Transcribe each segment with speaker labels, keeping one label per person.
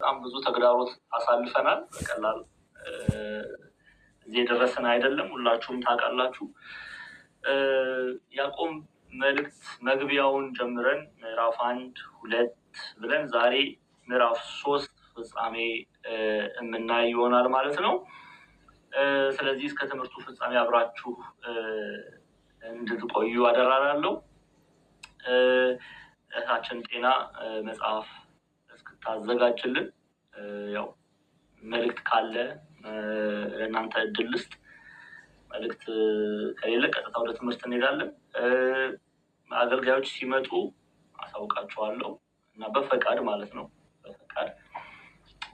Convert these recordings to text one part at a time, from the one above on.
Speaker 1: በጣም ብዙ ተግዳሮት አሳልፈናል። በቀላል እዚህ የደረስን አይደለም። ሁላችሁም ታውቃላችሁ። ያዕቆብ መልእክት መግቢያውን ጀምረን ምዕራፍ 1-2 ብለን ዛሬ ምዕራፍ 3 ፍጻሜ የምናይ ይሆናል ማለት ነው። ስለዚህ እስከ ትምህርቱ ፍጻሜ አብራችሁ እንድትቆዩ አደራላለሁ። እህታችን ጤና መጽሐፍ እስክታዘጋጅልን ያው መልእክት ካለ ለእናንተ እድል ልስጥ። መልእክት ከሌለ ቀጥታ ወደ ትምህርት እንሄዳለን። አገልጋዮች ሲመጡ አሳውቃችኋለሁ እና በፈቃድ ማለት ነው። በፈቃድ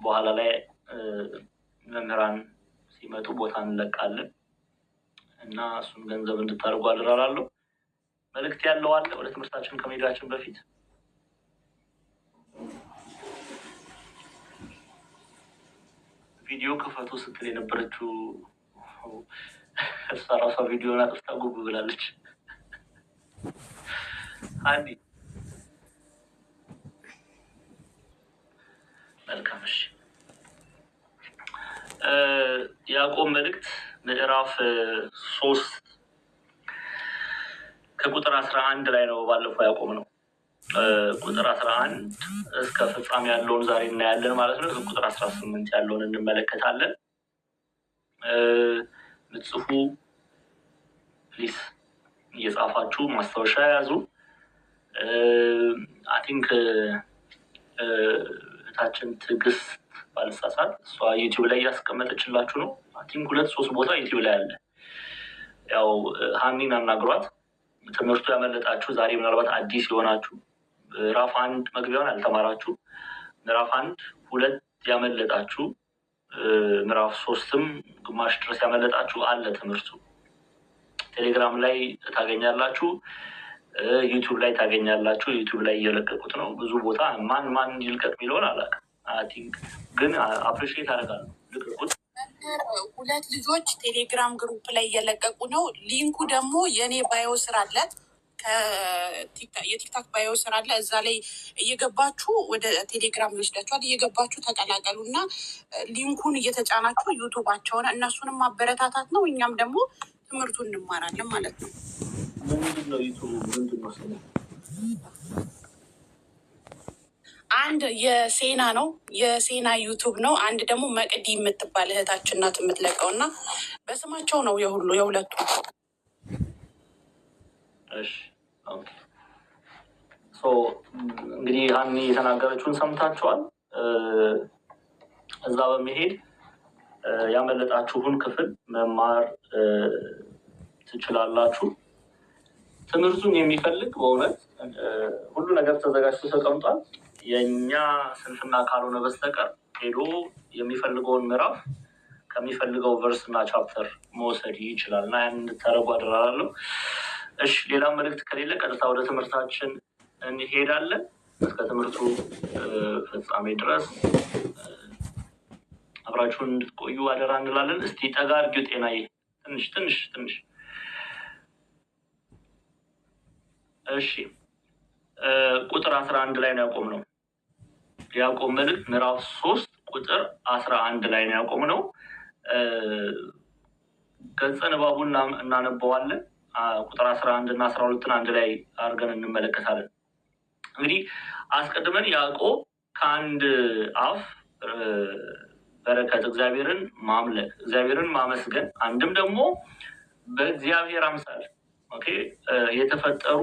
Speaker 1: በኋላ ላይ መምህራን ሲመጡ ቦታ እንለቃለን እና እሱን ገንዘብ እንድታደርጉ አደራላለሁ። መልእክት ያለው አለ? ወደ ትምህርታችን ከመሄዳችን በፊት ቪዲዮ ክፈቱ ስትል የነበረችው እሷ ራሷ ቪዲዮን አጥፍታ ጉብ ብላለች። አንዲ መልካም። እሺ፣ ያዕቆብ መልእክት ምዕራፍ 3 ከቁጥር 11 ላይ ነው ባለፈው ያዕቆብ ነው። ቁጥር 11 እስከ ፍጻሜ ያለውን ዛሬ እናያለን ማለት ነው። ቁጥር 18 ያለውን እንመለከታለን። ምጽፉ ፕሊስ እየጻፋችሁ ማስታወሻ ያዙ። አይ ቲንክ እህታችን ትዕግስት ባልሳሳት እሷ ዩቲዩብ ላይ እያስቀመጠችላችሁ ነው። አይ ቲንክ 2-3 ቦታ ዩቲዩብ ላይ አለ። ያው ሀኒን አናግሯት። ትምህርቱ ያመለጣችሁ ዛሬ ምናልባት አዲስ የሆናችሁ ምዕራፍ 1 መግቢያውን አልተማራችሁ፣ ምዕራፍ 1-2 ያመለጣችሁ፣ ምዕራፍ 3ም ግማሽ ድረስ ያመለጣችሁ አለ። ትምህርቱ ቴሌግራም ላይ ታገኛላችሁ፣ ዩቲዩብ ላይ ታገኛላችሁ። ዩቲዩብ ላይ እየለቀቁት ነው። ብዙ ቦታ ማን ይልቀቅ የሚለውን አላውቅም። አይ ቲንክ ግን አፕሪሺየት አደርጋለሁ። ልቀቁት።
Speaker 2: 2 ልጆች ቴሌግራም ግሩፕ ላይ እየለቀቁ ነው። ሊንኩ ደግሞ የኔ ባዮ ስራ አለ፣ የቲክታክ ባዮ ስራ አለ። እዛ ላይ እየገባችሁ ወደ ቴሌግራም ይወስዳችኋል። እየገባችሁ ተቀላቀሉ እና ሊንኩን እየተጫናችሁ ዩቱባቸውን እነሱንም ማበረታታት ነው። እኛም ደግሞ ትምህርቱን እንማራለን ማለት ነው።
Speaker 1: ምንድነው ዩቱብ? ምንድነው ስሙ?
Speaker 2: አንድ የሴና ነው፣ የሴና ዩቱብ ነው። አንድ ደግሞ መቅዲ የምትባል እህታችን ናት የምትለቀው እና በስማቸው ነው የሁለቱ።
Speaker 1: እሺ፣ እንግዲህ ሀኒ የተናገረችውን ሰምታችኋል። እዛ በመሄድ ያመለጣችሁን ክፍል መማር ትችላላችሁ። ትምህርቱን የሚፈልግ በእውነት ሁሉ ነገር ተዘጋጅቶ ተቀምጧል። የእኛ ስንፍና ካልሆነ በስተቀር ሄዶ የሚፈልገውን ምዕራፍ ከሚፈልገው ቨርስ እና ቻፕተር መውሰድ ይችላል እና ያን እንድታደርጉ አደራላለሁ። እሺ፣ ሌላ መልእክት ከሌለ ቀጥታ ወደ ትምህርታችን እንሄዳለን። እስከ ትምህርቱ ፍጻሜ ድረስ አብራችሁን እንድትቆዩ አደራ እንላለን። እስቲ ጠጋ አድርጊው ጤናዬ፣ ትንሽ። እሺ፣ ቁጥር 11 ላይ ነው ያቆምነው። ያዕቆብ መልእክት ምዕራፍ 3 ቁጥር 11 ላይ ነው ያቆምነው። ገጸ ንባቡን እናነበዋለን። ቁጥር 11 እና 12 አንድ ላይ አድርገን እንመለከታለን። እንግዲህ አስቀድመን ያዕቆብ ከአንድ አፍ በረከት፣ እግዚአብሔርን ማምለክ፣ እግዚአብሔርን ማመስገን፣ አንድም ደግሞ በእግዚአብሔር አምሳል የተፈጠሩ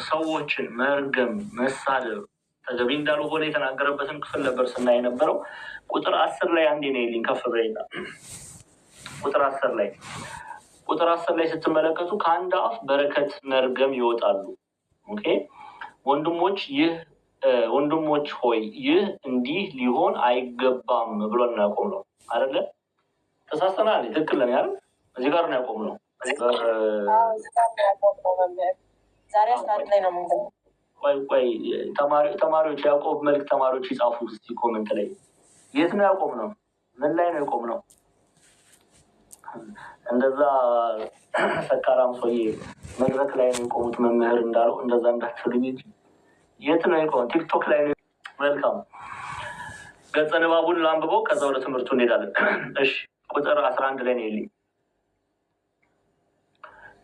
Speaker 1: ሰዎችን መርገም፣ መሳደብ ተገቢ እንዳልሆነ የተናገረበትን ክፍል ነበር ስናይ የነበረው። ቁጥር 10 ላይ አንዴ ነው ሊንከፍ በይና ቁጥር 10 ላይ ስትመለከቱ ከአንድ አፍ በረከት፣ መርገም ይወጣሉ። ወንድሞች ሆይ ይህ እንዲህ ሊሆን አይገባም ብሎ ነው ያቆምነው አይደለ? ተሳስተናል። ትክክል ነን አይደል? እዚህ ጋር ነው ያቆምነው።
Speaker 3: ዛሬ አስታርት ላይ ነው የምንገኘው።
Speaker 1: ቆይ ተማሪዎች ያዕቆብ መልእክት ተማሪዎች ይጻፉ እስቲ ኮመንት ላይ የት ነው ያቆምነው? ምን ላይ ነው ያቆምነው? እንደዛ ሰካራም ሰውዬ መድረክ ላይ ነው የቆሙት መምህር እንዳለው እንደዛ እንዳትሉኝ እንጂ የት ነው የቆመው? ቲክቶክ ላይ ነው። መልካም ገጸ ንባቡን ላንብበው ከዛ ወደ ትምህርቱ እንሄዳለን። እሺ ቁጥር 11 ላይ ነው ይልኝ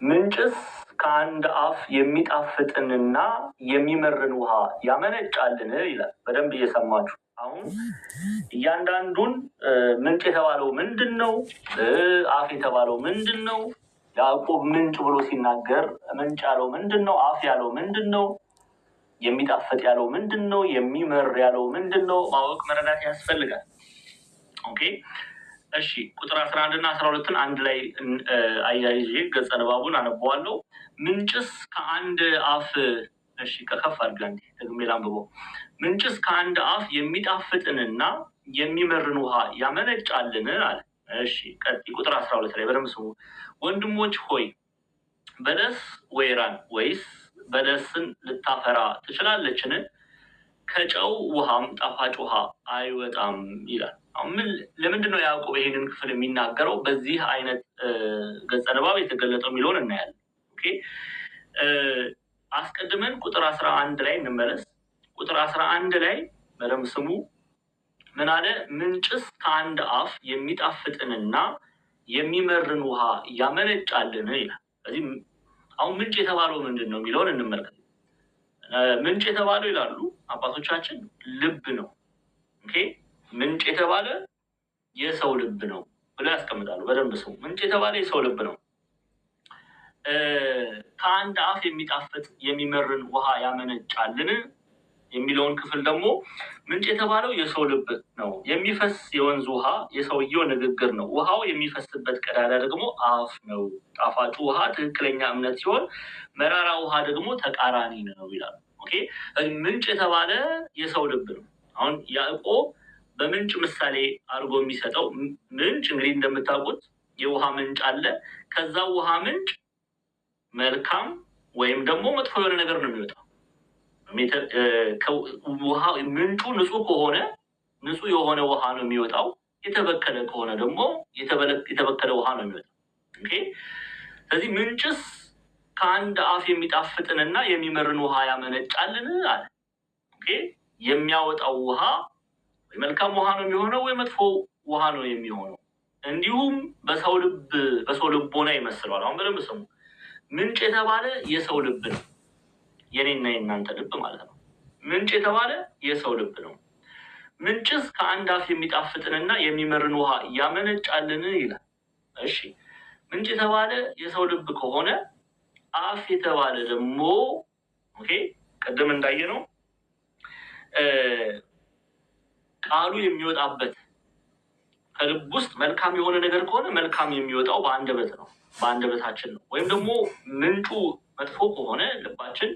Speaker 1: ምንጭስ ከአንድ አፍ የሚጣፍጥንና የሚመርን ውሃ ያመነጫልን ይላል። በደንብ እየሰማችሁ አሁን እያንዳንዱን ምንጭ የተባለው ምንድን ነው? አፍ የተባለው ምንድን ነው? ያዕቆብ ምንጭ ብሎ ሲናገር ምንጭ ያለው ምንድን ነው? አፍ ያለው ምንድን ነው? የሚጣፍጥ ያለው ምንድን ነው? የሚመር ያለው ምንድን ነው? ማወቅ መረዳት ያስፈልጋል። ኦኬ እሺ ቁጥር 11 እና 12 አንድ ላይ አያይዤ ገጸ ንባቡን አነበዋለሁ። ምንጭስ ከአንድ አፍ እሺ ከከፍ አድርገን ደግሜ ላንብበው። ምንጭስ ከአንድ አፍ የሚጣፍጥንና የሚመርን ውሃ ያመነጫልን አለ። እሺ ቀጥይ ቁጥር 12 ላይ በደንብ ስሙ። ወንድሞች ሆይ በለስ ወይራን ወይስ በለስን ልታፈራ ትችላለችን? ከጨው ውሃም ጣፋጭ ውሃ አይወጣም ይላል። ለምንድን ነው ያዕቆብ ይሄንን ክፍል የሚናገረው? በዚህ አይነት ገጸ ንባብ የተገለጠው የሚለውን እናያለን። ኦኬ አስቀድመን ቁጥር 11 ላይ እንመለስ። ቁጥር 11 ላይ በደንብ ስሙ። ምን አለ? ምንጭስ ከአንድ አፍ የሚጣፍጥንና የሚመርን ውሃ ያመነጫልን ይላል። ስለዚህ አሁን ምንጭ የተባለው ምንድን ነው የሚለውን እንመልከት። ምንጭ የተባለው ይላሉ አባቶቻችን ልብ ነው። ኦኬ ምንጭ የተባለ የሰው ልብ ነው ብለው ያስቀምጣሉ። በደንብ ስሙ። ምንጭ የተባለ የሰው ልብ ነው። ከአንድ አፍ የሚጣፍጥ የሚመርን ውሃ ያመነጫልን የሚለውን ክፍል ደግሞ ምንጭ የተባለው የሰው ልብ ነው። የሚፈስ የወንዝ ውሃ የሰውየው ንግግር ነው። ውሃው የሚፈስበት ቀዳዳ ደግሞ አፍ ነው። ጣፋጩ ውሃ ትክክለኛ እምነት ሲሆን፣ መራራ ውሃ ደግሞ ተቃራኒ ነው ይላል። ኦኬ ምንጭ የተባለ የሰው ልብ ነው። አሁን ያዕቆብ በምንጭ ምሳሌ አድርጎ የሚሰጠው ምንጭ እንግዲህ እንደምታውቁት የውሃ ምንጭ አለ። ከዛ ውሃ ምንጭ መልካም ወይም ደግሞ መጥፎ የሆነ ነገር ነው የሚወጣው። ምንጩ ንጹህ ከሆነ ንጹህ የሆነ ውሃ ነው የሚወጣው። የተበከለ ከሆነ ደግሞ የተበከለ ውሃ ነው የሚወጣው። ኦኬ ስለዚህ ምንጭስ ከአንድ አፍ የሚጣፍጥንና የሚመርን ውሃ ያመነጫልን አለ። ኦኬ የሚያወጣው ውሃ ወይ መልካም ውሃ ነው የሚሆነው ወይ መጥፎ ውሃ ነው የሚሆነው። እንዲሁም በሰው ልቦና ይመስለዋል። አሁን በደንብ ስሙ። ምንጭ የተባለ የሰው ልብ ነው። የኔና የእናንተ ልብ ማለት ነው። ምንጭ የተባለ የሰው ልብ ነው። ምንጭስ ከአንድ አፍ የሚጣፍጥንና የሚመርን ውሃ ያመነጫልን ይላል። እሺ ምንጭ የተባለ የሰው ልብ ከሆነ አፍ የተባለ ደግሞ ኦኬ ቅድም እንዳየነው ቃሉ የሚወጣበት ከልብ ውስጥ መልካም የሆነ ነገር ከሆነ መልካም የሚወጣው በአንደበት ነው፣ በአንደበታችን ነው። ወይም ደግሞ ምንጩ መጥፎ ከሆነ ልባችን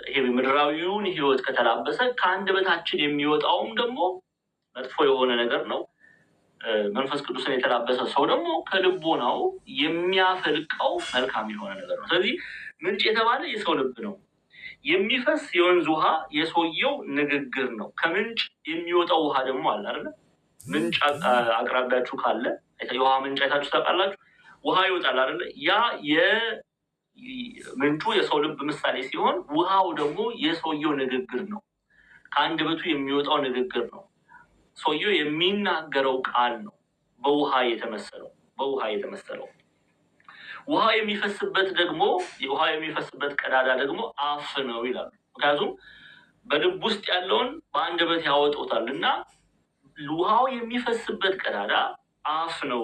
Speaker 1: ይሄ ምድራዊውን ሕይወት ከተላበሰ ከአንደበታችን የሚወጣውም ደግሞ መጥፎ የሆነ ነገር ነው። መንፈስ ቅዱስን የተላበሰ ሰው ደግሞ ከልቦናው የሚያፈልቀው መልካም የሆነ ነገር ነው። ስለዚህ ምንጭ የተባለ የሰው ልብ ነው። የሚፈስ የወንዝ ውሃ የሰውየው ንግግር ነው። ከምንጭ የሚወጣው ውሃ ደግሞ አለ አይደለ? ምንጭ አቅራቢያችሁ ካለ የውሃ ምንጭ አይታችሁ ታውቃላችሁ? ውሃ ይወጣል አይደለ? ያ ምንጩ የሰው ልብ ምሳሌ ሲሆን፣ ውሃው ደግሞ የሰውየው ንግግር ነው። ከአንደበቱ የሚወጣው ንግግር ነው። ሰውየው የሚናገረው ቃል ነው በውሃ የተመሰለው። ውሃ የሚፈስበት ቀዳዳ ደግሞ አፍ ነው ይላሉ። ምክንያቱም በልብ ውስጥ ያለውን በአንደበት ያወጡታል እና ውሃው የሚፈስበት ቀዳዳ አፍ ነው።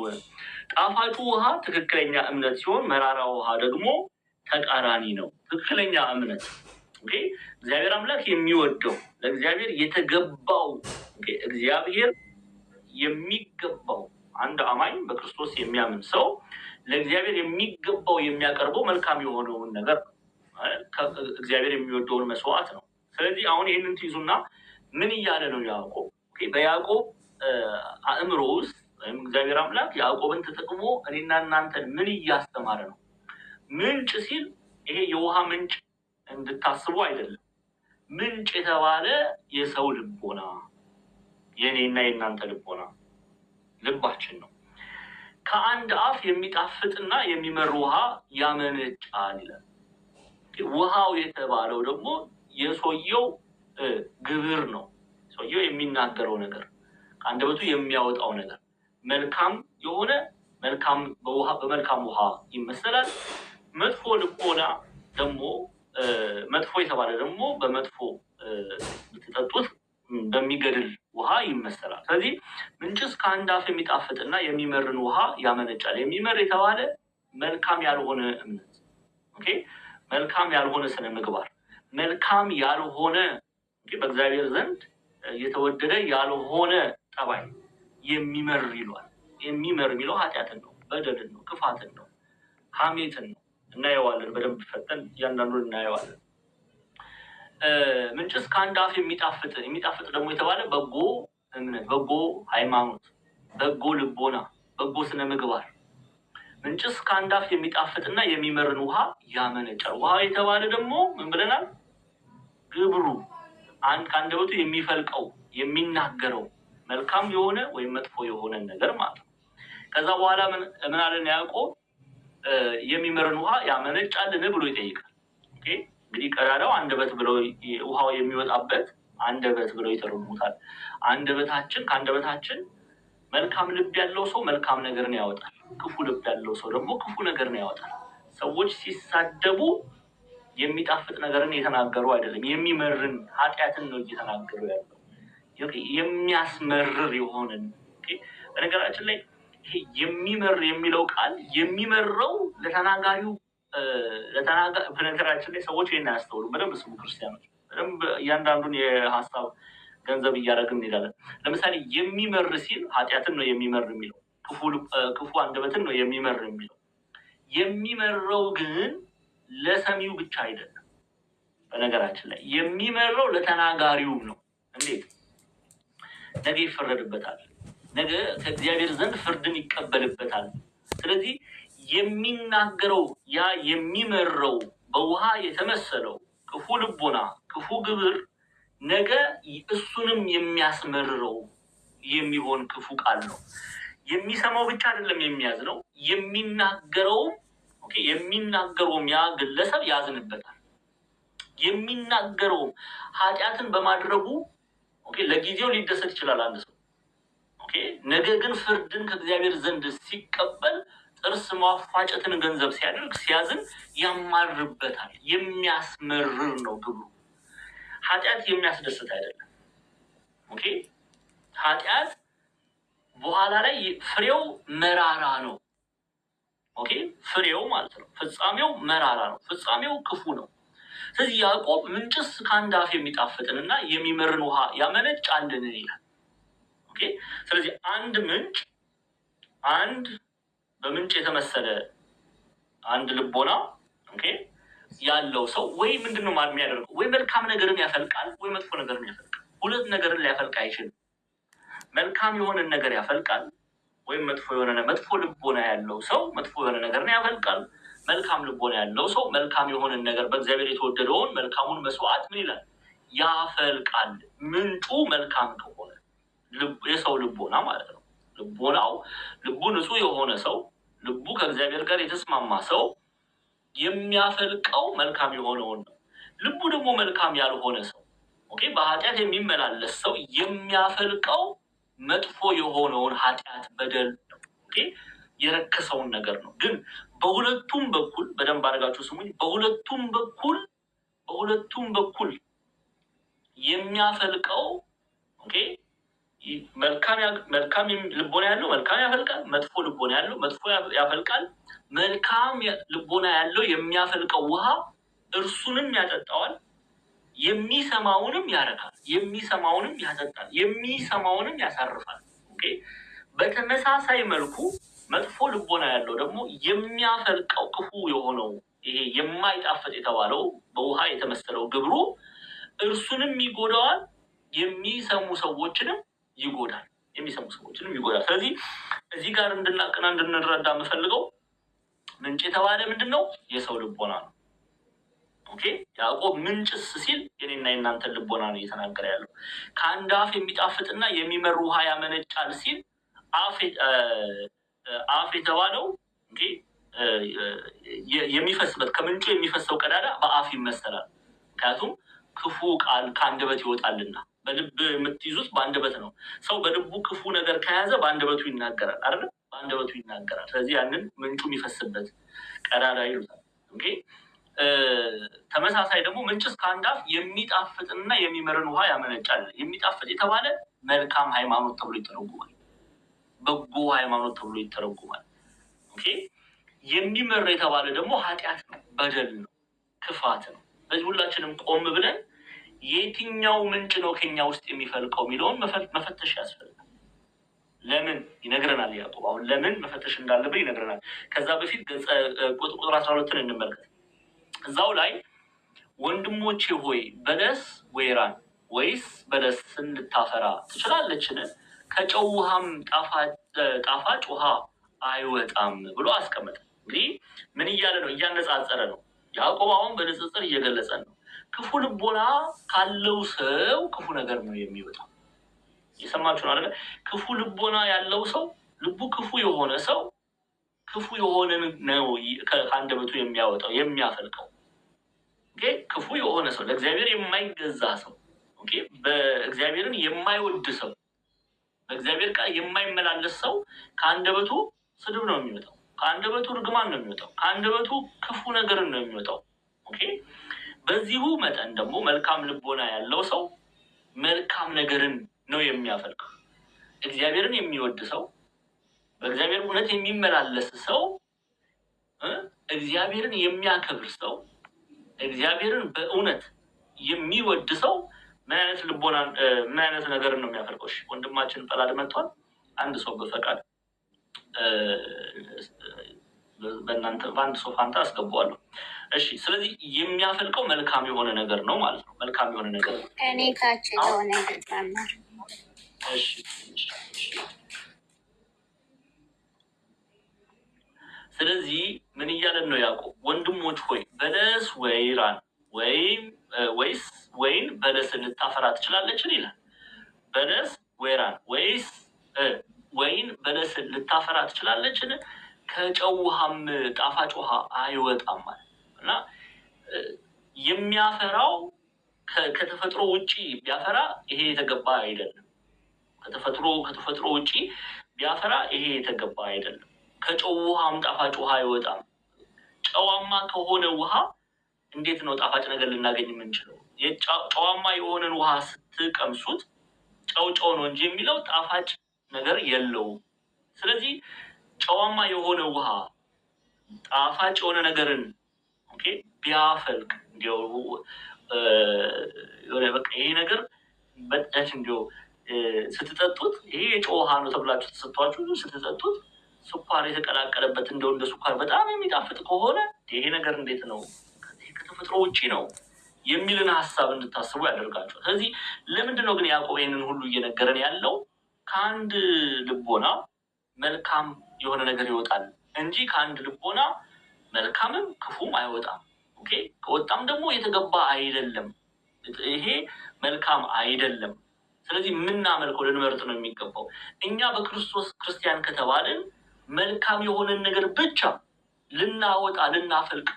Speaker 1: ጣፋጩ ውሃ ትክክለኛ እምነት ሲሆን፣ መራራ ውሃ ደግሞ ተቃራኒ ነው። ትክክለኛ እምነት እግዚአብሔር አምላክ የሚወደው ለእግዚአብሔር የተገባው እግዚአብሔር የሚገባው አንድ አማኝ በክርስቶስ የሚያምን ሰው ለእግዚአብሔር የሚገባው የሚያቀርበው መልካም የሆነውን ነገር እግዚአብሔር የሚወደውን መስዋዕት ነው። ስለዚህ አሁን ይህንን ትይዙና ምን እያለ ነው ያዕቆብ? በያዕቆብ አእምሮ ውስጥ ወይም እግዚአብሔር አምላክ ያዕቆብን ተጠቅሞ እኔና እናንተን ምን እያስተማረ ነው? ምንጭ ሲል ይሄ የውሃ ምንጭ እንድታስቡ አይደለም። ምንጭ የተባለ የሰው ልቦና፣ የኔና የእናንተ ልቦና ልባችን ነው። ከአንድ አፍ የሚጣፍጥና የሚመር ውሃ ያመነጫል ይላል። ውሃው የተባለው ደግሞ የሰውየው ግብር ነው። ሰውየው የሚናገረው ነገር ከአንደበቱ የሚያወጣው ነገር መልካም የሆነ መልካም በመልካም ውሃ ይመሰላል። መጥፎ ልቦና ደግሞ መጥፎ የተባለ ደግሞ በመጥፎ ብትጠጡት በሚገድል ውሃ ይመሰላል። ስለዚህ ምንጭስ ከአንድ አፍ የሚጣፍጥና የሚመርን ውሃ ያመነጫል። የሚመር የተባለ መልካም ያልሆነ እምነት፣ መልካም ያልሆነ ስነ ምግባር፣ መልካም ያልሆነ በእግዚአብሔር ዘንድ የተወደደ ያልሆነ ጠባይ የሚመር ይሏል። የሚመር የሚለው ኃጢአትን ነው፣ በደልን ነው፣ ክፋትን ነው፣ ሐሜትን ነው። እናየዋለን በደንብ ፈተን እያንዳንዱን እናየዋለን። ምንጭስ ከአንድ አፍ የሚጣፍጥ ደግሞ የተባለ በጎ እምነት፣ በጎ ሃይማኖት፣ በጎ ልቦና፣ በጎ ስነ ምግባር። ምንጭስ ከአንድ አፍ የሚጣፍጥና የሚመርን ውሃ ያመነጫል። ውሃ የተባለ ደግሞ ምን ብለናል? ግብሩ ከአንደበቱ የሚፈልቀው የሚናገረው መልካም የሆነ ወይም መጥፎ የሆነ ነገር ማለት ነው። ከዛ በኋላ ምን አለን ያዕቆብ? የሚመርን ውሃ ያመነጫልን ብሎ ይጠይቃል። እንግዲህ ቀዳዳው አንደበት ብለው ውሃው የሚወጣበት አንደበት ብለው ይተረጉሙታል። ከአንደበታችን መልካም ልብ ያለው ሰው መልካም ነገርን ያወጣል። ክፉ ልብ ያለው ሰው ደግሞ ክፉ ነገርን ያወጣል። ሰዎች ሲሳደቡ የሚጣፍጥ ነገርን እየተናገሩ አይደለም፣ የሚመርን ኃጢአትን ነው እየተናገሩ ያለው። የሚያስመርር የሆነን በነገራችን ላይ ይሄ የሚመር የሚለው ቃል የሚመረው ለተናጋሪው በነገራችን ላይ ሰዎች ይህን አያስተውሉ። በደንብ ስሙ ክርስቲያኖች፣ በደንብ እያንዳንዱን የሀሳብ ገንዘብ እያደረግን እንሄዳለን። ለምሳሌ የሚመር ሲል ኃጢአትን ነው የሚመር የሚለው፣ ክፉ አንደበትን ነው የሚመር የሚለው። የሚመረው ግን ለሰሚው ብቻ አይደለም። በነገራችን ላይ የሚመረው ለተናጋሪውም ነው። እንዴት? ነገ ይፈረድበታል፣ ነገ ከእግዚአብሔር ዘንድ ፍርድን ይቀበልበታል። ስለዚህ የሚናገረው ያ የሚመረው በውሃ የተመሰለው ክፉ ልቦና፣ ክፉ ግብር ነገ እሱንም የሚያስመርረው የሚሆን ክፉ ቃል ነው። የሚሰማው ብቻ አይደለም የሚያዝነው፣ የሚናገረውም ያ ግለሰብ ያዝንበታል። የሚናገረውም ኃጢአትን በማድረጉ ለጊዜው ሊደሰት ይችላል አንድ ሰው። ነገ ግን ፍርድን ከእግዚአብሔር ዘንድ ሲቀበል ጥርስ ማፋጨትን ገንዘብ ሲያደርግ ሲያዝን ያማርበታል። የሚያስመርር ነው ግብሩ። ኃጢአት የሚያስደስት አይደለም። ኃጢአት በኋላ ላይ ፍሬው መራራ ነው። ፍሬው ማለት ነው፣ ፍጻሜው መራራ ነው፣ ፍጻሜው ክፉ ነው። ስለዚህ ያዕቆብ ምንጭስ ከአንድ አፍ የሚጣፍጥንና የሚመርን ውሃ ያመነጫልን ይላል። ስለዚህ አንድ ምንጭ፣ አንድ በምንጭ የተመሰለ አንድ ልቦና ያለው ሰው ወይ ምንድነው የሚያደርገው? ወይ መልካም ነገርን ያፈልቃል፣ ወይ መጥፎ ነገርን ያፈልቃል። ሁለት ነገርን ሊያፈልቅ አይችልም። መልካም የሆነን ነገር ያፈልቃል፣ ወይም መጥፎ ልቦና ያለው ሰው መጥፎ የሆነ ነገርን ያፈልቃል። መልካም ልቦና ያለው ሰው መልካም የሆነን ነገር በእግዚአብሔር የተወደደውን መልካሙን መስዋዕት ምን ይላል? ያፈልቃል። ምንጩ መልካም ከሆነ የሰው ልቦና ማለት ነው። ልቡ ንጹህ የሆነ ሰው፣ ልቡ ከእግዚአብሔር ጋር የተስማማ ሰው የሚያፈልቀው መልካም የሆነውን ነው። ልቡ ደግሞ መልካም ያልሆነ ሰው፣ በኃጢአት የሚመላለስ ሰው የሚያፈልቀው መጥፎ የሆነውን ኃጢአት፣ በደል ነው፣ የረከሰውን ነገር ነው። ግን በሁለቱም በኩል በደንብ አድርጋችሁ ስሙኝ። በሁለቱም በኩል የሚያፈልቀው መልካም ልቦና ያለው መልካም ያፈልቃል፣ መጥፎ ልቦና ያለው መጥፎ ያፈልቃል። መልካም ልቦና ያለው የሚያፈልቀው ውሃ እርሱንም ያጠጣዋል፣ የሚሰማውንም ያረካል፣ የሚሰማውንም ያጠጣል፣ የሚሰማውንም ያሳርፋል። በተመሳሳይ መልኩ መጥፎ ልቦና ያለው ደግሞ የሚያፈልቀው ክፉ የሆነው ይሄ የማይጣፍጥ የተባለው በውሃ የተመሰለው ግብሩ እርሱንም ይጎዳዋል፣ የሚሰሙ ሰዎችንም ይጎዳል። ስለዚህ እዚህ ጋር እንድናቅና እንድንረዳ የምፈልገው ምንጭ የተባለ ምንድን ነው? የሰው ልቦና ነው። ያዕቆብ ምንጭስ ሲል የኔና የእናንተን ልቦና ነው እየተናገረ ያለው። ከአንድ አፍ የሚጣፍጥና የሚመር ውሃ ያመነጫል ሲል አፍ የተባለው የሚፈስበት ከምንጩ የሚፈሰው ቀዳዳ በአፍ ይመሰላል። ምክንያቱም ክፉ ቃል ከአንደበት ይወጣልና በልብ የምትይዙት በአንደበት ነው። ሰው በልቡ ክፉ ነገር ከያዘ በአንደበቱ ይናገራል አይደል? በአንደበቱ ይናገራል። ስለዚህ ያንን ምንጩ የሚፈስበት ቀዳዳ ይሉታል። ኦኬ። ተመሳሳይ ደግሞ ምንጭስ ከአንድ አፍ የሚጣፍጥና የሚመርን ውሃ ያመነጫል። የሚጣፍጥ የተባለ መልካም ሃይማኖት ተብሎ ይተረጉማል። በጎ ሃይማኖት ተብሎ ይተረጉማል። ኦኬ። የሚመር የተባለ ደግሞ ኃጢአት ነው፣ በደል ነው፣ ክፋት ነው። ስለዚህ ሁላችንም ቆም ብለን የትኛው ምንጭ ነው ከኛ ውስጥ የሚፈልቀው የሚለውን መፈተሽ ያስፈልጋል። ለምን ይነግረናል ያዕቆብ። አሁን ለምን መፈተሽ እንዳለብን ይነግረናል። ከዛ በፊት ቁጥር 12 እንመልከት። እዛው ላይ ወንድሞቼ ሆይ በለስ ወይራን ወይስ በለስን ልታፈራ ትችላለችን? ከጨው ውሃም ጣፋጭ ውሃ አይወጣም ብሎ አስቀመጠ። እንግዲህ ምን እያለ ነው? እያነጻጸረ ነው ያዕቆብ። አሁን በንጽጽር እየገለጸ ነው። ክፉ ልቦና ካለው ሰው ክፉ ነገር ነው የሚወጣው። የሰማችሁ ነው አይደል? ክፉ ልቦና ያለው ሰው፣ ልቡ ክፉ የሆነ ሰው ክፉ የሆነ ነው ከአንደበቱ የሚያወጣው የሚያፈልቀው። ኦኬ። ክፉ የሆነ ሰው፣ ለእግዚአብሔር የማይገዛ ሰው፣ ኦኬ፣ በእግዚአብሔርን የማይወድ ሰው፣ በእግዚአብሔር ቃል የማይመላለስ ሰው ከአንደበቱ ስድብ ነው የሚወጣው። ከአንደበቱ ርግማን ነው የሚወጣው። ከአንደበቱ ክፉ ነገርን ነው የሚወጣው። ኦኬ። በዚሁ መጠን ደግሞ መልካም ልቦና ያለው ሰው መልካም ነገርን ነው የሚያፈልቀው። እግዚአብሔርን የሚወድ ሰው፣ በእግዚአብሔር እውነት የሚመላለስ ሰው፣ እግዚአብሔርን የሚያከብር ሰው፣ እግዚአብሔርን በእውነት የሚወድ ሰው ምን አይነት ልቦና ምን አይነት ነገርን ነው የሚያፈልቀው? እሺ ወንድማችን ጠላድ መጥቷል። አንድ ሰው በፈቃድ በአንድ ሰው ፋንታ አስገባዋለሁ። እሺ። ስለዚህ የሚያፈልቀው መልካም የሆነ ነገር ነው ማለት ነው። መልካም የሆነ ነገር ነው።
Speaker 4: እኔ ታች የሆነ ነገር።
Speaker 1: እሺ። ስለዚህ ምን እያለን ነው ያዕቆብ? ወንድሞች ሆይ በለስ ወይራን ወይስ ወይን በለስን ልታፈራ ትችላለችን ይላል። በለስ ወይራን ወይስ ወይን በለስን ልታፈራ ትችላለችን? ከጨው ውሃም ጣፋጭ ውሃ አይወጣም ማለት እና የሚያፈራው ከተፈጥሮ ውጪ ቢያፈራ ይሄ የተገባ አይደለም። ከተፈጥሮ ውጪ ቢያፈራ ይሄ የተገባ አይደለም። ከጨው ውሃም ጣፋጭ ውሃ አይወጣም። ጨዋማ ከሆነ ውሃ እንዴት ነው ጣፋጭ ነገር ልናገኝ የምንችለው? ጨዋማ የሆነን ውሃ ስትቀምሱት ጨው ነው እንጂ የሚለው ጣፋጭ ነገር የለውም። ስለዚህ ጨዋማ የሆነ ውሃ ጣፋጭ የሆነ ነገርን ኦኬ ቢያፈልቅ እንዲያው በቃ ይሄ ነገር በጣም እንዲያው ስትጠጡት ይሄ የጨው ውሃ ነው ተብላችሁ ተሰጥቷችሁ ስትጠጡት ስኳር የተቀላቀለበት እንደው እንደ ስኳር በጣም የሚጣፍጥ ከሆነ ይሄ ነገር እንዴት ነው ከተፈጥሮ ውጪ ነው የሚልን ሀሳብ እንድታስቡ ያደርጋቸዋል። ስለዚህ ለምንድን ነው ግን ያዕቆብ ይህንን ሁሉ እየነገረን ያለው? ከአንድ ልቦና መልካም የሆነ ነገር ይወጣል እንጂ ከአንድ ልቦና መልካምም ክፉም አይወጣም። ኦኬ። ከወጣም ደግሞ የተገባ አይደለም። ይሄ መልካም አይደለም። ስለዚህ የምናመልከው ልንመርጥ ነው የሚገባው። እኛ በክርስቶስ ክርስቲያን ከተባልን መልካም የሆነን ነገር ብቻ ልናወጣ ልናፈልቅ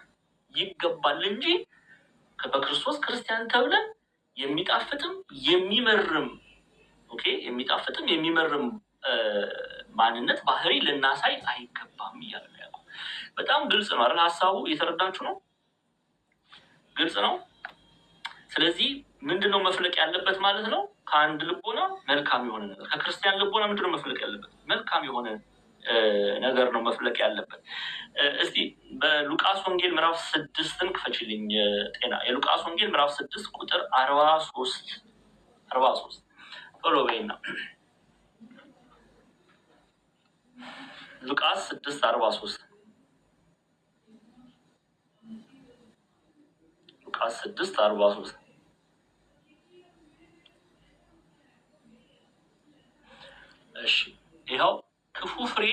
Speaker 1: ይገባል እንጂ በክርስቶስ ክርስቲያን ተብለን የሚጣፍጥም የሚመርም ኦኬ የሚጣፍጥም የሚመርም ማንነት ባህሪ ልናሳይ አይገባም እያለ ነው። በጣም ግልጽ ነው አይደል? ሀሳቡ እየተረዳችሁ ነው? ግልጽ ነው። ስለዚህ ምንድነው መፍለቅ ያለበት ማለት ነው? ከአንድ ልቦና መልካም የሆነ ነገር፣ ከክርስቲያን ልቦና ምንድነው መፍለቅ ያለበት? መልካም የሆነ ነገር ነው መፍለቅ ያለበት። እስቲ በሉቃስ ወንጌል ምዕራፍ 6ን ክፈችልኝ ጤና። የሉቃስ ወንጌል ምዕራፍ 6 ቁጥር 43 ቶሎ በይና። ሉቃስ 6:43 ሉቃስ 6:43 እሺ። ይኸው ክፉ ፍሬ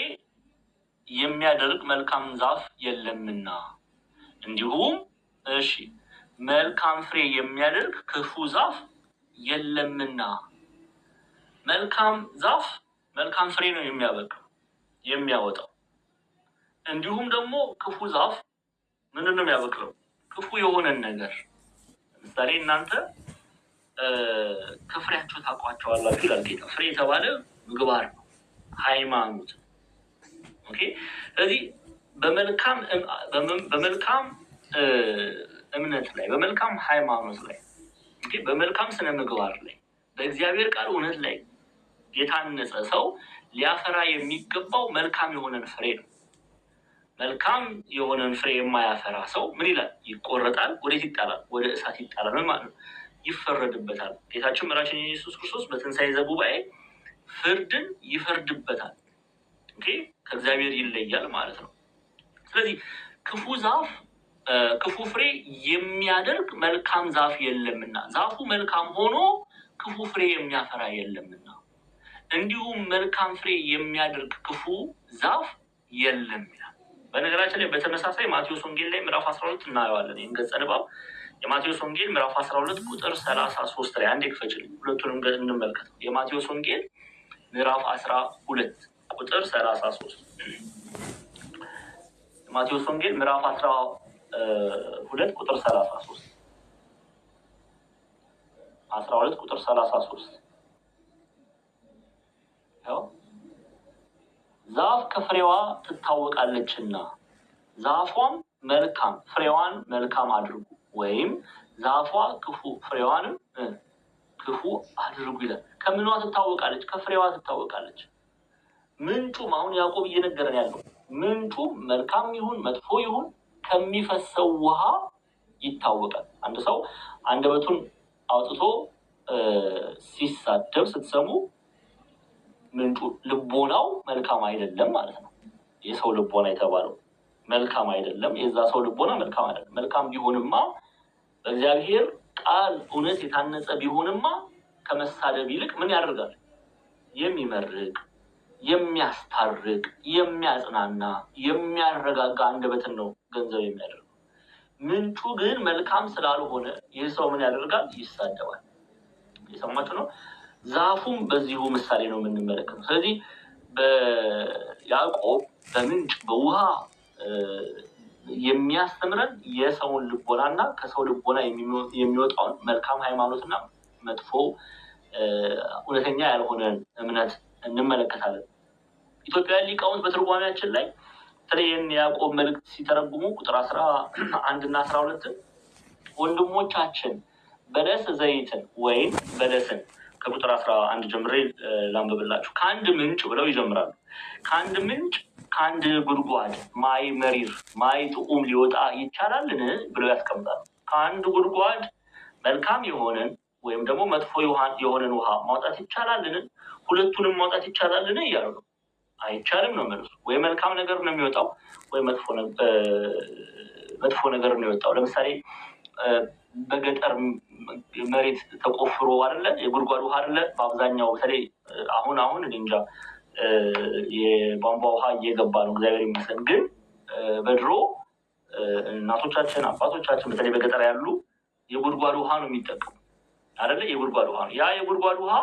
Speaker 1: የሚያደርግ መልካም ዛፍ የለምና እንዲሁም እሺ መልካም ፍሬ የሚያደርግ ክፉ ዛፍ የለምና። መልካም ዛፍ መልካም ፍሬ ነው የሚያወጣው። እንዲሁም ደግሞ ክፉ ዛፍ ምንድን ነው የሚያበቅለው? ክፉ የሆነን ነገር። ለምሳሌ እናንተ ከፍሬያቸው ታውቋቸዋላችሁ ይላል ጌታ። ፍሬ የተባለ ምግባር ነው፣ ሃይማኖት። ኦኬ። ስለዚህ በመልካም እምነት ላይ፣ በመልካም ሃይማኖት ላይ፣ በመልካም ስነ ምግባር ላይ፣ በእግዚአብሔር ቃል እውነት ላይ የታነጸ ሰው ሊያፈራ የሚገባው መልካም የሆነን ፍሬ ነው። መልካም የሆነን ፍሬ የማያፈራ ሰው ምን ይላል? ይቆረጣል። ወዴት ይጣላል? ወደ እሳት ይጣላል ማለት ነው። ይፈረድበታል። ጌታችን መድኃኒታችን ኢየሱስ ክርስቶስ በትንሣኤ ዘጉባኤ ፍርድን ይፈርድበታል። ኦኬ፣ ከእግዚአብሔር ይለያል ማለት ነው። ስለዚህ ክፉ ዛፍ ክፉ ፍሬ የሚያደርግ መልካም ዛፍ የለምና፣ ዛፉ መልካም ሆኖ ክፉ ፍሬ የሚያፈራ የለምና፣ እንዲሁም መልካም ፍሬ የሚያደርግ ክፉ ዛፍ የለም ይላል። በነገራችን ላይ በተመሳሳይ ማቴዎስ ወንጌል ላይ ምዕራፍ 12 እናየዋለን። ይህን ገጸ ንባብ የማቴዎስ ወንጌል ምዕራፍ 12 ቁጥር 33 ላይ አንድ ክፈችልኝ፣ ሁለቱንም እንመልከት። የማቴዎስ ወንጌል ምዕራፍ 12 ቁጥር 33 የማቴዎስ ወንጌል ምዕራፍ 12 ቁጥር 33 12 ቁጥር 33 ዛፍ ከፍሬዋ ትታወቃለችና ዛፏም መልካም ፍሬዋን መልካም አድርጉ፣ ወይም ዛፏ ክፉ ፍሬዋንም ክፉ አድርጉ ይላል። ከምኗ ትታወቃለች? ከፍሬዋ ትታወቃለች። ምንጩም አሁን ያዕቆብ እየነገረን ያለው ምንጩ መልካም ይሁን መጥፎ ይሁን ከሚፈሰው ውሃ ይታወቃል። አንድ ሰው አንደበቱን አውጥቶ ሲሳደብ ስትሰሙ ምንጩ ልቦናው መልካም አይደለም ማለት ነው። የሰው ልቦና የተባለው መልካም አይደለም፣ የዛ ሰው ልቦና መልካም አይደለም። መልካም ቢሆንማ በእግዚአብሔር ቃል እውነት የታነጸ ቢሆንማ ከመሳደብ ይልቅ ምን ያደርጋል? የሚመርቅ፣ የሚያስታርቅ፣ የሚያጽናና፣ የሚያረጋጋ አንደበትን ነው ገንዘብ የሚያደርገው። ምንጩ ግን መልካም ስላልሆነ ይህ ሰው ምን ያደርጋል? ይሳደባል። የሰማችሁ ነው። ዛፉም በዚሁ ምሳሌ ነው የምንመለከተው። ስለዚህ በያዕቆብ በምንጭ በውሃ የሚያስተምረን የሰውን ልቦናና ከሰው ልቦና የሚወጣውን መልካም ሃይማኖትና መጥፎ እውነተኛ ያልሆነን እምነት እንመለከታለን። ኢትዮጵያውያን ሊቃውንት በትርጓሜያችን ላይ በተለይም የያዕቆብ መልእክት ሲተረጉሙ ቁጥር 11 እና 12 ወንድሞቻችን በለስ ዘይትን ወይም በለስን ከቁጥር 11 ጀምሬ ላንብብላችሁ። ከአንድ ምንጭ ብለው ይጀምራሉ። ከአንድ ምንጭ ከአንድ ጉድጓድ ማይ መሪር ማይ ጥዑም ሊወጣ ይቻላልን ብለው ያስቀምጣሉ። ከአንድ ጉድጓድ መልካም የሆነን ወይም ደግሞ መጥፎ የሆነን ውሃ ማውጣት ይቻላልን? ሁለቱንም ማውጣት ይቻላልን እያሉ ነው። አይቻልም ነው መልሱ። ወይ መልካም ነገር ነው የሚወጣው ወይ መጥፎ ነገር ነው የወጣው። ለምሳሌ በገጠር መሬት ተቆፍሮ አይደለ የጉድጓድ ውሃ አይደለ በአብዛኛው በተለይ አሁን እንጃ የቧንቧ ውሃ እየገባ ነው እግዚአብሔር ይመስገን። ግን በድሮ እናቶቻችን አባቶቻችን በተለይ በገጠር ያሉ የጉድጓድ ውሃ ነው የሚጠቀሙ አይደለ? የጉድጓድ ውሃ ነው። ያ የጉድጓድ ውሃ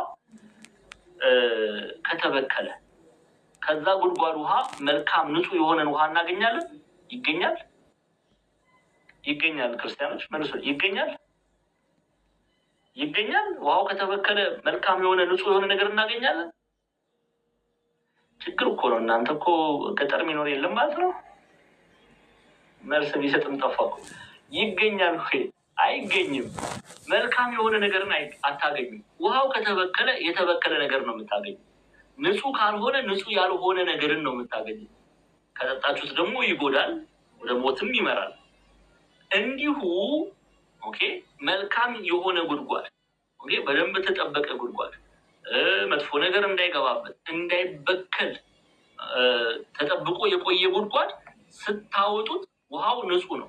Speaker 1: ከተበከለ ከዛ ጉድጓድ ውሃ መልካም ንጹህ የሆነን ውሃ እናገኛለን? ይገኛል? ክርስቲያኖች መልሶ ይገኛል? ውሃው ከተበከለ መልካም የሆነ ንጹህ የሆነ ነገር እናገኛለን? ችግር እኮ ነው። እናንተ እኮ ገጠር የሚኖር የለም ማለት ነው። መልስ ቢሰጥም ጠፋ እኮ። ይገኛል ወይ? አይገኝም። መልካም የሆነ ነገርን አታገኙም። ውሃው ከተበከለ የተበከለ ነገር ነው የምታገኙ። ንጹህ ካልሆነ ንጹህ ያልሆነ ነገርን ነው የምታገኙ። ከጠጣችሁት ደግሞ ይጎዳል፣ ወደ ሞትም ይመራል። እንዲሁ መልካም የሆነ ጉድጓድ በደንብ ተጠበቀ ጉድጓድ መጥፎ ነገር እንዳይገባበት እንዳይበከል ተጠብቆ የቆየ ጉድጓድ ስታወጡት ውሃው ንጹህ ነው፣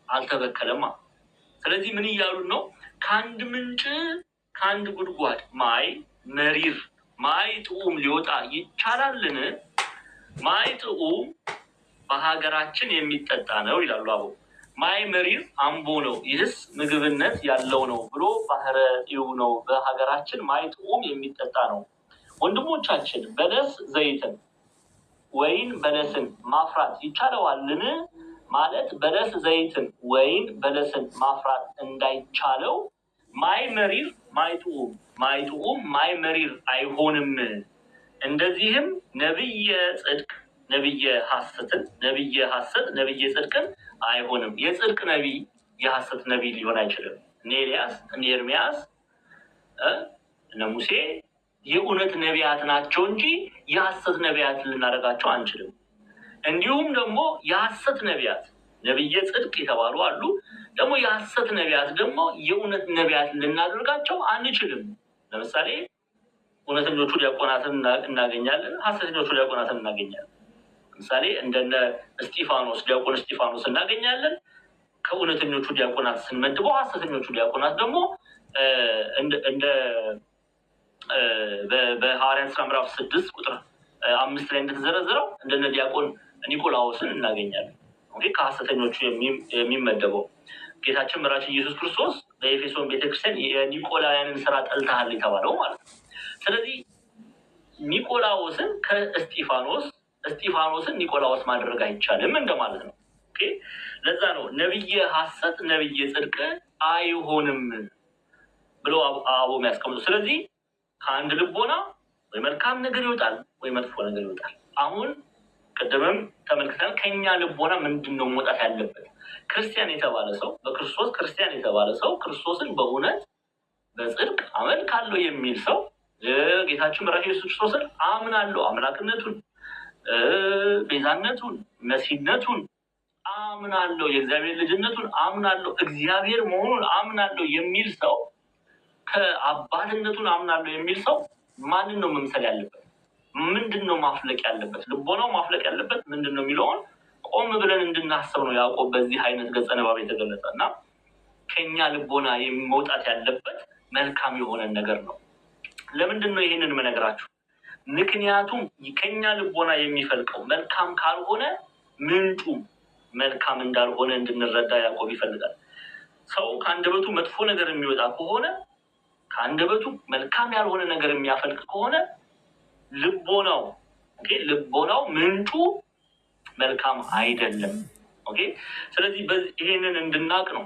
Speaker 1: አልተበከለማ። ስለዚህ ምን እያሉ ነው? ከአንድ ምንጭ ከአንድ ጉድጓድ ማይ መሪር ማይ ጥዑም ሊወጣ ይቻላልን? ማይ ጥዑም በሀገራችን የሚጠጣ ነው ይላሉ አበው። ማይ መሪር አምቦ ነው፣ ይህስ ምግብነት ያለው ነው ብሎ ባህረ ጥዑም ነው። በሀገራችን ማይ ጥዑም የሚጠጣ ነው። ወንድሞቻችን በለስ ዘይትን ወይን በለስን ማፍራት ይቻለዋልን? ማለት በለስ ዘይትን ወይን በለስን ማፍራት እንዳይቻለው ማይ መሪር ማይጡም ማይ መሪር አይሆንም። እንደዚህም ነብየ ጽድቅ ነብየ ሐሰት ነብየ ጽድቅን አይሆንም። የጽድቅ ነቢይ የሐሰት ነቢይ ሊሆን አይችልም። እነ ኤልያስ እነ ኤርሚያስ እነ ሙሴ የእውነት ነቢያት ናቸው እንጂ የሐሰት ነቢያት ልናደርጋቸው አንችልም። እንዲሁም ደግሞ የሐሰት ነቢያት ነብየ ጽድቅ የተባሉ አሉ። ደግሞ የሐሰት ነቢያት ደግሞ የእውነት ነቢያት ልናደርጋቸው አንችልም። ለምሳሌ እውነተኞቹ ዲያቆናትን እናገኛለን፣ ሐሰተኞቹ ዲያቆናትን እናገኛለን። ለምሳሌ እንደነ እስጢፋኖስ ዲያቆን እስጢፋኖስ እናገኛለን። ከእውነተኞቹ ዲያቆናት ስንመድበው ሐሰተኞቹ ዲያቆናት ደግሞ እንደ በሐዋርያት ሥራ ምዕራፍ 6 ቁጥር 5 ላይ እንደተዘረዘረው እንደነ ዲያቆን ኒቆላዎስን እናገኛለን። ከሐሰተኞቹ የሚመደበው ጌታችን መራችን ኢየሱስ ክርስቶስ በኤፌሶን ቤተክርስቲያን የኒቆላውያንን ስራ ጠልተሃል የተባለው ማለት ነው። ስለዚህ ኒቆላዎስን እስጢፋኖስን ኒቆላዎስ ማድረግ አይቻልም እንደማለት ነው። ለዛ ነው ነብየ ሐሰት ነብየ ጽድቅ አይሆንም ብለው አቦ የሚያስቀምጡ። ስለዚህ ከአንድ ልቦና ወይ መልካም ነገር ይወጣል ወይ መጥፎ ነገር ይወጣል። አሁን ቅድምም ተመልክተን ከኛ ልቦና ምንድነው መውጣት ያለበት? ክርስቲያን የተባለ ሰው በክርስቶስ ክርስቲያን የተባለ ሰው ክርስቶስን በእውነት በጽድቅ አመልካለሁ የሚል ሰው ጌታችን መድኃኒታችን ኢየሱስ ክርስቶስን አምናለሁ፣ አምላክነቱን፣ ቤዛነቱን፣ መሲህነቱን አምናለሁ፣ የእግዚአብሔር ልጅነቱን አምናለሁ፣ እግዚአብሔር መሆኑን አምናለሁ የሚል ሰው ከአባትነቱን አምናለሁ የሚል ሰው ማንን ነው መምሰል ያለበት? ምንድን ነው ማፍለቅ ያለበት? ልቦናው ማፍለቅ ያለበት ምንድን ነው የሚለውን ቆም ብለን እንድናስብ ነው ያዕቆብ በዚህ አይነት ገጸ ንባብ የተገለጸ እና ከኛ ልቦና መውጣት ያለበት መልካም የሆነን ነገር ነው። ለምንድን ነው ይህንን መነግራችሁ? ምክንያቱም ከኛ ልቦና የሚፈልቀው መልካም ካልሆነ ምንጩ መልካም እንዳልሆነ እንድንረዳ ያዕቆብ ይፈልጋል። ሰው ከአንደበቱ መጥፎ ነገር የሚወጣ ከሆነ ከአንደበቱ መልካም ያልሆነ ነገር የሚያፈልቅ ከሆነ ልቦናው ምንጩ መልካም አይደለም። ስለዚህ ይሄንን እንድናቅ ነው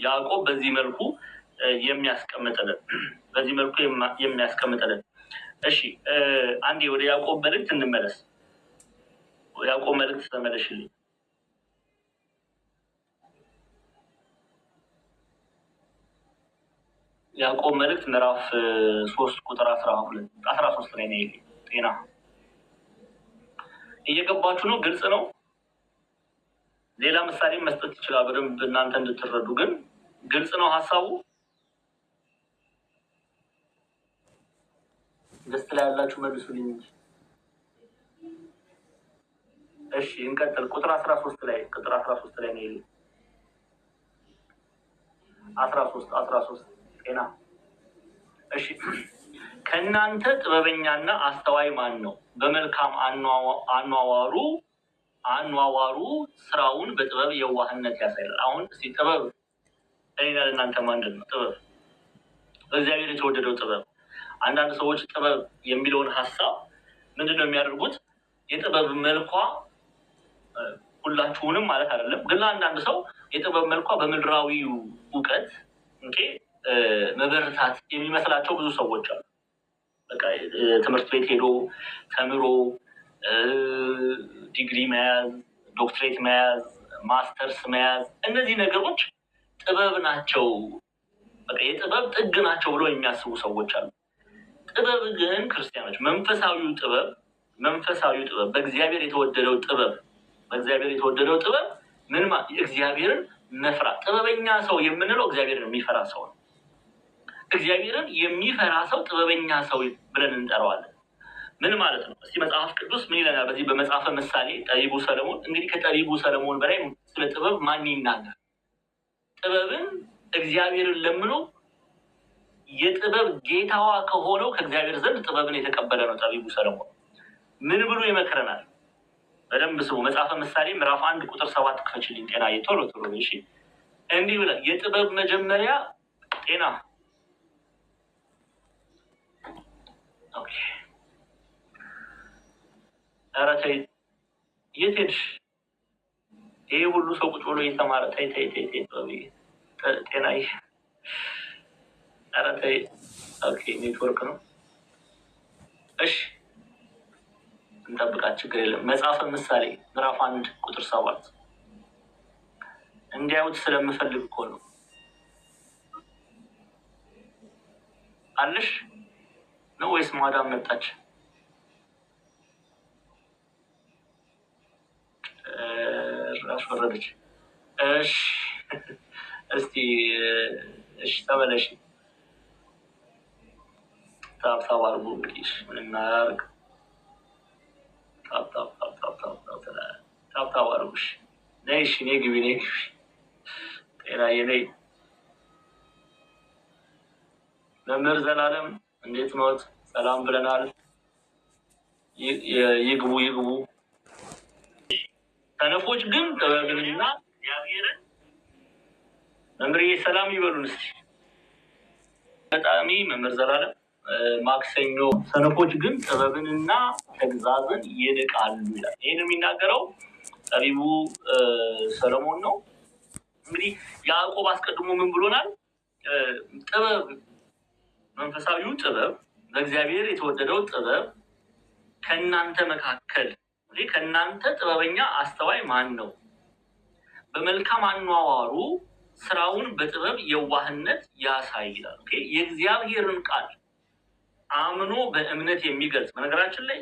Speaker 1: ያዕቆብ በዚህ መልኩ የሚያስቀምጥልን። እሺ አንዴ ወደ ያዕቆብ መልእክት እንመለስ። ያዕቆብ መልእክት ተመለሽልኝ። ያዕቆብ መልእክት ምዕራፍ 3 ቁጥር 13 ላይ ነው። ጤና እየገባችሁ ነው? ግልጽ ነው? ሌላ ምሳሌ መስጠት ይችላል በደንብ እናንተ እንድትረዱ። ግን ግልጽ ነው ሀሳቡ? ደስ ላይ ያላችሁ መልሱልኝ። እሺ እንቀጥል። ቁጥር 13 ላይ ነው። 13 ጤና እሺ ከእናንተ ጥበበኛና አስተዋይ ማን ነው? በመልካም አኗዋሩ ስራውን በጥበብ የዋህነት ያሳያል። አሁን እስቲ ጥበብ እኔና ለእናንተ ምንድን ነው? ጥበብ በእግዚአብሔር የተወደደው ጥበብ። አንዳንድ ሰዎች ጥበብ የሚለውን ሀሳብ ምንድን ነው የሚያደርጉት? የጥበብ መልኳ ሁላችሁንም ማለት አይደለም፣ ግን ለአንዳንድ ሰው የጥበብ መልኳ በምድራዊ እውቀት መበረታት የሚመስላቸው ብዙ ሰዎች አሉ። በቃ ትምህርት ቤት ሄዶ ተምሮ ዲግሪ መያዝ፣ ዶክትሬት መያዝ፣ ማስተርስ መያዝ፣ እነዚህ ነገሮች ጥበብ ናቸው፣ በቃ የጥበብ ጥግ ናቸው ብሎ የሚያስቡ ሰዎች አሉ። ጥበብ ግን ክርስቲያኖች መንፈሳዊው ጥበብ በእግዚአብሔር የተወደደው ጥበብ ምን እግዚአብሔርን መፍራት። ጥበበኛ ሰው የምንለው እግዚአብሔርን የሚፈራ ሰው ነው። እግዚአብሔርን የሚፈራ ሰው ጥበበኛ ሰው ብለን እንጠራዋለን። ምን ማለት ነው? እስቲ መጽሐፍ ቅዱስ ምን ይለናል? በዚህ በመጽሐፈ ምሳሌ ጠቢቡ ሰለሞን እንግዲህ ከጠቢቡ ሰለሞን በላይ ስለ ጥበብ ማን ይናገር? ጥበብን እግዚአብሔርን ለምኖ የጥበብ ጌታዋ ከሆነው ከእግዚአብሔር ዘንድ ጥበብን የተቀበለ ነው ጠቢቡ ሰለሞን። ምን ብሎ ይመክረናል? በደንብ ስሙ። መጽሐፈ ምሳሌ ምዕራፍ 1 ቁጥር 7 ክፈችልኝ። ጤና ቶሎ እሺ። እንዲህ ብለን የጥበብ መጀመሪያ ጤና ኧረ ተይ፣ የት ሄድሽ? ይሄ ሁሉ ሰው ቁጭ ብሎ እየተማረ ተይ ጤና ኧረ ተይ። ኦኬ ኔትወርክ ነው። እሺ እንጠብቃት፣ ችግር የለም። መጽሐፈ ምሳሌ ምዕራፍ 1 ቁጥር 7 እንዲያዩት ስለምፈልግ እኮ ነው። አለሽ ነው ወይስ ማዳም መጣች? ራስ ወረደች። እሺ እስቲ እሺ ተመለሽ። ታብታብ አድርጉ እንግዲህ ምን እናድርግ? ታብታብ አድርጉሽ። ነይ እሺ፣ ነይ ግቢ፣ ነይ ግቢ። ጤናዬ ነይ። መምህር ዘላለም እንዴት ኖት? ሰላም ብለናል። ይግቡ ይግቡ። ሰነፎች ግን ጥበብንና እግዚአብሔርን መምህርዬ ሰላም ይበሉን እስቲ። በጣም መምህር ዘላለም ማክሰኞ ሰነፎች ግን ጥበብንና ተግዛዝን ይንቃሉ ይላል። ይህን የሚናገረው ጠቢቡ ሰለሞን ነው። እንግዲህ ያዕቆብ አስቀድሞ ምን ብሎናል? ጥበብ፣ መንፈሳዊው ጥበብ፣ በእግዚአብሔር የተወደደው ጥበብ ከእናንተ መካከል ከእናንተ ጥበበኛ አስተዋይ ማን ነው? በመልካም አኗዋሩ ስራውን በጥበብ የዋህነት ያሳያል። የእግዚአብሔርን ቃል አምኖ በእምነት የሚገልጽ በነገራችን ላይ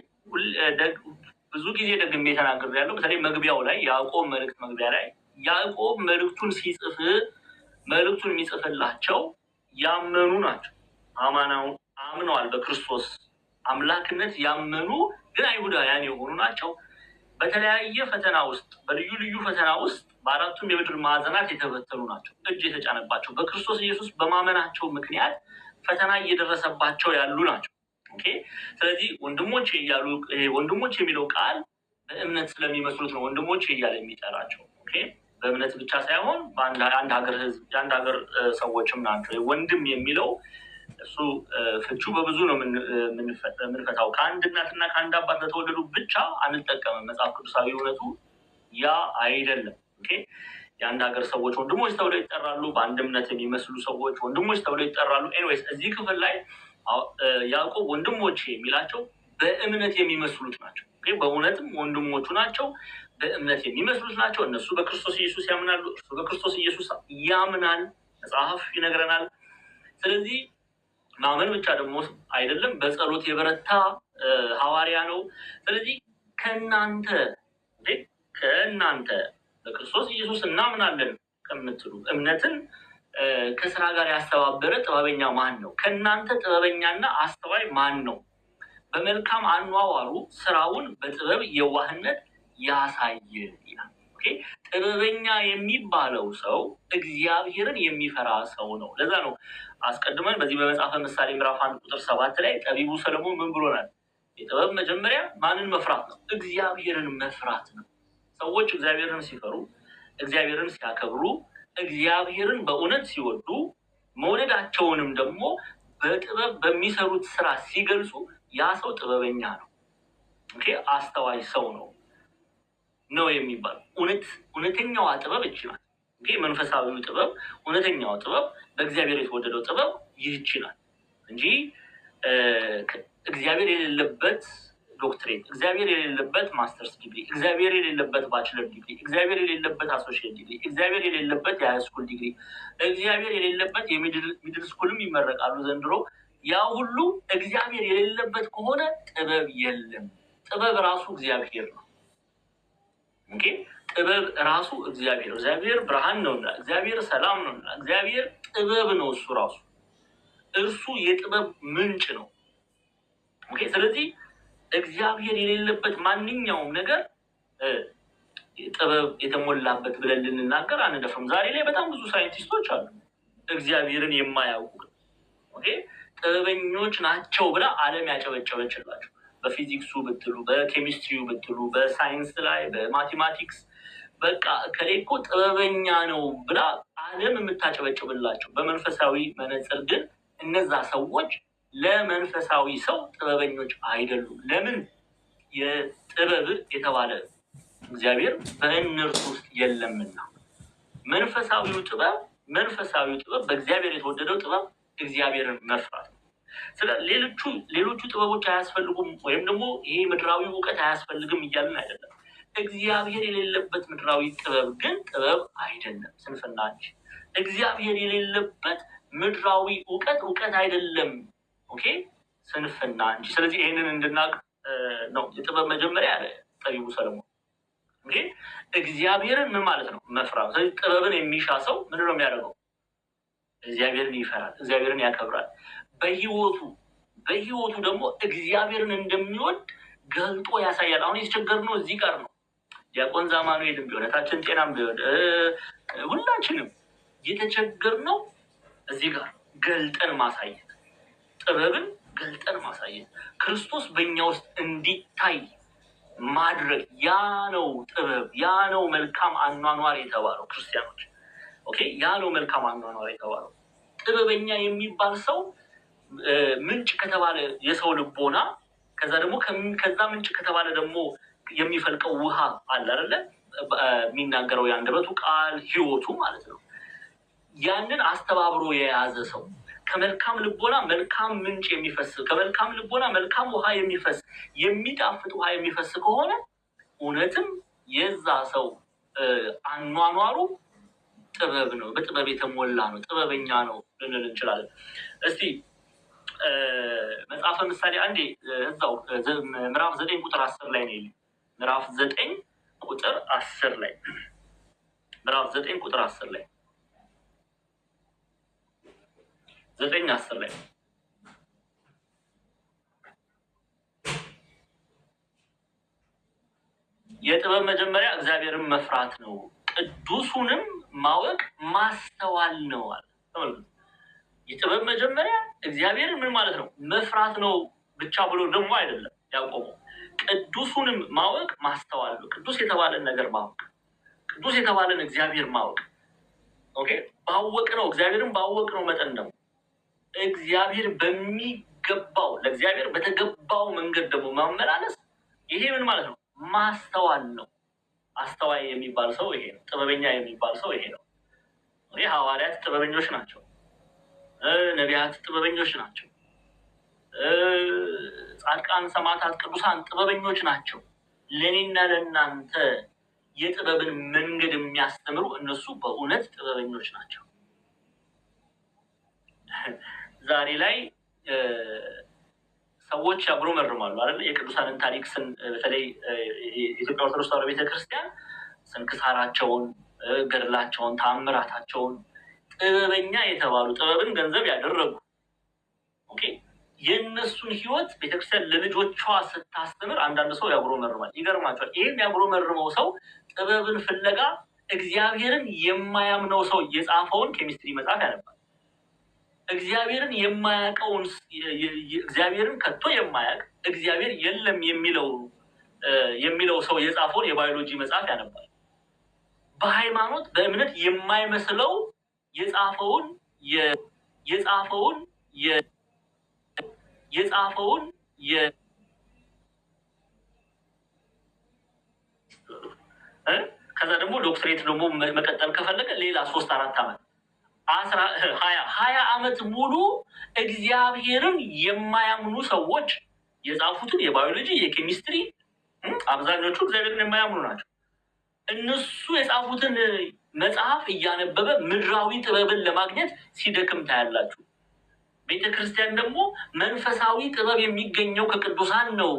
Speaker 1: ብዙ ጊዜ ደግሜ ተናግሬያለሁ። በተለይ መግቢያው ላይ ያዕቆብ መልእክት መግቢያ ላይ ያዕቆብ መልእክቱን ሲጽፍ መልእክቱን የሚጽፍላቸው ያመኑ ናቸው። አምነዋል፣ በክርስቶስ አምላክነት ያመኑ ግን አይሁዳውያን የሆኑ ናቸው። በተለያየ ፈተና ውስጥ በልዩ ልዩ ፈተና ውስጥ በአራቱም የምድር ማዕዘናት የተበተኑ ናቸው። እጅ የተጫነባቸው በክርስቶስ ኢየሱስ በማመናቸው ምክንያት ፈተና እየደረሰባቸው ያሉ ናቸው። ስለዚህ ወንድሞቼ እያሉ ወንድሞች የሚለው ቃል በእምነት ስለሚመስሉት ነው ወንድሞቼ እያለ የሚጠራቸው። በእምነት ብቻ ሳይሆን በአንድ ሀገር ህዝብ የአንድ ሀገር ሰዎችም ናቸው። ወንድም የሚለው እሱ ፍቹ በብዙ ነው የምንፈታው። ከአንድ እናትና ከአንድ አባት ለተወለዱ ብቻ አንጠቀምም። መጽሐፍ ቅዱሳዊ እውነቱ ያ አይደለም። የአንድ ሀገር ሰዎች ወንድሞች ተብለው ይጠራሉ። በአንድ እምነት የሚመስሉ ሰዎች ወንድሞች ተብለው ይጠራሉ። ኤኒዌይስ እዚህ ክፍል ላይ ያዕቆብ ወንድሞች የሚላቸው በእምነት የሚመስሉት ናቸው። በእውነትም ወንድሞቹ ናቸው፣ በእምነት የሚመስሉት ናቸው። እነሱ በክርስቶስ ኢየሱስ ያምናሉ፣ እሱ በክርስቶስ ኢየሱስ ያምናል፣ መጽሐፍ ይነግረናል። ስለዚህ ማመን ብቻ ደግሞ አይደለም፣ በጸሎት የበረታ ሐዋርያ ነው። ስለዚህ ከእናንተ በክርስቶስ ኢየሱስ እናምናለን ከምትሉ እምነትን ከስራ ጋር ያስተባበረ ጥበበኛ ማን ነው? ከእናንተ ጥበበኛና አስተዋይ ማን ነው? በመልካም አኗዋሩ ስራውን በጥበብ የዋህነት ያሳየ ይላል። ጥበበኛ የሚባለው ሰው እግዚአብሔርን የሚፈራ ሰው ነው። ለዛ ነው አስቀድመን በዚህ በመጽሐፈ ምሳሌ ምዕራፍ 1 ቁጥር 7 ላይ ጠቢቡ ሰለሞን ምን ብሎናል? የጥበብ መጀመሪያ ማንን መፍራት ነው? እግዚአብሔርን መፍራት ነው። ሰዎች እግዚአብሔርን ሲፈሩ፣ እግዚአብሔርን ሲያከብሩ፣ እግዚአብሔርን በእውነት ሲወዱ፣ መውደዳቸውንም ደግሞ በጥበብ በሚሰሩት ስራ ሲገልጹ ያ ሰው ጥበበኛ ነው። አስተዋይ ሰው ነው የሚባል እውነተኛዋ ጥበብ ይችላል። መንፈሳዊው ጥበብ፣ እውነተኛዋ ጥበብ፣ በእግዚአብሔር የተወደደው ጥበብ ይችላል እንጂ እግዚአብሔር የሌለበት ዶክትሬት፣ እግዚአብሔር የሌለበት ማስተርስ ዲግሪ፣ እግዚአብሔር የሌለበት ባችለር ዲግሪ፣ እግዚአብሔር የሌለበት አሶሺየት ዲግሪ፣ እግዚአብሔር የሌለበት የሃይስኩል ዲግሪ፣ እግዚአብሔር የሌለበት የሚድል ስኩልም ይመረቃሉ ዘንድሮ። ያ ሁሉ እግዚአብሔር የሌለበት ከሆነ ጥበብ የለም። ጥበብ ራሱ እግዚአብሔር ነው። ጥበብ ራሱ እግዚአብሔር ብርሃን ነውና፣ እግዚአብሔር ሰላም ነውና፣ እግዚአብሔር ጥበብ ነው። እርሱ የጥበብ ምንጭ ነው። ስለዚህ እግዚአብሔር የሌለበት ማንኛውም ነገር ጥበብ የተሞላበት ብለን ልንናገር አንደፍርም። ዛሬ ላይ በጣም ብዙ ሳይንቲስቶች አሉ እግዚአብሔርን የማያውቁ ጥበበኞች ናቸው ብላ ዓለም ያጨበጨበችላቸው። በፊዚክሱ ብትሉ፣ በኬሚስትሪው ብትሉ፣ በሳይንስ ላይ በማቴማቲክስ በቃ ከሌ እኮ ጥበበኛ ነው ብላ ዓለም የምታጨበጭብላቸው። በመንፈሳዊ መነጽር ግን እነዛ ሰዎች ለመንፈሳዊ ሰው ጥበበኞች አይደሉም። ለምን? የጥበብ የተባለ እግዚአብሔር በእነርሱ ውስጥ የለምና። መንፈሳዊው ጥበብ በእግዚአብሔር የተወደደው ጥበብ እግዚአብሔርን መፍራት ነው። ስለ ሌሎቹ ጥበቦች አያስፈልጉም ወይም ደግሞ ይሄ ምድራዊ እውቀት አያስፈልግም እያልን አይደለም። እግዚአብሔር የሌለበት ምድራዊ ጥበብ ግን ጥበብ አይደለም፣ ስንፍና እንጂ። እግዚአብሔር የሌለበት ምድራዊ እውቀት አይደለም፣ ኦኬ፣ ስንፍና እንጂ። ስለዚህ ይህንን እንድናቅ ነው የጥበብ መጀመሪያ ያለ ጠቢቡ ሰለሞን። ኦኬ፣ እግዚአብሔርን ምን ማለት ነው? መፍራት። ስለዚህ ጥበብን የሚሻ ሰው ምንድን ነው የሚያደርገው? እግዚአብሔርን ይፈራል፣ እግዚአብሔርን ያከብራል። በህይወቱ ደግሞ እግዚአብሔርን እንደሚወድ ገልጦ ያሳያል። አሁን የተቸገርነው እዚህ ጋር ነው። ዲያቆን ዛማኑኤልም ቢሆን እታችን ጤናም ቢሆን ሁላችንም የተቸገርነው እዚህ ጋር ገልጠን ማሳየት፣ ጥበብን ገልጠን ማሳየት፣ ክርስቶስ በእኛ ውስጥ እንዲታይ ማድረግ። ያ ነው ጥበብ፣ ያ ነው መልካም አኗኗር የተባለው ክርስቲያኖች። ኦኬ፣ ያ ነው መልካም አኗኗር የተባለው። ጥበበኛ የሚባል ሰው ምንጭ ከተባለ የሰው ልቦና ከዛ ምንጭ ከተባለ ደግሞ የሚፈልቀው ውሃ አለ አይደለ? የሚናገረው የአንደበቱ ቃል ህይወቱ ማለት ነው። ያንን አስተባብሮ የያዘ ሰው ከመልካም ልቦና መልካም ምንጭ የሚፈስ ከመልካም ልቦና መልካም ውሃ የሚፈስ የሚጣፍጥ ውሃ የሚፈስ ከሆነ እውነትም የዛ ሰው አኗኗሩ ጥበብ ነው፣ በጥበብ የተሞላ ነው፣ ጥበበኛ ነው ልንል እንችላለን። እስቲ መጽሐፈ ምሳሌ አንዴ እዛው ምዕራፍ 9 ቁጥር 10 ላይ ነው። ምዕራፍ 9 ቁጥር 10 ላይ ምዕራፍ 9 ቁጥር 10 ላይ 9:10 ላይ የጥበብ መጀመሪያ እግዚአብሔርን መፍራት ነው፣ ቅዱሱንም ማወቅ ማስተዋል ነው አለ። ተመልከቱ፣ የጥበብ መጀመሪያ እግዚአብሔርን ምን ማለት ነው? መፍራት ነው ብቻ ብሎ ደግሞ አይደለም ያቆመው። ቅዱሱንም ማወቅ ማስተዋል ነው። ቅዱስ የተባለን ነገር ማወቅ፣ ቅዱስ የተባለን እግዚአብሔር ማወቅ። ኦኬ፣ ባወቅነው እግዚአብሔርን ባወቅነው መጠን ነው እግዚአብሔር በሚገባው ለእግዚአብሔር በተገባው መንገድ ደግሞ ማመላለስ። ይሄ ምን ማለት ነው? ማስተዋል ነው። አስተዋይ የሚባል ሰው ይሄ ነው። ጥበበኛ የሚባል ሰው ይሄ ነው። ይህ ሐዋርያት ጥበበኞች ናቸው። ነቢያት ጥበበኞች ናቸው። ጻድቃን፣ ሰማዕታት፣ ቅዱሳን ጥበበኞች ናቸው። ለእኔና ለእናንተ የጥበብን መንገድ የሚያስተምሩ እነሱ በእውነት ጥበበኞች ናቸው። ዛሬ ላይ ሰዎች ያጉረመርማሉ አይደል? የቅዱሳንን ታሪክ በተለይ የኢትዮጵያ ኦርቶዶክስ ተዋሕዶ ቤተክርስቲያን ስንክሳራቸውን፣ ገድላቸውን፣ ታምራታቸውን ጥበበኛ የተባሉ ጥበብን ገንዘብ ያደረጉ ኦኬ፣ የእነሱን ህይወት ቤተክርስቲያን ለልጆቿ ስታስተምር አንዳንድ ሰው ያጉረመርማል። ይገርማቸዋል። ይህም ያጉረመርመው ሰው ጥበብን ፍለጋ እግዚአብሔርን የማያምነው ሰው የጻፈውን ኬሚስትሪ መጽሐፍ ያነባል። እግዚአብሔርን የማያውቀውን እግዚአብሔርን ከቶ የማያውቅ እግዚአብሔር የለም የሚለው ሰው የጻፈውን የባዮሎጂ መጽሐፍ ያነባል። በሃይማኖት በእምነት የማይመስለው የጻፈውን ከዛ ደግሞ ዶክትሬት ደግሞ መቀጠል ከፈለገ ሌላ 3-4 ዓመት 20 ዓመት ሙሉ እግዚአብሔርን የማያምኑ ሰዎች የጻፉትን የባዮሎጂ የኬሚስትሪ አብዛኞቹ እግዚአብሔርን የማያምኑ ናቸው። እነሱ የጻፉትን መጽሐፍ እያነበበ ምድራዊ ጥበብን ለማግኘት ሲደክም ታያላችሁ። ቤተክርስቲያን ደግሞ መንፈሳዊ ጥበብ የሚገኘው ከቅዱሳን ነው።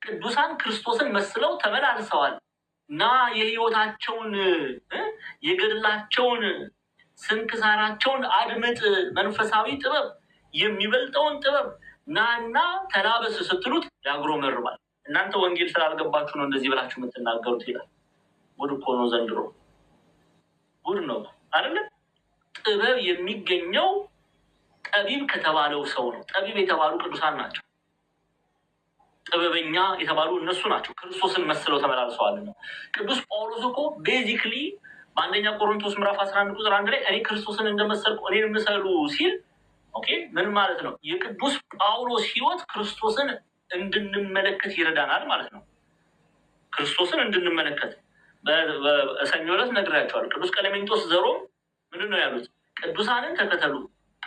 Speaker 1: ቅዱሳን ክርስቶስን መስለው ተመላልሰዋል እና የህይወታቸውን የገድላቸውን ስንክሳራቸውን አድምጥ፣ መንፈሳዊ ጥበብ የሚበልጠውን ጥበብ ናና ተላበስ ስትሉት ያጉረመርማል። እናንተ ወንጌል ስላልገባችሁ ነው እንደዚህ ብላችሁ የምትናገሩት ይላል። ጉድ እኮ ነው ዘንድሮ፣ ጉድ ነው አይደለ? ጥበብ የሚገኘው ጠቢብ ከተባለው ሰው ነው። ጠቢብ የተባሉ ቅዱሳን ናቸው። ጥበበኛ የተባሉ እነሱ ናቸው። ክርስቶስን መስለው ተመላልሰዋል ነው። ቅዱስ ጳውሎስ እኮ ቤዚክሊ በአንደኛ ቆሮንቶስ ምዕራፍ 11 ቁጥር 1 ላይ እኔ ክርስቶስን እንደመሰልኩ እኔን ምሰሉ ሲል ኦኬ፣ ምን ማለት ነው? የቅዱስ ጳውሎስ ህይወት ክርስቶስን እንድንመለከት ይረዳናል ማለት ነው። ክርስቶስን እንድንመለከት በሰኞ ዕለት ነግራቸዋል። ቅዱስ ቀሌምንጦስ ዘሮም ምንድን ነው ያሉት? ቅዱሳንን ተከተሉ፣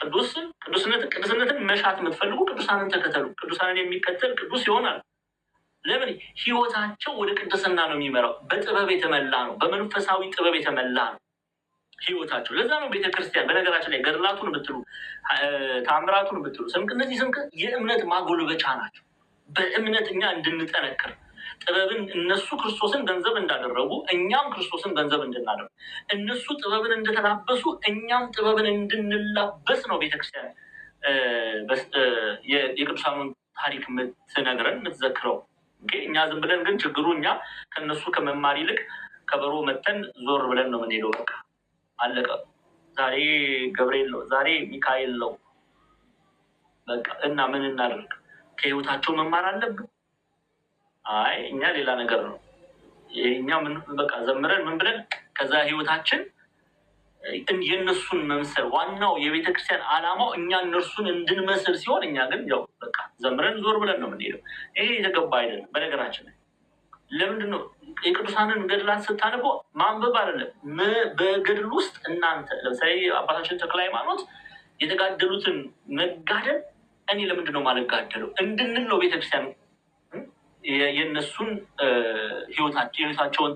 Speaker 1: ቅዱስነትን መሻት የምትፈልጉ ቅዱሳንን ተከተሉ። ቅዱሳንን የሚከተል ቅዱስ ይሆናል። ለምን? ህይወታቸው ወደ ቅድስና ነው የሚመራው። በጥበብ የተመላ ነው። በመንፈሳዊ ጥበብ የተመላ ነው ህይወታቸው። ለዛ ነው ቤተክርስቲያን በነገራችን ላይ ገድላቱን ብትሉ ታምራቱን ብትሉ እነዚህ ስንቅ የእምነት ማጎልበቻ ናቸው። በእምነት እኛ እንድንጠነክር ጥበብን እነሱ ክርስቶስን ገንዘብ እንዳደረጉ እኛም ክርስቶስን ገንዘብ እንድናደርግ እነሱ ጥበብን እንደተላበሱ እኛም ጥበብን እንድንላበስ ነው ቤተክርስቲያን የቅዱሳኑን ታሪክ የምትነግረን የምትዘክረው። እኛ ዝም ብለን ግን ችግሩ እኛ ከነሱ ከመማር ይልቅ ከበሮ መተን ዞር ብለን ነው የምንሄደው። በቃ አለቀ። ዛሬ ገብርኤል ነው፣ ዛሬ ሚካኤል ነው። በቃ እና ምን እናደርግ? ከህይወታቸው መማር አለብን። አይ እኛ ሌላ ነገር ነው እኛ ምን በቃ ዘምረን ምን ብለን ከዛ ህይወታችን የእነሱን መምሰል ዋናው የቤተክርስቲያን ዓላማው እኛ እነርሱን እንድንመስል ሲሆን እኛ ግን ያው በቃ ዘምረን ዞር ብለን ነው የምንሄደው። ይሄ የተገባ አይደለም። በነገራችን ላይ ለምንድን ነው የቅዱሳንን ገድላት ስታነቡ ማንበብ አይደለም በገድል ውስጥ እናንተ ለምሳሌ አባታችን ተክለ ሃይማኖት የተጋደሉትን መጋደል እኔ ለምንድን ነው ማልጋደለው እንድንል ነው ቤተክርስቲያን የእነሱን ህይወታቸውን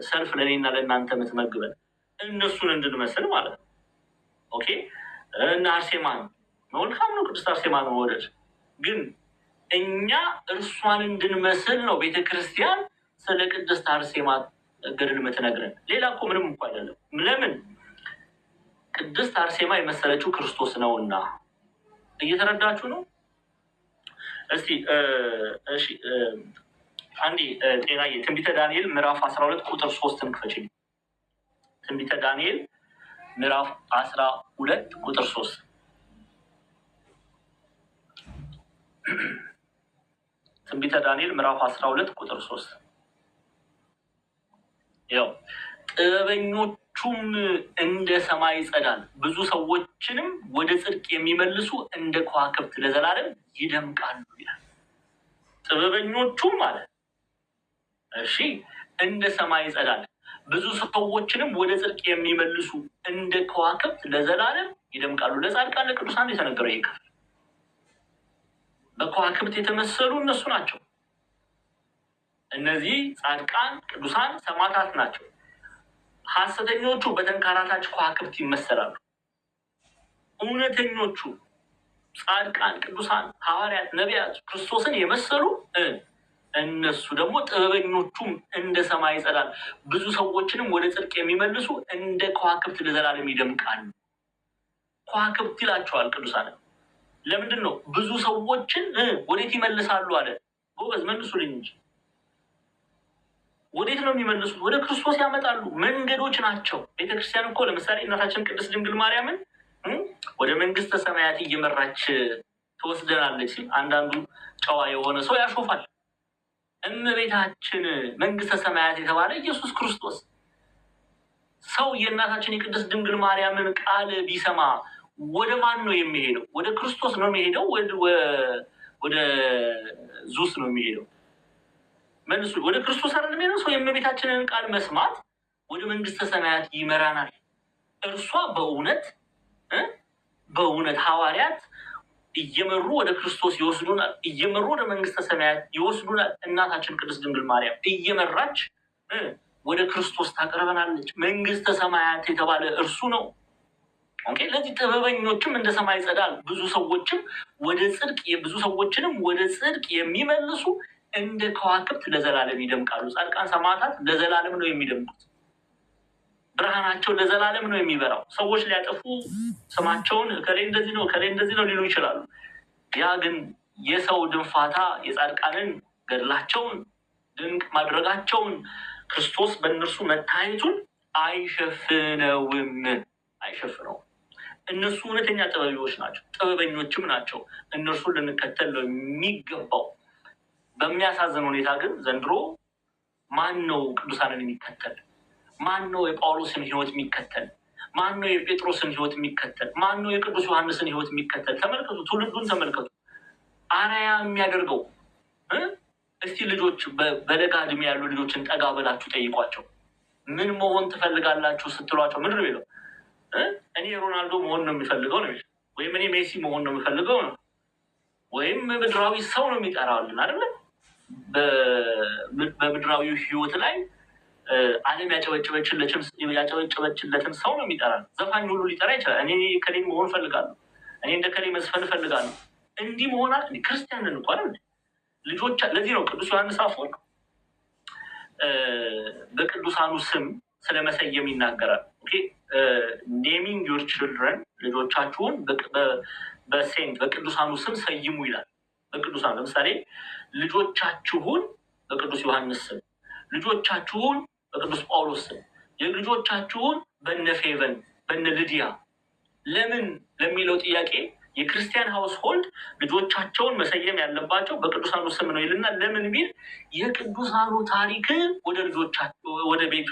Speaker 1: ሰልፍ ለእኔና ለእናንተ የምትመግበን እነሱን እንድንመስል ማለት ነው። ኦኬ እና አርሴማን መልካም ነው ቅድስት አርሴማን መውደድ፣ ግን እኛ እርሷን እንድንመስል ነው ቤተክርስቲያን ስለ ቅድስት አርሴማ ገድል የምትነግረን። ሌላ እኮ ምንም እኮ አይደለም። ለምን? ቅድስት አርሴማ የመሰለችው ክርስቶስ ነውና። እየተረዳችሁ ነው? እስቲ እሺ አንዴ ጤናዬ ትንቢተ ዳንኤል ምዕራፍ 12 ቁጥር 3 ክፈችልኝ። ትንቢተ ዳንኤል ምዕራፍ 12 ቁጥር 3 ትንቢተ ዳንኤል ምዕራፍ 12 ቁጥር 3 ያው ጥበበኞቹም እንደ ሰማይ ጸዳል ብዙ ሰዎችንም ወደ ጽድቅ የሚመልሱ እንደ ከዋክብት ለዘላለም ይደምቃሉ ይላል። ጥበበኞቹም ማለት እሺ እንደ ሰማይ ጸዳል ብዙ ሰዎችንም ወደ ጽድቅ የሚመልሱ እንደ ከዋክብት ለዘላለም ይደምቃሉ። ለጻድቃን ለቅዱሳን የተነገረው ይሄ ክፍል በከዋክብት የተመሰሉ እነሱ ናቸው። እነዚህ ጻድቃን ቅዱሳን ሰማዕታት ናቸው። ሐሰተኞቹ በተንካራታች ከዋክብት ይመሰላሉ። እውነተኞቹ ጻድቃን ቅዱሳን ሐዋርያት ነቢያት ክርስቶስን የመሰሉ እነሱ ደግሞ ጥበበኞቹም እንደ ሰማይ ጸዳል ብዙ ሰዎችንም ወደ ጽድቅ የሚመልሱ እንደ ከዋክብት ለዘላለም ይደምቃሉ። ከዋክብት ይላቸዋል ቅዱሳን። ለምንድን ነው ብዙ ሰዎችን ወዴት ይመልሳሉ አለ? ጎበዝ መልሱልኝ እንጂ ወዴት ነው የሚመልሱት? ወደ ክርስቶስ ያመጣሉ። መንገዶች ናቸው። ቤተክርስቲያን እኮ ለምሳሌ እናታችን ቅድስት ድንግል ማርያምን ወደ መንግስተ ሰማያት እየመራች ትወስደናለች ሲል አንዳንዱ ጨዋ የሆነ ሰው ያሾፋል። እመቤታችን መንግስተ ሰማያት የተባለ ኢየሱስ ክርስቶስ ሰው የእናታችን የቅድስት ድንግል ማርያምን ቃል ቢሰማ ወደ ማን ነው የሚሄደው? ወደ ክርስቶስ ነው የሚሄደው? ወደ ዙስ ነው የሚሄደው? መልሱ። ወደ ክርስቶስ አይደለም የሚሄደው። ሰው የእመቤታችንን ቃል መስማት ወደ መንግስተ ሰማያት ይመራናል። እርሷ በእውነት ሐዋርያት እየመሩ ወደ ክርስቶስ ይወስዱናል፣ እየመሩ ወደ መንግስተ ሰማያት ይወስዱናል። እናታችን ቅድስት ድንግል ማርያም እየመራች ወደ ክርስቶስ ታቀርበናለች። መንግስተ ሰማያት የተባለ እርሱ ነው። ኦኬ። ለዚህ ጥበበኞችም እንደ ሰማይ ጸዳል ብዙ ሰዎችንም ወደ ጽድቅ የሚመልሱ እንደ ከዋክብት ለዘላለም ይደምቃሉ። ጻድቃን ሰማዕታት ለዘላለም ነው የሚደምቁት። ብርሃናቸው ለዘላለም ነው የሚበራው። ሰዎች ሊያጠፉ ስማቸውን ከላይ እንደዚህ ነው ሊሉ ይችላሉ። ያ ግን የሰው ድንፋታ የጻድቃንን ገድላቸውን ድንቅ ማድረጋቸውን ክርስቶስ በእነርሱ መታየቱን አይሸፍነውም። እነሱ እውነተኛ ጥበበኞች ናቸው፣ ጥበበኞችም ናቸው። እነርሱን ልንከተል ነው የሚገባው። በሚያሳዝን ሁኔታ ግን ዘንድሮ ማን ነው ቅዱሳንን የሚከተል? ማን ነው የጳውሎስን ህይወት የሚከተል? ማን ነው የጴጥሮስን ህይወት የሚከተል? ማን ነው የቅዱስ ዮሐንስን ህይወት የሚከተል? ተመልከቱ፣ ትውልዱን ተመልከቱ። አርአያ የሚያደርገው እስቲ ልጆች በለጋ ዕድሜ ያሉ ልጆችን ጠጋ ብላችሁ ጠይቋቸው። ምን መሆን ትፈልጋላችሁ ስትሏቸው ምንድን ነው የሚለው? እኔ ሮናልዶ መሆን ነው የሚፈልገው ነው፣ ወይም እኔ ሜሲ መሆን ነው የሚፈልገው ነው፣ ወይም ምድራዊ ሰው ነው የሚጠራልን አይደለ? በምድራዊ ህይወት ላይ ዓለም ያጨበጨበችለትን ሰው ነው የሚጠራል። ዘፋኝ ሁሉ ሊጠራ ይችላል። እኔ ከሌ መሆን ፈልጋለሁ፣ እኔ እንደ ከሌ መስፈን ፈልጋለሁ። እንዲህ መሆናል ክርስቲያንን እንኳን ልጆች። ለዚህ ነው ቅዱስ ዮሐንስ አፈወርቅ በቅዱሳኑ ስም ስለመሰየም ይናገራል። ኔሚንግ ዩር ችልድረን፣ ልጆቻችሁን በሴንት በቅዱሳኑ ስም ሰይሙ ይላል። በቅዱሳኑ ለምሳሌ ልጆቻችሁን በቅዱስ ዮሐንስ ስም፣ ልጆቻችሁን በቅዱስ ጳውሎስ ስም፣ የልጆቻችሁን በነ ፌቨን በነ ልዲያ። ለምን ለሚለው ጥያቄ የክርስቲያን ሃውስሆልድ ልጆቻቸውን መሰየም ያለባቸው በቅዱሳኑ ስም ነው ይልና ለምን ቢል የቅዱሳኑ ታሪክ ወደ ልጆቻቸው ወደ ቤቱ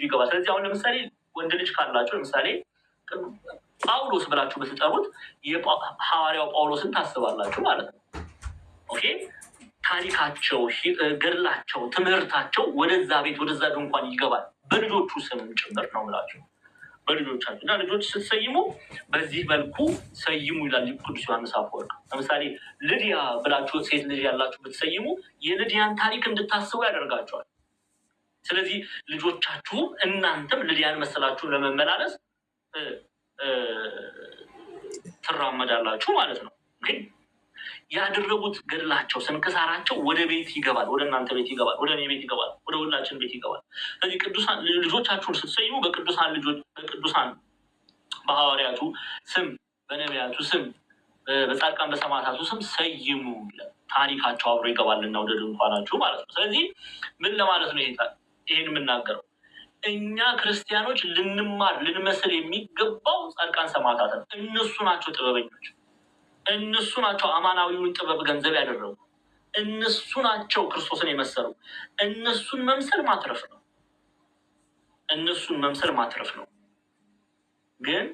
Speaker 1: ይገባል። ስለዚህ አሁን ለምሳሌ ወንድ ልጅ ካላቸው ለምሳሌ ጳውሎስ ብላችሁ ብትጠሩት ሐዋርያው ጳውሎስን ታስባላችሁ ማለት ነው። ኦኬ ታሪካቸው፣ ገድላቸው፣ ትምህርታቸው ወደዛ ቤት ወደዛ ድንኳን ይገባል። በልጆቹ ስም ጭምር ነው ብላችሁ በልጆቻችሁ እና ልጆች ስትሰይሙ በዚህ መልኩ ሰይሙ ይላል ቅዱስ ዮሐንስ አፈወርቅ። ለምሳሌ ልዲያ ብላችሁ ሴት ልጅ ያላችሁ ብትሰይሙ የልዲያን ታሪክ እንድታስቡ ያደርጋቸዋል። ስለዚህ ልጆቻችሁም እናንተም ልዲያን መሰላችሁ ለመመላለስ ትራመዳላችሁ ማለት ነው። ግን ያደረጉት ገድላቸው፣ ስንክሳራቸው ወደ ቤት ይገባል፣ ወደ እናንተ ቤት ይገባል፣ ወደ እኔ ቤት ይገባል፣ ወደ ሁላችን ቤት ይገባል። ስለዚህ ቅዱሳን ልጆቻችሁን ስትሰይሙ በቅዱሳን ልጆች በቅዱሳን በሐዋርያቱ ስም፣ በነቢያቱ ስም፣ በጻድቃን በሰማዕታቱ ስም ሰይሙ። ታሪካቸው አብሮ ይገባልና ወደ ድንኳናችሁ ማለት ነው። ስለዚህ ምን ለማለት ነው ይሄን የምናገረው? እኛ ክርስቲያኖች ልንማር ልንመስል የሚገባው ጻድቃን ሰማዕታት ነው። እነሱ ናቸው ጥበበኞች። እነሱ ናቸው አማናዊውን ጥበብ ገንዘብ ያደረጉ። እነሱ ናቸው ክርስቶስን የመሰሉ። እነሱን መምሰል ማትረፍ ነው። እነሱን መምሰል ማትረፍ ነው። ግን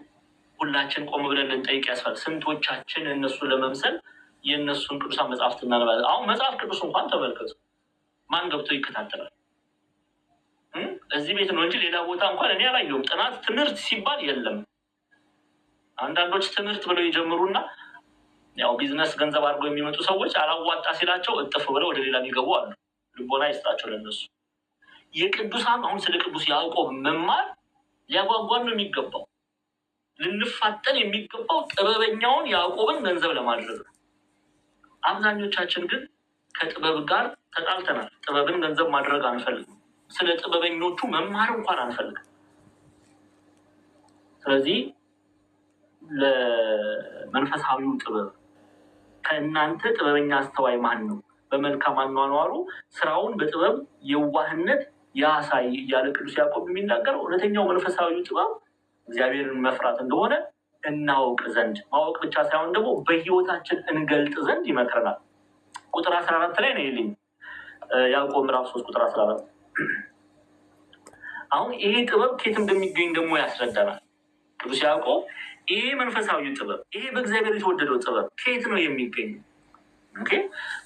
Speaker 1: ሁላችን ቆም ብለን ልንጠይቅ ያስፈልጋል። ስንቶቻችን እነሱን ለመምሰል የእነሱን ቅዱሳን መጽሐፍት እናነባለን? አሁን መጽሐፍ ቅዱስ እንኳን ተመልከቱ፣ ማን ገብቶ ይከታተላል? እዚህ ቤት ነው እንጂ ሌላ ቦታ እንኳን እኔ አላየሁም። ጥናት ትምህርት ሲባል የለም። አንዳንዶች ትምህርት ብለው ይጀምሩና ያው ቢዝነስ ገንዘብ አድርገው የሚመጡ ሰዎች አላዋጣ ሲላቸው እጥፍ ብለው ወደ ሌላ የሚገቡ አሉ። ልቦና ይስጣቸው ለነሱ። የቅዱሳን አሁን ስለ ቅዱስ ያዕቆብ መማር ሊያጓጓን ነው የሚገባው። ልንፋጠን የሚገባው ጥበበኛውን ያዕቆብን ገንዘብ ለማድረግ ነው። አብዛኞቻችን ግን ከጥበብ ጋር ተጣልተናል። ጥበብን ገንዘብ ማድረግ አንፈልግም። ስለ ጥበበኞቹ መማር እንኳን አንፈልግም። ስለዚህ ለመንፈሳዊው ጥበብ ከእናንተ ጥበበኛ አስተዋይ ማን ነው? በመልካም አኗኗሩ ስራውን በጥበብ የዋህነት ያሳይ እያለ ቅዱስ ያዕቆብ የሚናገረው እውነተኛው መንፈሳዊው ጥበብ እግዚአብሔርን መፍራት እንደሆነ እናውቅ ዘንድ፣ ማወቅ ብቻ ሳይሆን ደግሞ በህይወታችን እንገልጥ ዘንድ ይመክረናል። ቁጥር 14 ላይ ነው ይልኝ ያዕቆብ ምዕራፍ 3 ቁጥር 14። አሁን ይሄ ጥበብ ከየት እንደሚገኝ ደግሞ ያስረዳናል ቅዱስ ያዕቆብ። ይሄ መንፈሳዊ ጥበብ፣ ይሄ በእግዚአብሔር የተወደደው ጥበብ ከየት ነው የሚገኝ?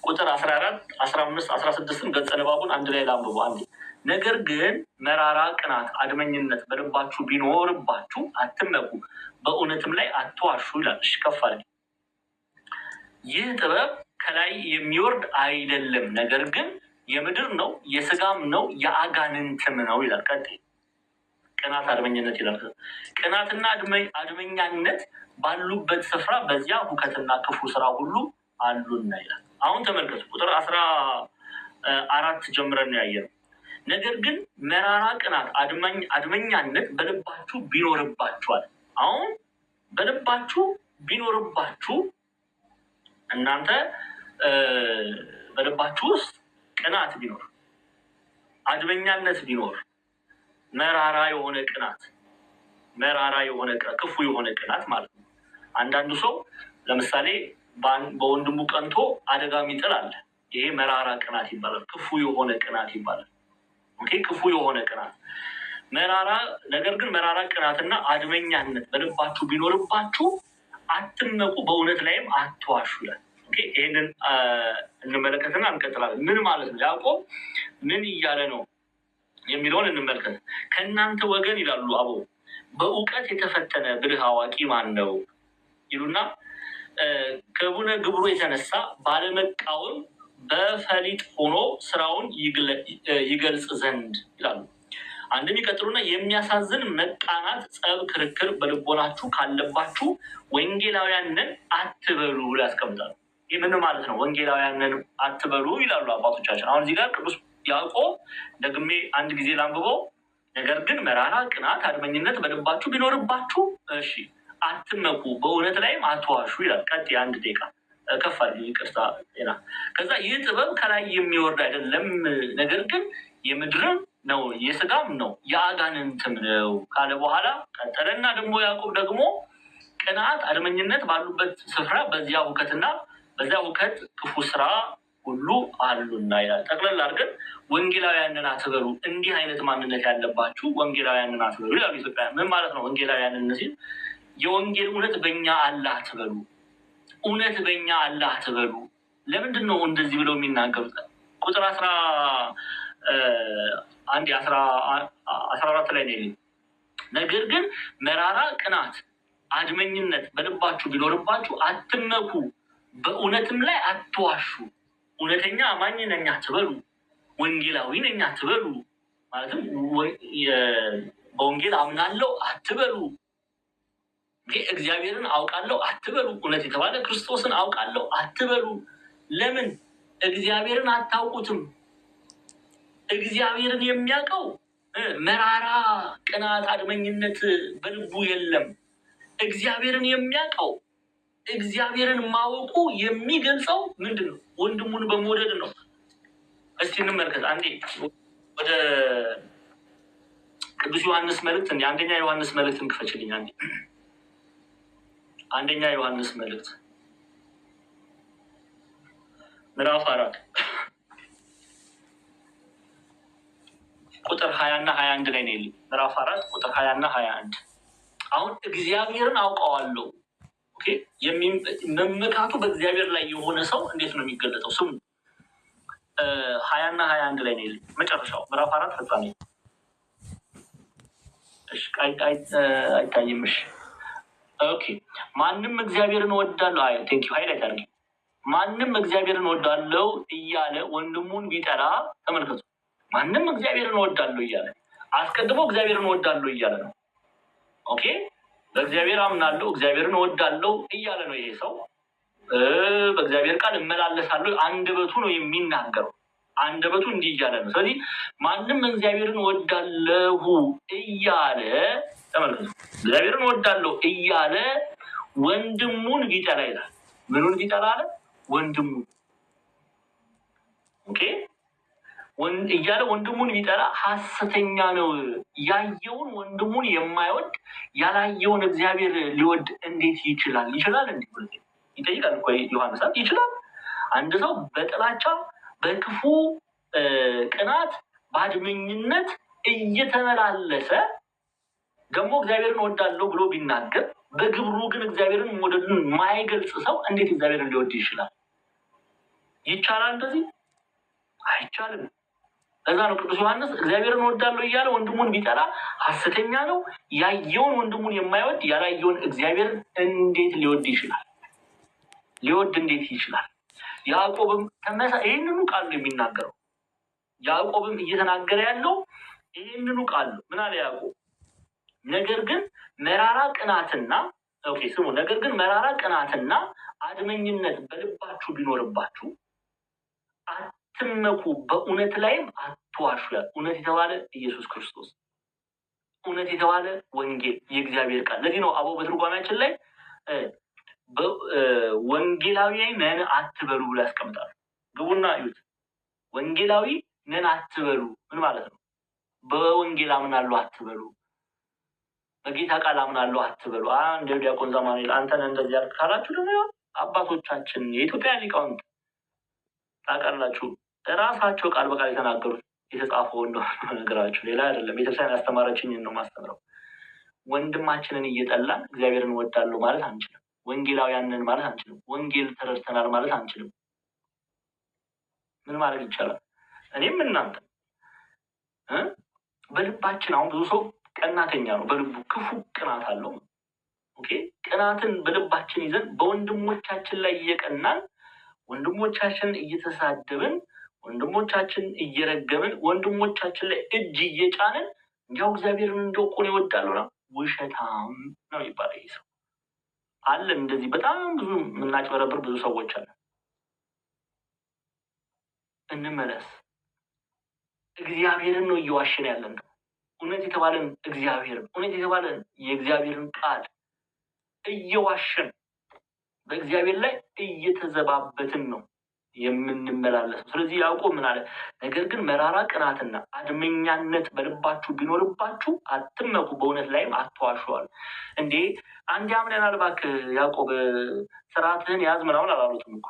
Speaker 1: ቁጥር 14፣ 15፣ 16 ገጸ ንባቡን አንድ ላይ ላንብቡ። አንዴ ነገር ግን መራራ ቅናት፣ አድመኝነት በልባችሁ ቢኖርባችሁ አትመኩ፣ በእውነትም ላይ አትዋሹ ይላል። እሺ ከፍ አለ። ይህ ጥበብ ከላይ የሚወርድ አይደለም፣ ነገር ግን የምድር ነው፣ የስጋም ነው፣ የአጋንንትም ነው ይላል። ቀጥይ። ቅናት፣ አድመኝነት ይላል። ቅናትና አድመኛነት ባሉበት ስፍራ በዚያ ሁከትና ክፉ ስራ ሁሉ አሉና ይላል። አሁን ተመልከቱ፣ ቁጥር 14 ጀምረን ያየነው። ነገር ግን መራራ ቅናት፣ አድመኛነት በልባችሁ ቢኖርባችኋል። አሁን በልባችሁ ቢኖርባችሁ፣ እናንተ በልባችሁ ውስጥ ቅናት ቢኖር፣ አድመኛነት ቢኖር፣ መራራ የሆነ ቅናት፣ ክፉ የሆነ ቅናት ማለት ነው። አንዳንዱ ሰው ለምሳሌ በወንድሙ ቀንቶ አደጋ የሚጥል አለ። ይሄ መራራ ቅናት ይባላል። ክፉ የሆነ ቅናት ይባላል። ክፉ የሆነ ቅናት ነገር ግን መራራ ቅናትና አድመኛነት በልባችሁ ቢኖርባችሁ አትመኩ፣ በእውነት ላይም አትዋሹ ይላል። ይህንን እንመለከትና እንቀጥላለን። ምን ማለት ነው? ያዕቆብ ምን እያለ ነው የሚለውን እንመልከት። ከእናንተ ወገን ይላሉ አበው በእውቀት የተፈተነ ብልህ አዋቂ ማን ነው ይሉና ከቡነ ግብሩ የተነሳ ባለመቃወም በፈሊጥ ሆኖ ስራውን ይገልጽ ዘንድ ይላሉ። አንድም ይቀጥሉና የሚያሳዝን መቃናት፣ ጸብ፣ ክርክር በልቦናችሁ ካለባችሁ ወንጌላውያንን አትበሉ ብሎ ያስቀምጣሉ። ይህ ምን ማለት ነው? ወንጌላውያንን አትበሉ ይላሉ አባቶቻችን። አሁን እዚህ ጋር ቅዱስ ያዕቆብ ደግሜ አንድ ጊዜ ላንብበው። ነገር ግን መራራ ቅናት፣ አድመኝነት በልባችሁ ቢኖርባችሁ እሺ አትመኩ፣ በእውነት ላይም አትዋሹ ይላል። ቀጥ የአንድ ደቂቃ ከፋል ይቅርታ ጤና። ከዛ ይህ ጥበብ ከላይ የሚወርድ አይደለም፣ ነገር ግን የምድርም ነው የስጋም ነው የአጋንንትም ነው ካለ በኋላ ቀጠለና ደግሞ ያዕቆብ ደግሞ ቅናት፣ አድመኝነት ባሉበት ስፍራ በዚያ ሁከት ክፉ ስራ ሁሉ አሉና ይላል። ጠቅለል አድርገን ወንጌላውያንን አትበሉ፣ እንዲህ አይነት ማንነት ያለባችሁ ወንጌላውያንን አትበሉ ይላሉ ኢትዮጵያ። ምን ማለት ነው ወንጌላውያንን ሲል? የወንጌል እውነት በእኛ አለ አትበሉ፣ እውነት በእኛ አለ አትበሉ። ለምንድን ነው እንደዚህ ብለው የሚናገሩት? ቁጥር 14 ላይ ነው። ነገር ግን መራራ ቅናት፣ አድመኝነት በልባችሁ ቢኖርባችሁ አትመኩ፣ በእውነትም ላይ አትዋሹ። እውነተኛ አማኝ ነኝ አትበሉ፣ ወንጌላዊ ነኝ አትበሉ። ማለትም በወንጌል አምናለሁ አትበሉ፣ እግዚአብሔርን አውቃለሁ አትበሉ፣ እውነት የተባለ ክርስቶስን አውቃለሁ አትበሉ። ለምን? እግዚአብሔርን አታውቁትም። እግዚአብሔርን የሚያውቀው መራራ ቅናት፣ አድመኝነት በልቡ የለም። እግዚአብሔርን የሚያውቀው እግዚአብሔርን ማወቁ የሚገልጸው ምንድን ነው? ወንድሙን በመውደድ ነው። እስቲ እንመልከት አንዴ ወደ ቅዱስ ዮሐንስ መልእክት፣ አንደኛ ዮሐንስ መልእክትን ክፈችልኝ አንዴ። አንደኛ ዮሐንስ መልእክት ምዕራፍ 4 ቁጥር 20 እና 21 ላይ ነው። ምዕራፍ 4 ቁጥር 20 እና 21 አሁን እግዚአብሔርን አውቀዋለሁ። ኦኬ፣ መመካቱ በእግዚአብሔር ላይ የሆነ ሰው እንዴት ነው የሚገለጠው? ስሙ 20 እና 21 ላይ ነው መጨረሻው ምዕራፍ 4 ፍጻሜ። እሺ አይታይም። እሺ ኦኬ። ማንም እግዚአብሔርን እወዳለሁ ቴንክ ዩ ሃይላይት አድርጊ። ማንም እግዚአብሔርን እወዳለሁ እያለ ወንድሙን ቢጠላ ተመልከቱ። ማንም እግዚአብሔርን እወዳለሁ እያለ አስቀድሞ እግዚአብሔርን እወዳለሁ እያለ ነው። ኦኬ፣ በእግዚአብሔር አምናለሁ እግዚአብሔርን እወዳለሁ እያለ ነው ይሄ ሰው። በእግዚአብሔር ቃል እመላለሳለሁ አንደበቱ ነው የሚናገረው። አንደበቱ እንዲህ እያለ ነው። ስለዚህ ማንም እግዚአብሔርን እወዳለሁ እያለ ተመልከቱ፣ እግዚአብሔርን እወዳለሁ እያለ ወንድሙን ቢጠላ ይላል። ምኑን ቢጠላ አለ? ወንድሙን። ኦኬ፣ እያለ ወንድሙን ቢጠላ ሐሰተኛ ነው። ያየውን ወንድሙን የማይወድ ያላየውን እግዚአብሔር ሊወድ እንዴት ይችላል? ይችላል እንዴ? ይጠይቃል እኮ ዮሐንስ። ይችላል? አንድ ሰው በጥላቻ በክፉ ቅናት በአድመኝነት እየተመላለሰ ደግሞ እግዚአብሔርን እወዳለሁ ብሎ ቢናገር በግብሩ ግን እግዚአብሔርን መውደዱን ማይገልጽ ሰው እንዴት እግዚአብሔርን ሊወድ ይችላል? ይቻላል? እንደዚህ አይቻልም። ለዛ ነው ቅዱስ ዮሐንስ እግዚአብሔርን እወዳለሁ እያለ ወንድሙን ቢጠላ ሐሰተኛ ነው። ያየውን ወንድሙን የማይወድ ያላየውን እግዚአብሔርን እንዴት ሊወድ ይችላል? ሊወድ እንዴት ይችላል? ያዕቆብም ይህንኑ ቃል ነው የሚናገረው። ያዕቆብም እየተናገረ ያለው ይህንኑ ቃል ነው። ምን አለ ያዕቆብ? ነገር ግን መራራ ቅናትና ስሙ፣ ነገር ግን መራራ ቅናትና አድመኝነት በልባችሁ ቢኖርባችሁ አትመኩ፣ በእውነት ላይም አትዋሹ። እውነት የተባለ ኢየሱስ ክርስቶስ፣ እውነት የተባለ ወንጌል፣ የእግዚአብሔር ቃል። ለዚህ ነው አበው በትርጓሜያችን ላይ ወንጌላዊ ነን አትበሉ ብሎ ያስቀምጣሉ። ግቡና እዩት። ወንጌላዊ ነን አትበሉ ምን ማለት ነው? በወንጌል አምናለሁ አትበሉ፣ በጌታ ቃል አምናለሁ አትበሉ። እንደ ዲያቆን ዘማኑኤል አንተን እንደዚህ ያልክ ካላችሁ ደግሞ አባቶቻችን የኢትዮጵያ ሊቃውንት ታውቃላችሁ፣ ራሳቸው ቃል በቃል የተናገሩት የተጻፈው እንደሆነ ነገራችሁ፣ ሌላ አይደለም። ቤተክርስቲያን ያስተማረችኝን ነው ማስተምረው። ወንድማችንን እየጠላን እግዚአብሔርን እወዳለሁ ማለት አንችልም። ወንጌላውያንን ማለት አንችልም። ወንጌል ተረድተናል ማለት አንችልም። ምን ማለት ይቻላል? እኔም እናንተ በልባችን አሁን ብዙ ሰው ቀናተኛ ነው፣ በልቡ ክፉ ቅናት አለው። ኦኬ ቅናትን በልባችን ይዘን በወንድሞቻችን ላይ እየቀናን ወንድሞቻችንን እየተሳደብን ወንድሞቻችን እየረገምን ወንድሞቻችን ላይ እጅ እየጫንን እንዲያው እግዚአብሔርን እንደው እኮ ነው ይወዳሉ ነው ውሸታም ነው ይባላል። ይሄ ሰው አለ እንደዚህ በጣም ብዙ የምናጭበረብር ብዙ ሰዎች አለ። እንመለስ። እግዚአብሔርን ነው እየዋሸን ያለን። እውነት የተባለን እግዚአብሔርን እውነት የተባለን የእግዚአብሔርን ቃል እየዋሸን በእግዚአብሔር ላይ እየተዘባበትን ነው የምንመላለሰው። ስለዚህ ያዕቆብ ምን አለ? ነገር ግን መራራ ቅናትና አድመኛነት በልባችሁ ቢኖርባችሁ አትመኩ፣ በእውነት ላይም አትዋሹዋል። እንዴ አንድ ያምነናል እባክህ ያዕቆብ ስርዓትህን ያዝ ምናምን አላሉትም እኮ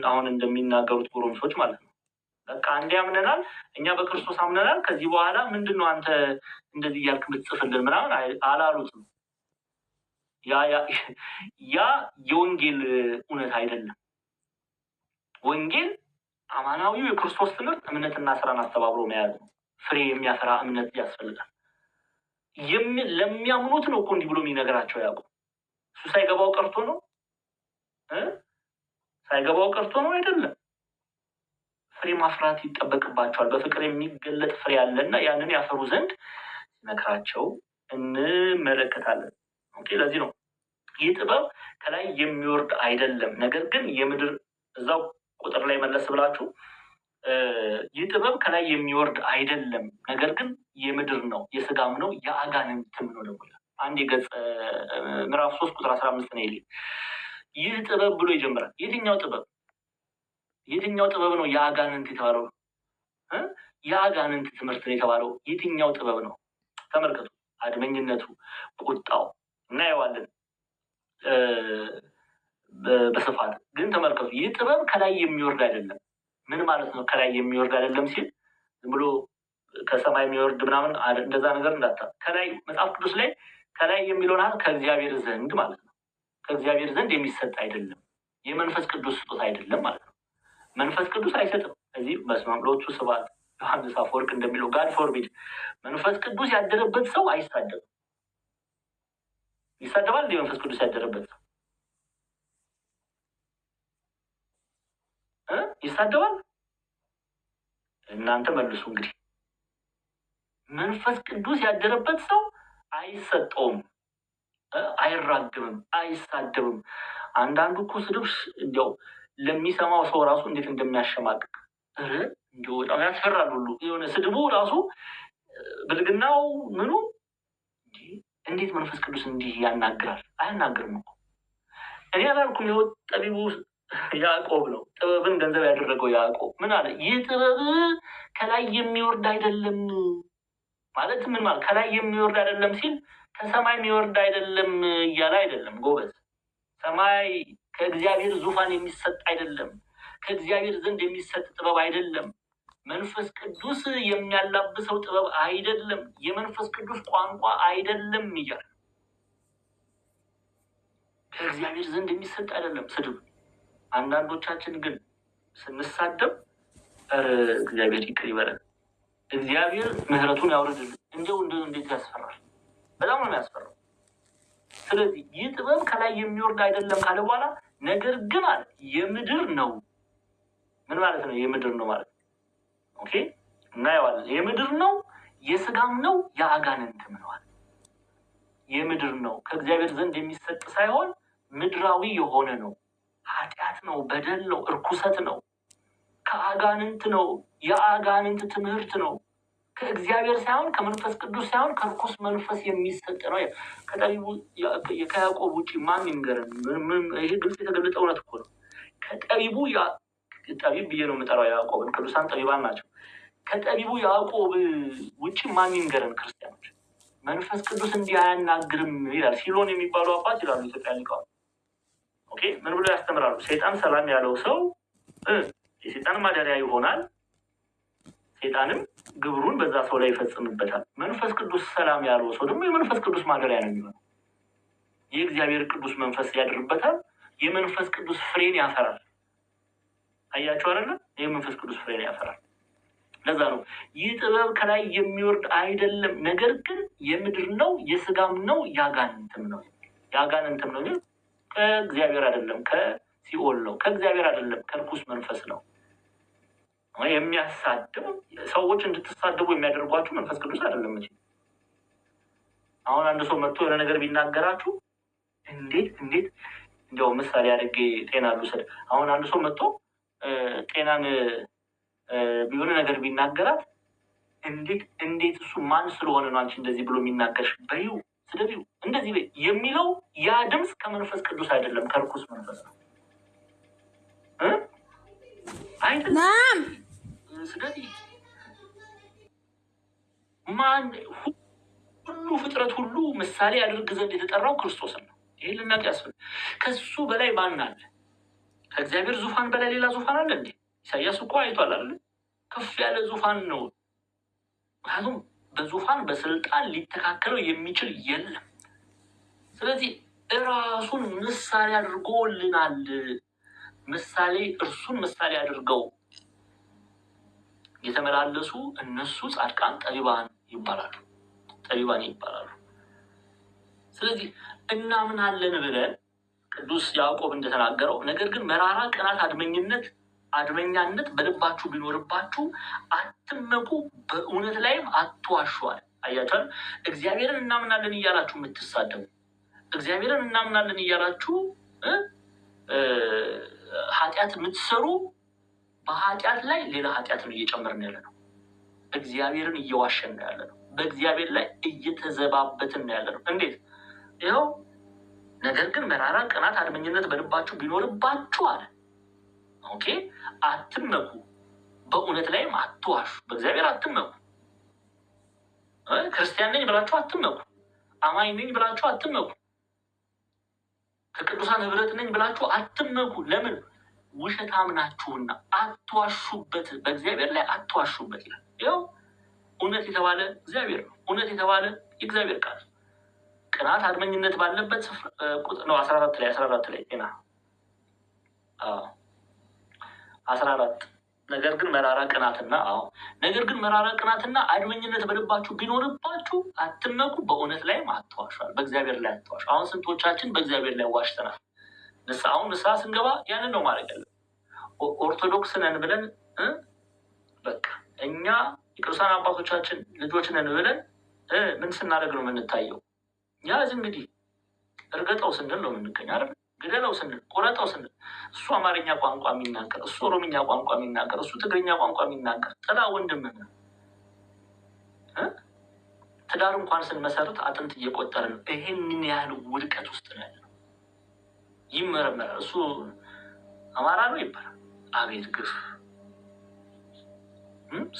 Speaker 1: አሁን እንደሚናገሩት ጎረምሶች ማለት ነው። በቃ አንድ ያምነናል፣ እኛ በክርስቶስ አምነናል፣ ከዚህ በኋላ ምንድን ነው አንተ እንደዚህ እያልክ የምትጽፍልን ምናምን አላሉትም። ያ የወንጌል እውነት አይደለም። ወንጌል አማናዊው የክርስቶስ ትምህርት እምነትና ስራን አስተባብሮ መያዝ ነው። ፍሬ የሚያፈራ እምነት ያስፈልጋል። ለሚያምኑት ነው እኮ እንዲህ ብሎ የሚነግራቸው ያዕቆብ። እሱ ሳይገባው ቀርቶ ነው ሳይገባው ቀርቶ ነው አይደለም። ፍሬ ማፍራት ይጠበቅባቸዋል። በፍቅር የሚገለጥ ፍሬ አለና ያንን ያፈሩ ዘንድ ሲመክራቸው እንመለከታለን። ኦኬ ለዚህ ነው ይህ ጥበብ ከላይ የሚወርድ አይደለም፣ ነገር ግን የምድር እዛው ቁጥር ላይ መለስ ብላችሁ ይህ ጥበብ ከላይ የሚወርድ አይደለም፣ ነገር ግን የምድር ነው፣ የስጋም ነው፣ የአጋንንትም ነው። ደግሞ አንድ የገጽ ምዕራፍ 3 ቁጥር 15 ነው። ይህ ጥበብ ብሎ ይጀምራል። የትኛው ጥበብ? የትኛው ጥበብ ነው የአጋንንት የተባለው? የአጋንንት ትምህርት ነው የተባለው የትኛው ጥበብ ነው? ተመልከቱ። አድመኝነቱ፣ ቁጣው እናየዋለን በስፋት ግን ተመልከቱ። ይህ ጥበብ ከላይ የሚወርድ አይደለም። ምን ማለት ነው? ከላይ የሚወርድ አይደለም ሲል ዝም ብሎ ከሰማይ የሚወርድ ምናምን እንደዛ ነገር እንዳታ። ከላይ መጽሐፍ ቅዱስ ላይ ከላይ የሚለውን ከእግዚአብሔር ዘንድ ማለት ነው። ከእግዚአብሔር ዘንድ የሚሰጥ አይደለም፣ የመንፈስ ቅዱስ ስጦታ አይደለም ማለት ነው። መንፈስ ቅዱስ አይሰጥም። እዚህ በስመ አብ ለወቱ ስብሐት ዮሐንስ አፈወርቅ እንደሚለው ጋድ ፎርቢድ፣ መንፈስ ቅዱስ ያደረበት ሰው አይሳደብም። ይሳደባል እንደ መንፈስ ቅዱስ ያደረበት ሰው ይሳደባል? እናንተ መልሱ እንግዲህ። መንፈስ ቅዱስ ያደረበት ሰው አይሰጠውም፣ አይራግምም፣ አይሳደብም። አንዳንዱ እኮ ስድብ እንዲያው ለሚሰማው ሰው ራሱ እንዴት እንደሚያሸማቅቅ እንዲሁ በጣም ያስፈራል ሁሉ። የሆነ ስድቡ ራሱ ብልግናው ምኑ እንዴት መንፈስ ቅዱስ እንዲህ ያናግራል? አያናግርም እኮ። እኔ አላልኩም። የወጥ ጠቢቡ ያዕቆብ ነው ጥበብን ገንዘብ ያደረገው ያዕቆብ ምን አለ? ይህ ጥበብ ከላይ የሚወርድ አይደለም ማለት ምን ማለት? ከላይ የሚወርድ አይደለም ሲል ከሰማይ የሚወርድ አይደለም እያለ አይደለም ጎበዝ። ሰማይ ከእግዚአብሔር ዙፋን የሚሰጥ አይደለም፣ ከእግዚአብሔር ዘንድ የሚሰጥ ጥበብ አይደለም፣ መንፈስ ቅዱስ የሚያላብሰው ጥበብ አይደለም፣ የመንፈስ ቅዱስ ቋንቋ አይደለም እያለ ከእግዚአብሔር ዘንድ የሚሰጥ አይደለም ስድብ። አንዳንዶቻችን ግን ስንሳደብ እግዚአብሔር ይቅር ይበለን፣ እግዚአብሔር ምሕረቱን ያውርድልን። እንዴት ያስፈራል! በጣም ነው የሚያስፈራው። ስለዚህ ይህ ጥበብ ከላይ የሚወርድ አይደለም ካለ በኋላ ነገር ግን አለ የምድር ነው። ምን ማለት ነው? የምድር ነው ማለት ኦኬ፣ እናየዋለን። የምድር ነው፣ የስጋም ነው፣ የአጋንንትም ነው። የምድር ነው፣ ከእግዚአብሔር ዘንድ የሚሰጥ ሳይሆን ምድራዊ የሆነ ነው። ኃጢአት ነው፣ በደል ነው፣ እርኩሰት ነው፣ ከአጋንንት ነው፣ የአጋንንት ትምህርት ነው። ከእግዚአብሔር ሳይሆን ከመንፈስ ቅዱስ ሳይሆን ከርኩስ መንፈስ የሚሰጥ ነው። ከጠቢቡ ከያዕቆብ ውጭ ማን ይንገረን? ይሄ ግልጽ የተገለጠ እውነት እኮ ነው። ከጠቢቡ ጠቢብ ብዬ ነው የምጠራው ያዕቆብን፣ ቅዱሳን ጠቢባን ናቸው። ከጠቢቡ ያዕቆብ ውጭ ማን ይንገረን? ክርስቲያኖች መንፈስ ቅዱስ እንዲህ አያናግርም ይላል። ሲሎን የሚባሉ አባት ይላሉ ኢትዮጵያ ሊቃውንት። ኦኬ ምን ብሎ ያስተምራሉ? ሰይጣን ሰላም ያለው ሰው የሰይጣን ማደሪያ ይሆናል፣ ሰይጣንም ግብሩን በዛ ሰው ላይ ይፈጽምበታል። መንፈስ ቅዱስ ሰላም ያለው ሰው ደግሞ የመንፈስ ቅዱስ ማደሪያ ነው የሚሆነው። የእግዚአብሔር ቅዱስ መንፈስ ያድርበታል፣ የመንፈስ ቅዱስ ፍሬን ያፈራል። አያችሁ አይደለ? የመንፈስ ቅዱስ ፍሬን ያፈራል። ለዛ ነው ይህ ጥበብ ከላይ የሚወርድ አይደለም፣ ነገር ግን የምድር ነው፣ የስጋም ነው፣ ያጋንንትም ነው። ያጋንንትም ነው ከእግዚአብሔር አይደለም፣ ከሲኦል ነው። ከእግዚአብሔር አይደለም፣ ከርኩስ መንፈስ ነው። የሚያሳድብ ሰዎች እንድትሳደቡ የሚያደርጓችሁ መንፈስ ቅዱስ አይደለም እንጂ። አሁን አንድ ሰው መጥቶ የሆነ ነገር ቢናገራችሁ እንዴት እንዲያው ምሳሌ አድርጌ ጤና ልውሰድ። አሁን አንድ ሰው መጥቶ ጤናን ቢሆነ ነገር ቢናገራት እንዴት እሱ ማን ስለሆነ ነው አንቺ እንደዚህ ብሎ የሚናገርሽ? በይው፣ ስደቢው፣ እንደዚህ በይ የሚለው ያ ድምፅ ከመንፈስ ቅዱስ አይደለም፣ ከርኩስ መንፈስ ነው አይደለም። ስለዚህ ማን ሁሉ ፍጥረት ሁሉ ምሳሌ ያደርግ ዘንድ የተጠራው ክርስቶስን ነው። ይህ ልናቅ ያስፈልግ። ከሱ በላይ ማን አለ? ከእግዚአብሔር ዙፋን በላይ ሌላ ዙፋን አለ እንዴ? ኢሳያስ እኮ አይቷል አይደል? ከፍ ያለ ዙፋን ነው። ምክንያቱም በዙፋን በስልጣን ሊተካከለው የሚችል የለም። ስለዚህ እራሱን ምሳሌ አድርጎልናል። እርሱን ምሳሌ አድርገው የተመላለሱ እነሱ ጻድቃን ጠቢባን ይባላሉ። ስለዚህ እናምናለን ብለን ቅዱስ ያዕቆብ እንደተናገረው፣ ነገር ግን መራራ ቅናት፣ አድመኛነት በልባችሁ ቢኖርባችሁ አትመኩ፣ በእውነት ላይም አትዋሿል። አያችኋል? እግዚአብሔርን እናምናለን እያላችሁ የምትሳደቡ፣ እግዚአብሔርን እናምናለን እያላችሁ ኃጢአት የምትሰሩ፣ በኃጢአት ላይ ሌላ ኃጢአትን እየጨመርን ያለ ነው። እግዚአብሔርን እየዋሸን ነው ያለ ነው። በእግዚአብሔር ላይ እየተዘባበትን ነው ያለ ነው። እንዴት? ይኸው ነገር ግን መራራ ቅናት፣ አድመኝነት በልባችሁ ቢኖርባችሁ አለ። ኦኬ፣ አትመኩ፣ በእውነት ላይም አትዋሹ። በእግዚአብሔር አትመኩ። ክርስቲያን ነኝ ብላችሁ አትመኩ። አማኝ ነኝ ብላችሁ አትመኩ። ከቅዱሳን ህብረት ነኝ ብላችሁ አትመኩ። ለምን? ውሸታም ናችሁና አትዋሹበት፣ በእግዚአብሔር ላይ አትዋሹበት ይላል። ይኸው እውነት የተባለ እግዚአብሔር ነው። እውነት የተባለ የእግዚአብሔር ቃል ቅናት፣ አድመኝነት ባለበት ቁጥር ነው 14 ላይ ጤና 14 ነገር ግን መራራ ቅናትና አድመኝነት በልባችሁ ቢኖርባችሁ አትመኩ፣ በእውነት ላይም አትዋሿል። በእግዚአብሔር ላይ አትዋሹ። አሁን ስንቶቻችን በእግዚአብሔር ላይ ዋሽተናል? ንስሐ ስንገባ ያንን ነው ማድረግ ያለን። ኦርቶዶክስ ነን ብለን በቃ እኛ የቅዱሳን አባቶቻችን ልጆች ነን ብለን ምን ስናደርግ ነው የምንታየው? ያዝ እንግዲህ እርገጠው ስንል ነው የምንገኝ አይደል? ግደለው ስንል፣ ቆረጠው ስንል፣ እሱ አማርኛ ቋንቋ የሚናገር፣ እሱ ኦሮምኛ ቋንቋ የሚናገር፣ እሱ ትግርኛ ቋንቋ የሚናገር ጥላ ወንድም ነው። ትዳር እንኳን ስንመሰርት አጥንት እየቆጠርን ነው። ይህንን ያህል ውድቀት ውስጥ ነው ያለ። ይመረመራል። እሱ አማራ ነው ይባላል። አቤት ግፍ!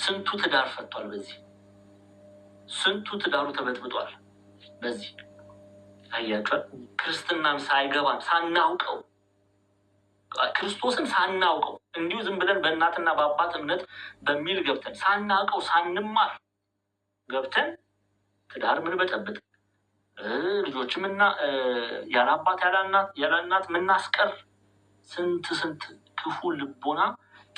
Speaker 1: ስንቱ ትዳር ፈቷል። በዚህ ስንቱ ትዳሩ ተበጥብጧል። በዚህ አያቸዋል። ክርስትናን ሳይገባን ሳናውቀው፣ ክርስቶስን ሳናውቀው እንዲሁ ዝም ብለን በእናትና በአባት እምነት በሚል ገብተን ሳናውቀው ሳንማር ገብተን ትዳር ምን በጠብጥ ልጆችም እና ያለ አባት ያለ እናት ምናስቀር ስንት ክፉ ልቦና፣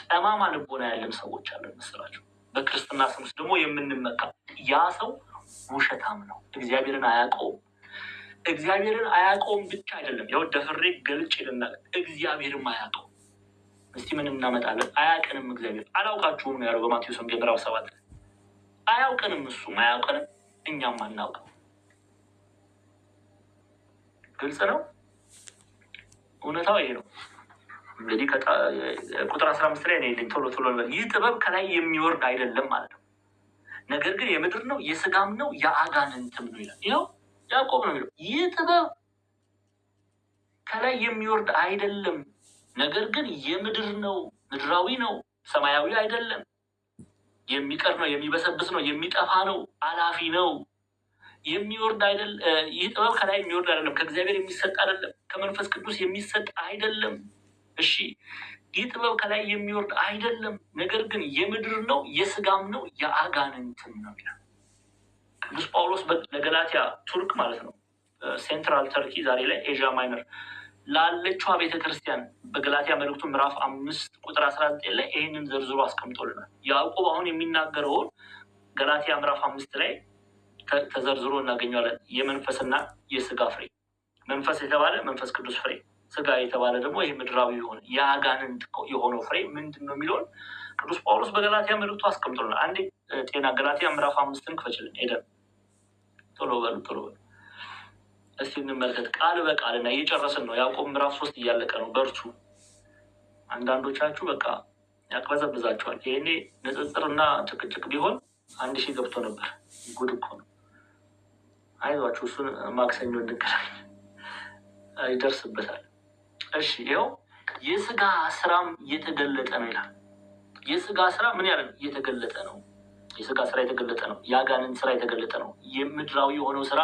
Speaker 1: ጠማማ ልቦና ያለን ሰዎች አለን መስላቸው። በክርስትና ስም ውስጥ ደግሞ የምንመካ ያ ሰው ውሸታም ነው። እግዚአብሔርን አያውቀውም ብቻ አይደለም። ያው ደፍሬ ገልጭ ይልናል። እግዚአብሔርም አያውቀውም። እስቲ ምን እናመጣለን? አያውቅንም። እግዚአብሔር አላውቃችሁም ነው ያለው በማቴዎስ ወንጌል ምዕራፍ 7። አያውቅንም፣ እሱም አያውቅንም፣ እኛም አናውቅም። ግልጽ ነው። እውነታው ይሄ ነው። እንግዲህ ቁጥር 15 ላይ ነው ቶሎ ይህ ጥበብ ከላይ የሚወርድ አይደለም ማለት ነው፣ ነገር ግን የምድር ነው፣ የስጋም ነው፣ የአጋንንትም ነው ይላል። ይኸው ያዕቆብ ነው የሚለው። ይህ ጥበብ ከላይ የሚወርድ አይደለም፣ ነገር ግን የምድር ነው፣ ምድራዊ ነው፣ ሰማያዊ አይደለም። የሚቀር ነው፣ የሚበሰብስ ነው፣ የሚጠፋ ነው፣ አላፊ ነው። የሚወርድ አይደለም። ይህ ጥበብ ከላይ የሚወርድ አይደለም፣ ከእግዚአብሔር የሚሰጥ አይደለም፣ ከመንፈስ ቅዱስ የሚሰጥ አይደለም። እሺ፣ ይህ ጥበብ ከላይ የሚወርድ አይደለም፣ ነገር ግን የምድር ነው፣ የስጋም ነው፣ የአጋንንትም ነው ይላል ቅዱስ ጳውሎስ ለገላትያ ቱርክ ማለት ነው፣ ሴንትራል ተርኪ ዛሬ ላይ ኤዥያ ማይነር ላለችዋ ቤተክርስቲያን በገላትያ መልእክቱ ምዕራፍ 5 ቁጥር 19 ላይ ይህንን ዘርዝሮ አስቀምጦልናል። ያዕቆብ አሁን የሚናገረውን ገላትያ ምዕራፍ 5 ላይ ተዘርዝሮ እናገኘዋለን። የመንፈስና የስጋ ፍሬ፣ መንፈስ የተባለ መንፈስ ቅዱስ ፍሬ፣ ስጋ የተባለ ደግሞ ይህ ምድራዊ የሆነ የአጋንንት የሆነው ፍሬ ምንድን ነው የሚለውን ቅዱስ ጳውሎስ በገላትያ መልእክቱ አስቀምጦልናል። አንዴ ጤና ገላትያ ምዕራፍ 5 ክፈችልን ሄደን ቶሎ በሉ እስቲ እንመልከት ቃል በቃል እና እየጨረስን ነው። ያዕቆብ ምዕራፍ 3 እያለቀ ነው። በርቱ። አንዳንዶቻችሁ በቃ ያቅበዘብዛችኋል። ይሄኔ ንጽጽርና ጭቅጭቅ ቢሆን 1000 ገብቶ ነበር። ጉድ እኮ ነው። አይዟችሁ፣ እሱን ማክሰኞ እንገናኝ፣ ይደርስበታል። እሺ፣ ይኸው የስጋ ስራም እየተገለጠ ነው ይላል። የስጋ ስራ ምን ያለ እየተገለጠ ነው? የስጋ ስራ የተገለጠ ነው። የአጋንንት ስራ የተገለጠ ነው። የምድራዊ የሆነው ስራ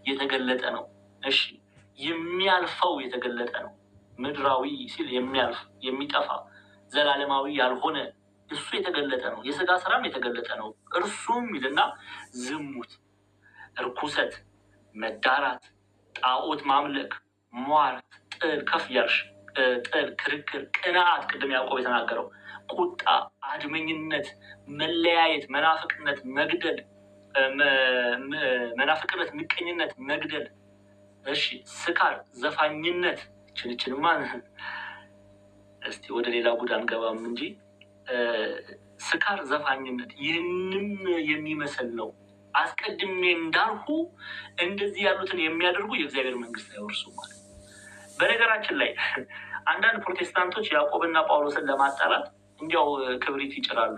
Speaker 1: የተገለጠ ነው። እሺ፣ የሚያልፈው የተገለጠ ነው። ምድራዊ ሲል የሚያልፍ የሚጠፋ ዘላለማዊ ያልሆነ እሱ የተገለጠ ነው። የስጋ ስራም የተገለጠ ነው። እርሱም ይልና ዝሙት፣ እርኩሰት፣ መዳራት፣ ጣዖት ማምለክ፣ ሟርት፣ ጥል፣ ከፍ ያልሽ ጥል፣ ክርክር፣ ቅንዓት፣ ቅድም ያዕቆብ የተናገረው ቁጣ፣ አድመኝነት፣ መለያየት፣ መናፍቅነት፣ መግደል፣ መናፍቅነት፣ ምቀኝነት፣ መግደል። እሺ፣ ስካር፣ ዘፋኝነት። ችልችልማ እስቲ ወደ ሌላ ጉድ አንገባም እንጂ ስካር፣ ዘፋኝነት ይህንም የሚመስል ነው። አስቀድሜ እንዳልሁ እንደዚህ ያሉትን የሚያደርጉ የእግዚአብሔር መንግስት አይወርሱም ማለት። በነገራችን ላይ አንዳንድ ፕሮቴስታንቶች ያዕቆብና ጳውሎስን ለማጣላት እንዲያው ክብሪት ይጭራሉ።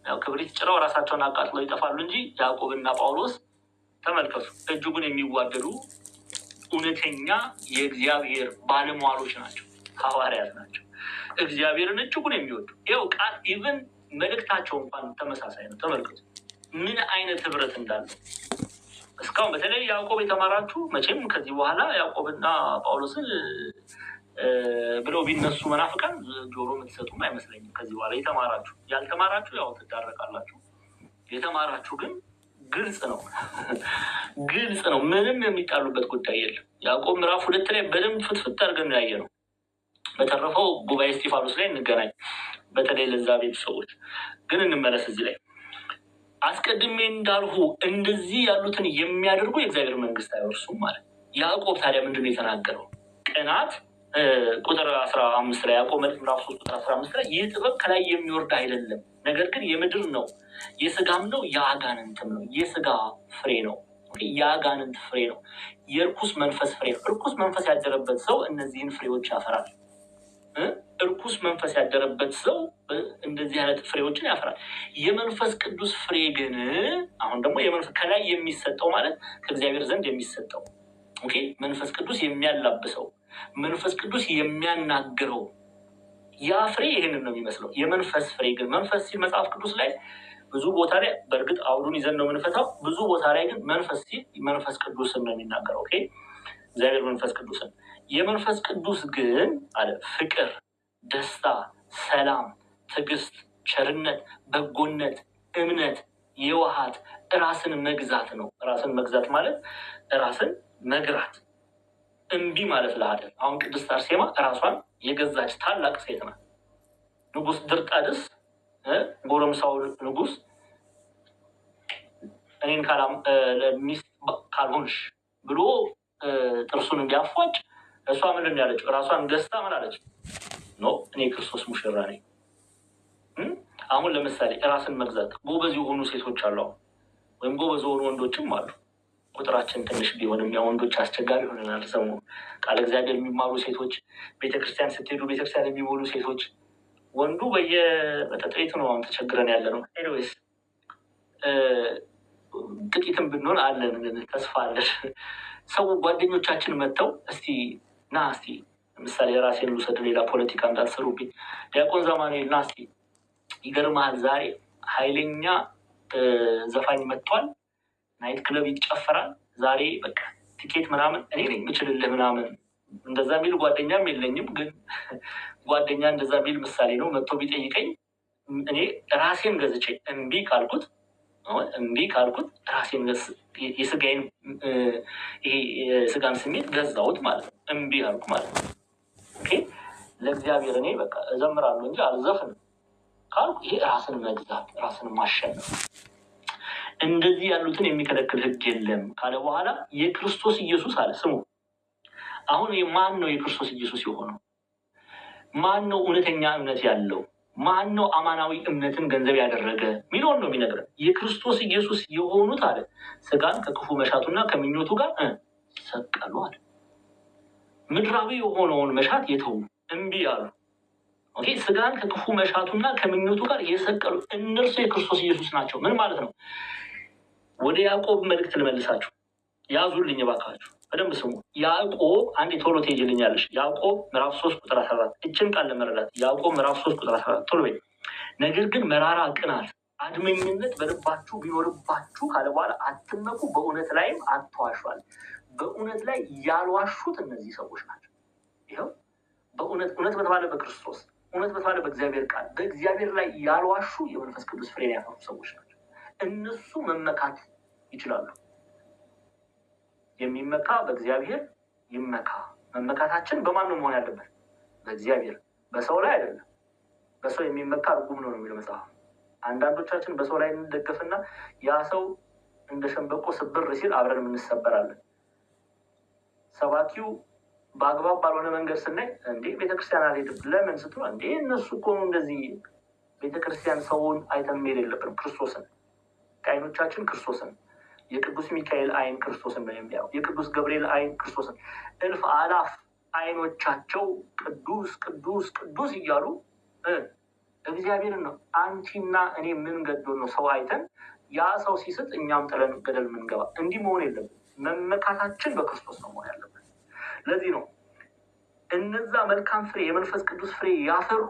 Speaker 1: ያው ክብሪት ጭረው ራሳቸውን አቃጥለው ይጠፋሉ እንጂ ያዕቆብና ጳውሎስ ተመልከቱ፣ እጅጉን የሚዋደዱ እውነተኛ የእግዚአብሔር ባለሟሎች ናቸው፣ ሐዋርያት ናቸው። እግዚአብሔርን እጅጉን የሚወዱ ይኸው ቃል ኢቭን መልእክታቸው እንኳን ተመሳሳይ ነው። ተመልከቱ ምን አይነት ህብረት እንዳለው። እስካሁን በተለይ ያዕቆብ የተማራችሁ መቼም ከዚህ በኋላ ያዕቆብና ጳውሎስን ብለው ቢነሱ መናፍቃን ጆሮ የምትሰጡም አይመስለኝም። ከዚህ በኋላ የተማራችሁ፣ ያልተማራችሁ ያው ትዳረቃላችሁ። የተማራችሁ ግን ግልጽ ነው ግልጽ ነው። ምንም የሚጣሉበት ጉዳይ የለም። ያዕቆብ ምዕራፍ 2 ላይ በደንብ ፍትፍት አድርገን ነው ያየነው። በተረፈው ጉባኤ እስጢፋኖስ ላይ እንገናኝ። በተለይ ለዛ ቤት ሰዎች ግን እንመለስ። እዚህ ላይ አስቀድሜ እንዳልሁ እንደዚህ ያሉትን የሚያደርጉ የእግዚአብሔር መንግስት አይወርሱም ማለት። ያዕቆብ ታዲያ ምንድን ነው የተናገረው? ቅናት ቁጥር 15 ላይ ያዕቆብ መልእክት ምዕራፍ 3 ቁጥር 15 ላይ ይህ ጥበብ ከላይ የሚወርድ አይደለም፣ ነገር ግን የምድር ነው፣ የስጋም ነው፣ የአጋንንትም ነው። የስጋ ፍሬ ነው፣ የአጋንንት ፍሬ ነው፣ የእርኩስ መንፈስ ፍሬ ነው። እርኩስ መንፈስ ያደረበት ሰው እነዚህን ፍሬዎች ያፈራል። እርኩስ መንፈስ ያደረበት ሰው እንደዚህ አይነት ፍሬዎችን ያፈራል። የመንፈስ ቅዱስ ፍሬ ግን አሁን ደግሞ ከላይ የሚሰጠው ማለት ከእግዚአብሔር ዘንድ የሚሰጠው መንፈስ ቅዱስ የሚያላብሰው መንፈስ ቅዱስ የሚያናግረው ያ ፍሬ ይህንን ነው የሚመስለው። የመንፈስ ፍሬ ግን መንፈስ ሲል መጽሐፍ ቅዱስ ላይ ብዙ ቦታ ላይ በእርግጥ አውዱን ይዘን ነው የምንፈታው። ብዙ ቦታ ላይ ግን መንፈስ ሲል መንፈስ ቅዱስን ነው የሚናገረው። እግዚአብሔር መንፈስ ቅዱስን። የመንፈስ ቅዱስ ግን አለ ፍቅር፣ ደስታ፣ ሰላም፣ ትዕግስት፣ ቸርነት፣ በጎነት፣ እምነት፣ የዋሃት፣ ራስን መግዛት ነው። ራስን መግዛት ማለት ራስን መግራት፣ እምቢ ማለት ለኃጢአት። አሁን ቅድስት አርሴማ ራሷን የገዛች ታላቅ ሴት ናት። ንጉስ ድርጣድስ ጎረምሳው ንጉስ እኔን ሚስት ካልሆንሽ ብሎ ጥርሱን እንዲያፏጭ እሷ ምንድን ያለችው? ራሷን ገዝታ ምን አለች? ኖ እኔ ክርስቶስ ሙሽራ ነኝ። አሁን ለምሳሌ ራስን መግዛት ጎበዝ የሆኑ ሴቶች አሉ፣ ወይም ጎበዝ የሆኑ ወንዶችም አሉ። ቁጥራችን ትንሽ ቢሆንም ያ ወንዶች አስቸጋሪ ሆነናል። ሰሙ ቃለ እግዚአብሔር የሚማሩ ሴቶች፣ ቤተክርስቲያን ስትሄዱ ቤተክርስቲያን የሚሞሉ ሴቶች፣ ወንዱ በየመጠጥ ቤቱ ነው አሁን ተቸግረን ያለ ነው። ኤኒዌይስ ጥቂትም ብንሆን አለን፣ ተስፋ አለን። ሰው ጓደኞቻችን መጥተው እስቲ ለምሳሌ የራሴን ልውሰድ፣ ሌላ ፖለቲካ እንዳትሰሩብኝ። ዲያቆን ዘማኑኤል ና እስቲ ይገርምሃል፣ ዛሬ ኃይለኛ ዘፋኝ መጥቷል፣ ናይት ክለብ ይጨፈራል ዛሬ፣ በቃ ቲኬት ምናምን እኔ ነኝ የምችልልህ ምናምን። እንደዛ ሚል ጓደኛም የለኝም፣ ግን ጓደኛ እንደዛ ሚል ምሳሌ ነው። መጥቶ ቢጠይቀኝ እኔ ራሴን ገዝቼ እምቢ ካልኩት ራሴን የስጋን ስሜት ገዛሁት ማለት ነው። እምቢ አልኩ ማለት ነው። ለእግዚአብሔር እኔ በቃ እዘምራለሁ እንጂ አልዘፍንም ካልኩ ይሄ ራስን መግዛት፣ ራስን ማሸነፍ። እንደዚህ ያሉትን የሚከለክል ሕግ የለም ካለ በኋላ የክርስቶስ ኢየሱስ አለ። ስሙ አሁን ማን ነው የክርስቶስ ኢየሱስ የሆነው? ማን ነው እውነተኛ እምነት ያለው? ማን ነው አማናዊ እምነትን ገንዘብ ያደረገ ሚለውን ነው የሚነግረን። የክርስቶስ ኢየሱስ የሆኑት አለ ስጋን ከክፉ መሻቱና ከምኞቱ ጋር ሰቀሉ አለ። ምድራዊ የሆነውን መሻት የተዉ እምቢ አሉ። ስጋን ከክፉ መሻቱና ከምኞቱ ጋር የሰቀሉ እነርሱ የክርስቶስ ኢየሱስ ናቸው። ምን ማለት ነው? ወደ ያዕቆብ መልእክት ልመልሳችሁ፣ ያዙልኝ እባካችሁ፣ በደንብ ስሙ። ያዕቆብ አንዴ ቶሎ ትሄጂልኛለሽ። ያዕቆብ ምዕራፍ 3 ቁጥር 14 እችን ቃል ለመረዳት ያዕቆብ ምዕራፍ 3 ቁጥር 14 ቶሎ በይ። ነገር ግን መራራ ቅናት፣ አድመኝነት በልባችሁ ቢኖርባችሁ ካለ በኋላ አትመኩ፣ በእውነት ላይም አትዋሿል። በእውነት ላይ ያልዋሹት እነዚህ ሰዎች ናቸው። ይኸው እውነት በተባለ በክርስቶስ እውነት በተባለ በእግዚአብሔር ቃል በእግዚአብሔር ላይ ያልዋሹ የመንፈስ ቅዱስ ፍሬን ያፈሩ ሰዎች ናቸው። እነሱ መመካት ይችላሉ። የሚመካ በእግዚአብሔር ይመካ። መመካታችን በማን ነው መሆን ያለበት? በእግዚአብሔር፣ በሰው ላይ አይደለም። በሰው የሚመካ ርጉም ነው የሚለው መጽሐፍ። አንዳንዶቻችን በሰው ላይ እንደገፍና ያ ሰው እንደ ሸንበቆ ስብር ሲል አብረን እንሰበራለን። ሰባኪው በአግባብ ባልሆነ መንገድ ስናይ እንዴ ቤተክርስቲያን አልሄድም ለምን ስትሉ እንዴ እነሱ እኮ እንደዚህ። ቤተክርስቲያን ሰውን አይተን መሄድ የለብንም፣ ክርስቶስን። ከዓይኖቻችን ክርስቶስን፣ የቅዱስ ሚካኤል አይን ክርስቶስን ነው የሚያው፣ የቅዱስ ገብርኤል አይን ክርስቶስን። እልፍ አላፍ አይኖቻቸው ቅዱስ ቅዱስ ቅዱስ እያሉ እግዚአብሔርን ነው። አንቺና እኔ ምን ገዶ ነው ሰው አይተን ያ ሰው ሲስት እኛም ጥለን ገደል ምንገባ? እንዲህ መሆን የለብን። መመካታችን በክርስቶስ ነው መሆን ያለብን። ለዚህ ነው እነዛ መልካም ፍሬ የመንፈስ ቅዱስ ፍሬ ያፈሩ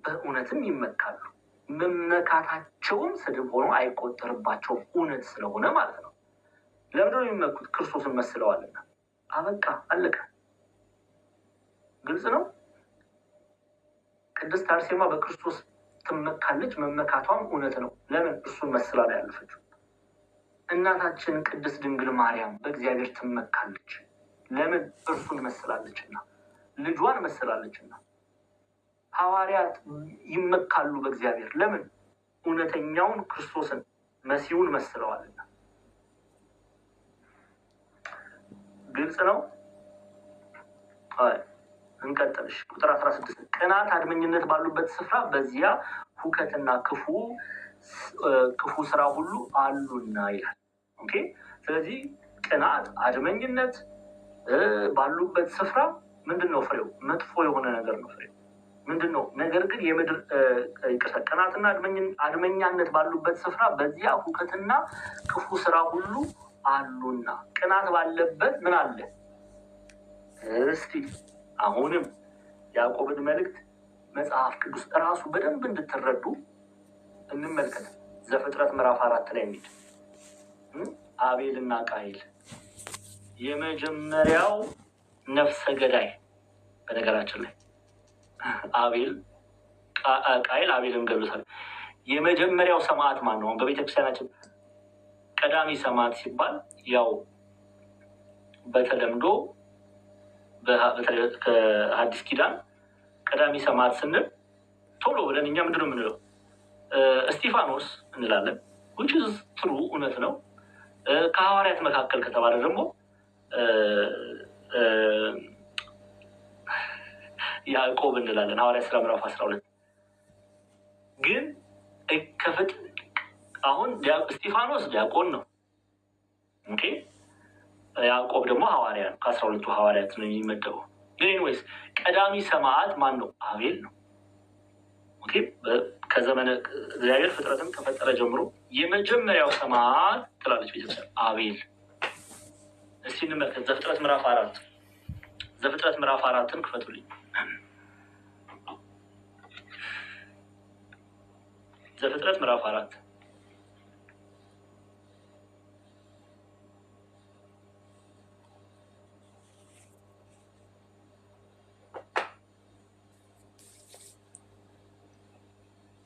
Speaker 1: በእውነትም ይመካሉ። መመካታቸውም ስድብ ሆኖ አይቆጠርባቸውም፣ እውነት ስለሆነ ማለት ነው። ለምንድነው የሚመኩት? ክርስቶስን መስለዋልና። አበቃ፣ አለቀ። ግልጽ ነው። ቅድስት አርሴማ በክርስቶስ ትመካለች፣ መመካቷም እውነት ነው። ለምን? እሱን መስላ ነው ያለፈችው። እናታችን ቅድስት ድንግል ማርያም በእግዚአብሔር ትመካለች። ለምን? እርሱን መስላለችና፣ ልጇን መስላለችና። ሐዋርያት ይመካሉ በእግዚአብሔር። ለምን? እውነተኛውን ክርስቶስን መሲሁን መስለዋልና። ግልጽ ነው። እንቀጥልሽ። ቁጥር 16 ቅናት፣ አድመኝነት ባሉበት ስፍራ በዚያ ሁከትና ክፉ ስራ ሁሉ አሉና ይላል። ስለዚህ ቅናት፣ አድመኝነት ባሉበት ስፍራ ምንድን ነው ፍሬው? መጥፎ የሆነ ነገር ነው ፍሬው። ምንድን ነው? ነገር ግን የምድር ቅናትና አድመኛነት ባሉበት ስፍራ በዚያ ሁከትና ክፉ ስራ ሁሉ አሉና። ቅናት ባለበት ምን አለ? እስቲ አሁንም ያዕቆብን መልእክት መጽሐፍ ቅዱስ እራሱ በደንብ እንድትረዱ እንመልከት። ዘፍጥረት ምዕራፍ 4 ላይ የሚል አቤልና ቃይል የመጀመሪያው ነፍሰ ገዳይ። በነገራችን ላይ ቃይል አቤልን ገድሎታል። የመጀመሪያው ሰማዕት ማን ነው? በቤተክርስቲያናችን ቀዳሚ ሰማዕት ሲባል ያው በተለምዶ ከሐዲስ ኪዳን ቀዳሚ ሰማዕት ስንል ቶሎ ብለን እኛ ምንድን ነው የምንለው? እስጢፋኖስ እንላለን። which is true፣ እውነት ነው። ከሐዋርያት መካከል ከተባለ ደግሞ ያዕቆብ እንላለን። ሐዋርያት ሥራ ምዕራፍ 12 ግን አሁን እስጢፋኖስ ዲያቆን ነው። ያዕቆብ ደግሞ ሐዋርያ ነው። ከ12ቱ ሐዋርያት ነው የሚመደበው። ግን ወይስ ቀዳሚ ሰማዕት ማን ነው? አቤል ነው። ከዘመነ እግዚአብሔር ፍጥረትን ከፈጠረ ጀምሮ የመጀመሪያው ሰማዕት ትላለች ቤተክርስቲያን አቤል። እስቲ እንመልከት። ዘፍጥረት ምዕራፍ 4 ዘፍጥረት ምዕራፍ 4ን ክፈቱልኝ። ዘፍጥረት ምዕራፍ 4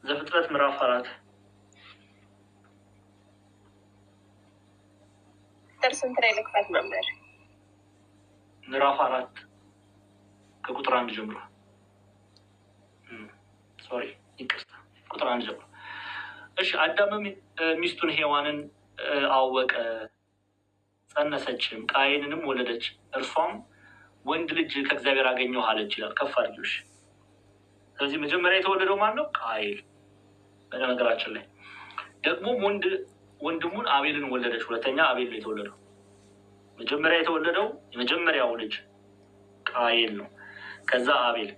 Speaker 1: ዘፍጥረት ምዕራፍ 4
Speaker 3: ስንት ላይ ልክፈት መምህር?
Speaker 1: ምዕራፍ 4 ከቁጥር 1 ጀምሮ ሶሪ ይቅርታ፣ ቁጥር 1 ጀምሮ። እሺ አዳምም ሚስቱን ሔዋንን አወቀ፣ ጸነሰችም፣ ቃየንንም ወለደች። እርሷም ወንድ ልጅ ከእግዚአብሔር አገኘሁ አለች ይላል። ከፍ አድርጊዎች። ስለዚህ መጀመሪያ የተወለደው ማን ነው? ቃየል። በነገራችን ላይ ደግሞ ወንድሙን አቤልን ወለደች። ሁለተኛ አቤል ነው የተወለደው። መጀመሪያ የተወለደው የመጀመሪያው ልጅ ቃየል ነው። ከዛ አቤል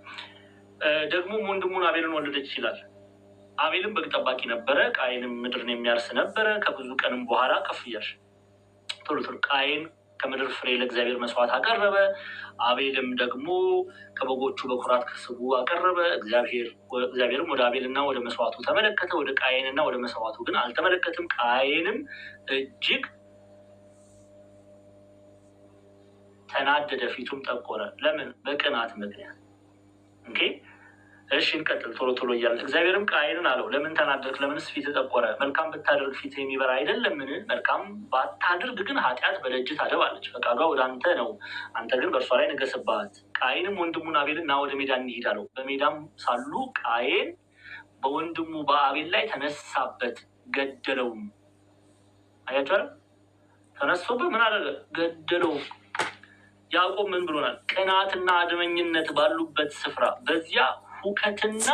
Speaker 1: ደግሞ ወንድሙን አቤልን ወለደች ይላል። አቤልም በግ ጠባቂ ነበረ፣ ቃየንም ምድርን የሚያርስ ነበረ። ከብዙ ቀንም በኋላ ከፍ እያልሽ ቶሎ ቃየን ከምድር ፍሬ ለእግዚአብሔር መስዋዕት አቀረበ። አቤልም ደግሞ ከበጎቹ በኩራት ከስቡ አቀረበ። እግዚአብሔርም ወደ አቤልና ወደ መስዋዕቱ ተመለከተ፣ ወደ ቃየንና ወደ መስዋዕቱ ግን አልተመለከትም። ቃየንም እጅግ ተናደደ፣ ፊቱም ጠቆረ። ለምን? በቅናት ምክንያት። እሺ እንቀጥል ቶሎ እያለ። እግዚአብሔርም ቃየንን አለው፣ ለምን ተናደድክ? ለምንስ ፊት ጠቆረ? መልካም ብታደርግ ፊት የሚበራ አይደለምን? መልካም ባታደርግ ግን ኃጢአት በደጅ ታደባለች፣ ፈቃዷ ወደ አንተ ነው፣ አንተ ግን በእርሷ ላይ ንገስባት። ቃየንም ወንድሙን አቤልን ና ወደ ሜዳ እንሂድ አለው። በሜዳም ሳሉ ቃየን በወንድሙ በአቤል ላይ ተነሳበት፣ ገደለውም። አያቸዋል። ተነስቶበት ምን አደረገ? ገደለው። ያዕቆብ ምን ብሎናል? ቅናትና አድመኝነት ባሉበት ስፍራ በዚያ ሁከትና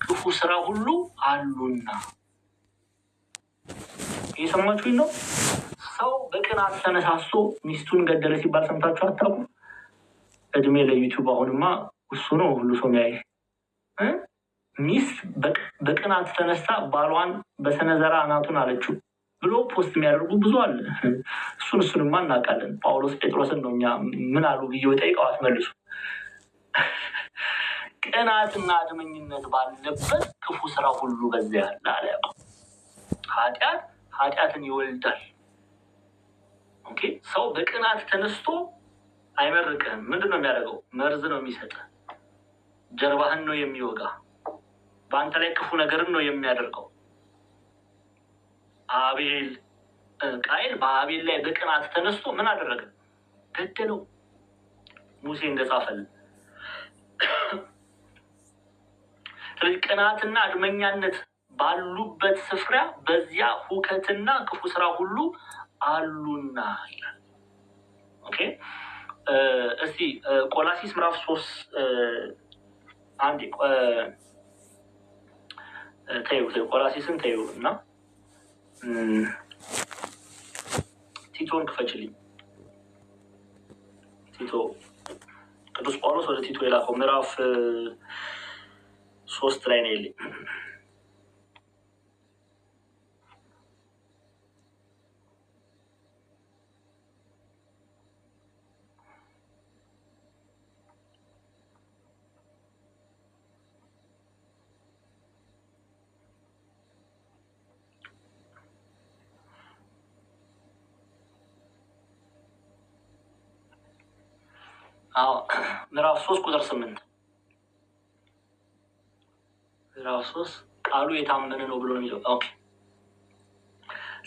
Speaker 1: ክፉ ስራ ሁሉ አሉና። እየሰማችሁኝ ነው? ሰው በቅናት ተነሳስቶ ሚስቱን ገደለ ሲባል ሰምታችሁ አታውቁ? እድሜ ለዩቲዩብ። አሁንማ እሱ ነው ሁሉ ሰው የሚያይ። ሚስት በቅናት ተነስታ ባሏን በሰነዘራ አናቱን አለችው ብሎ ፖስት የሚያደርጉ ብዙ አለ። እሱንማ እናውቃለን። ጳውሎስ ጴጥሮስን ነው እኛ ምን አሉ ብዬ ጠይቀው አትመልሱ። ቅናትና አድመኝነት ባለበት ክፉ ስራ ሁሉ በዚያ ያለ አለ። ኃጢአትን ይወልዳል። ሰው በቅናት ተነስቶ አይመርቅህም። ምንድን ነው የሚያደርገው? መርዝ ነው የሚሰጥ፣ ጀርባህን ነው የሚወጋ፣ በአንተ ላይ ክፉ ነገርን ነው የሚያደርገው። ቃየል በአቤል ላይ በቅናት ተነስቶ ምን አደረገ? ገደለው። ሙሴ እንደጻፈልን። ስለዚህ ቅናትና አድመኛነት ባሉበት ስፍራ በዚያ ሁከትና ክፉ ስራ ሁሉ አሉና ይላል። እስቲ ቆላሲስ ምዕራፍ 3 አንዴ ተይው፣ ቆላሲስን ተይው እና ቲቶን ክፈችልኝ። ቲቶ ቅዱስ ጳውሎስ ወደ ቲቶ የላከው ምዕራፍ 3 ላይ ነው የለኝ። ምዕራፍ 3 ቁጥር 8 ምዕራፍ 3 ቃሉ የታመነ ነው ብሎ ነው የሚለው።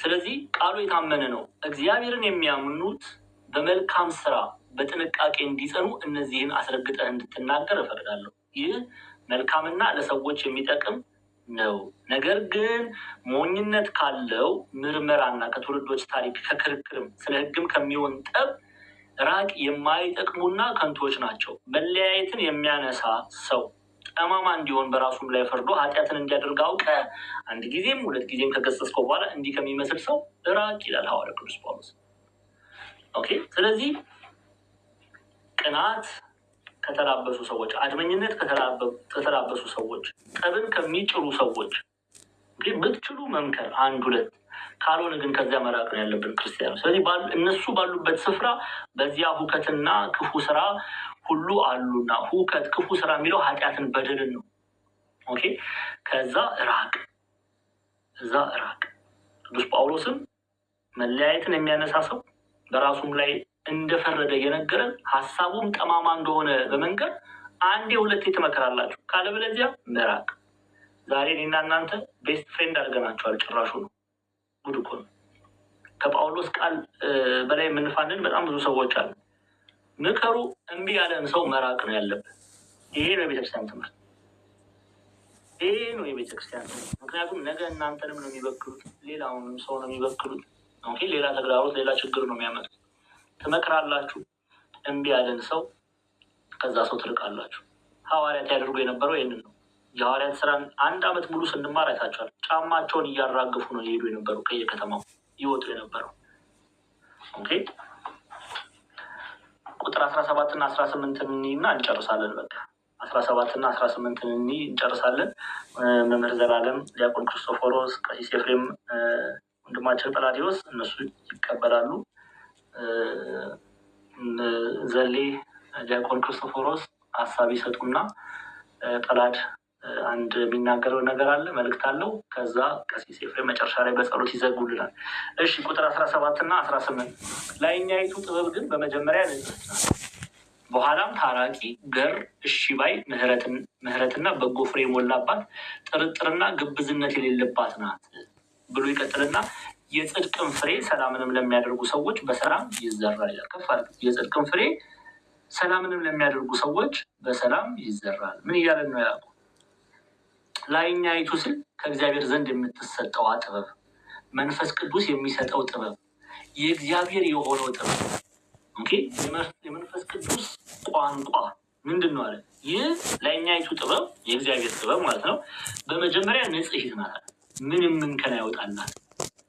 Speaker 1: ስለዚህ ቃሉ የታመነ ነው። እግዚአብሔርን የሚያምኑት በመልካም ስራ በጥንቃቄ እንዲጸኑ እነዚህን አስረግጠህ እንድትናገር እፈቅዳለሁ። ይህ መልካምና ለሰዎች የሚጠቅም ነው። ነገር ግን ሞኝነት ካለው ምርመራና ከትውልዶች ታሪክ ከክርክርም ስለ ሕግም ከሚሆን ጠብ ራቅ። የማይጠቅሙና ከንቶች ናቸው። መለያየትን የሚያነሳ ሰው ጠማማ እንዲሆን በራሱም ላይ ፈርዶ ኃጢአትን እንዲያደርግ አውቀ አንድ ጊዜም 2 ጊዜም ከገሰጽከው በኋላ እንዲህ ከሚመስል ሰው ራቅ ይላል ሐዋርያው ቅዱስ ጳውሎስ። ስለዚህ ቅናት ከተላበሱ ሰዎች፣ አድመኝነት ከተላበሱ ሰዎች፣ ጠብን ከሚጭሩ ሰዎች ብትችሉ መምከር 1-2፣ ካልሆነ ግን ከዚያ መራቅ ነው ያለብን ክርስቲያኖች። ስለዚህ እነሱ ባሉበት ስፍራ በዚያ ሁከትና ክፉ ስራ ሁሉ አሉና። ሁከት፣ ክፉ ስራ የሚለው ኃጢአትን፣ በደልን ነው። ከዛ ራቅ። ቅዱስ ጳውሎስም መለያየትን የሚያነሳ ሰው በራሱም ላይ እንደፈረደ እየነገረን ሀሳቡም ጠማማ እንደሆነ በመንገር 1-2 ትመክራላችሁ፣ ካለበለዚያ መራቅ። ዛሬ እኔና እናንተ ቤስት ፍሬንድ አድርገናቸዋል። ጭራሹ ነው። ጉድ እኮ ነው። ከጳውሎስ ቃል በላይ የምንፋንን በጣም ብዙ ሰዎች አሉ። ምከሩ፣ እምቢ ያለን ሰው መራቅ ነው ያለብን። ይሄ ነው የቤተክርስቲያን ትምህርት። ነው የቤተክርስቲያን። ምክንያቱም ነገ እናንተንም ነው የሚበክሉት፣ ሌላውንም ሰው ነው የሚበክሉት። ኦኬ፣ ሌላ ተግዳሮት፣ ሌላ ችግር ነው የሚያመጡት። ትመክራላችሁ፣ እምቢ ያለን ሰው ከዛ ሰው ትርቃላችሁ። ሐዋርያት ያደርጉ የነበረው ይህንን ነው። የሐዋርያት ስራን 1 ዓመት ሙሉ ስንማር አይታችኋል። ጫማቸውን እያራገፉ ነው የሄዱ የነበረው፣ ከየከተማው ይወጡ የነበረው። ኦኬ፣ ቁጥር 17 እና 18 እና እንጨርሳለን። በቃ 17 እና 18 እንጨርሳለን። መምህር ዘላለም፣ ዲያቆን ክርስቶፎሮስ፣ ቀሲስ ኤፍሬም፣ ወንድማችን ጰላዲዮስ እነሱ ይቀበላሉ። ዘሌ፣ ዲያቆን ክርስቶፎሮስ ሀሳብ ይሰጡና ጰላድ አንድ የሚናገረው ነገር አለ፣ መልእክት አለው። ከዛ ቀሲስ ኤፍሬም መጨረሻ ላይ በጸሎት ይዘጉልናል። እሺ፣ ቁጥር 17 እና 18 ላይኛይቱ ጥበብ ግን በመጀመሪያ ንጽሕት ናት፣ በኋላም ታራቂ፣ ገር፣ እሺ ባይ፣ ምሕረትና በጎ ፍሬ የሞላባት፣ ጥርጥርና ግብዝነት የሌለባት ናት ብሎ ይቀጥልና የጽድቅን ፍሬ ሰላምንም ለሚያደርጉ ሰዎች በሰላም ይዘራል ይላል። ከፍ አድርጉ። የጽድቅን ፍሬ ሰላምንም ለሚያደርጉ ሰዎች በሰላም ይዘራል። ምን እያለን ነው? ያውቁ ላይኛይቱ ስል ከእግዚአብሔር ዘንድ የምትሰጠዋ ጥበብ፣ መንፈስ ቅዱስ የሚሰጠው ጥበብ፣ የእግዚአብሔር የሆነው ጥበብ። ኦኬ፣ የመንፈስ ቅዱስ ቋንቋ ምንድን ነው አለ? ይህ ላይኛይቱ ጥበብ የእግዚአብሔር ጥበብ ማለት ነው። በመጀመሪያ ንጽሕት ናት፣ ምንም እንከን ያወጣላት፣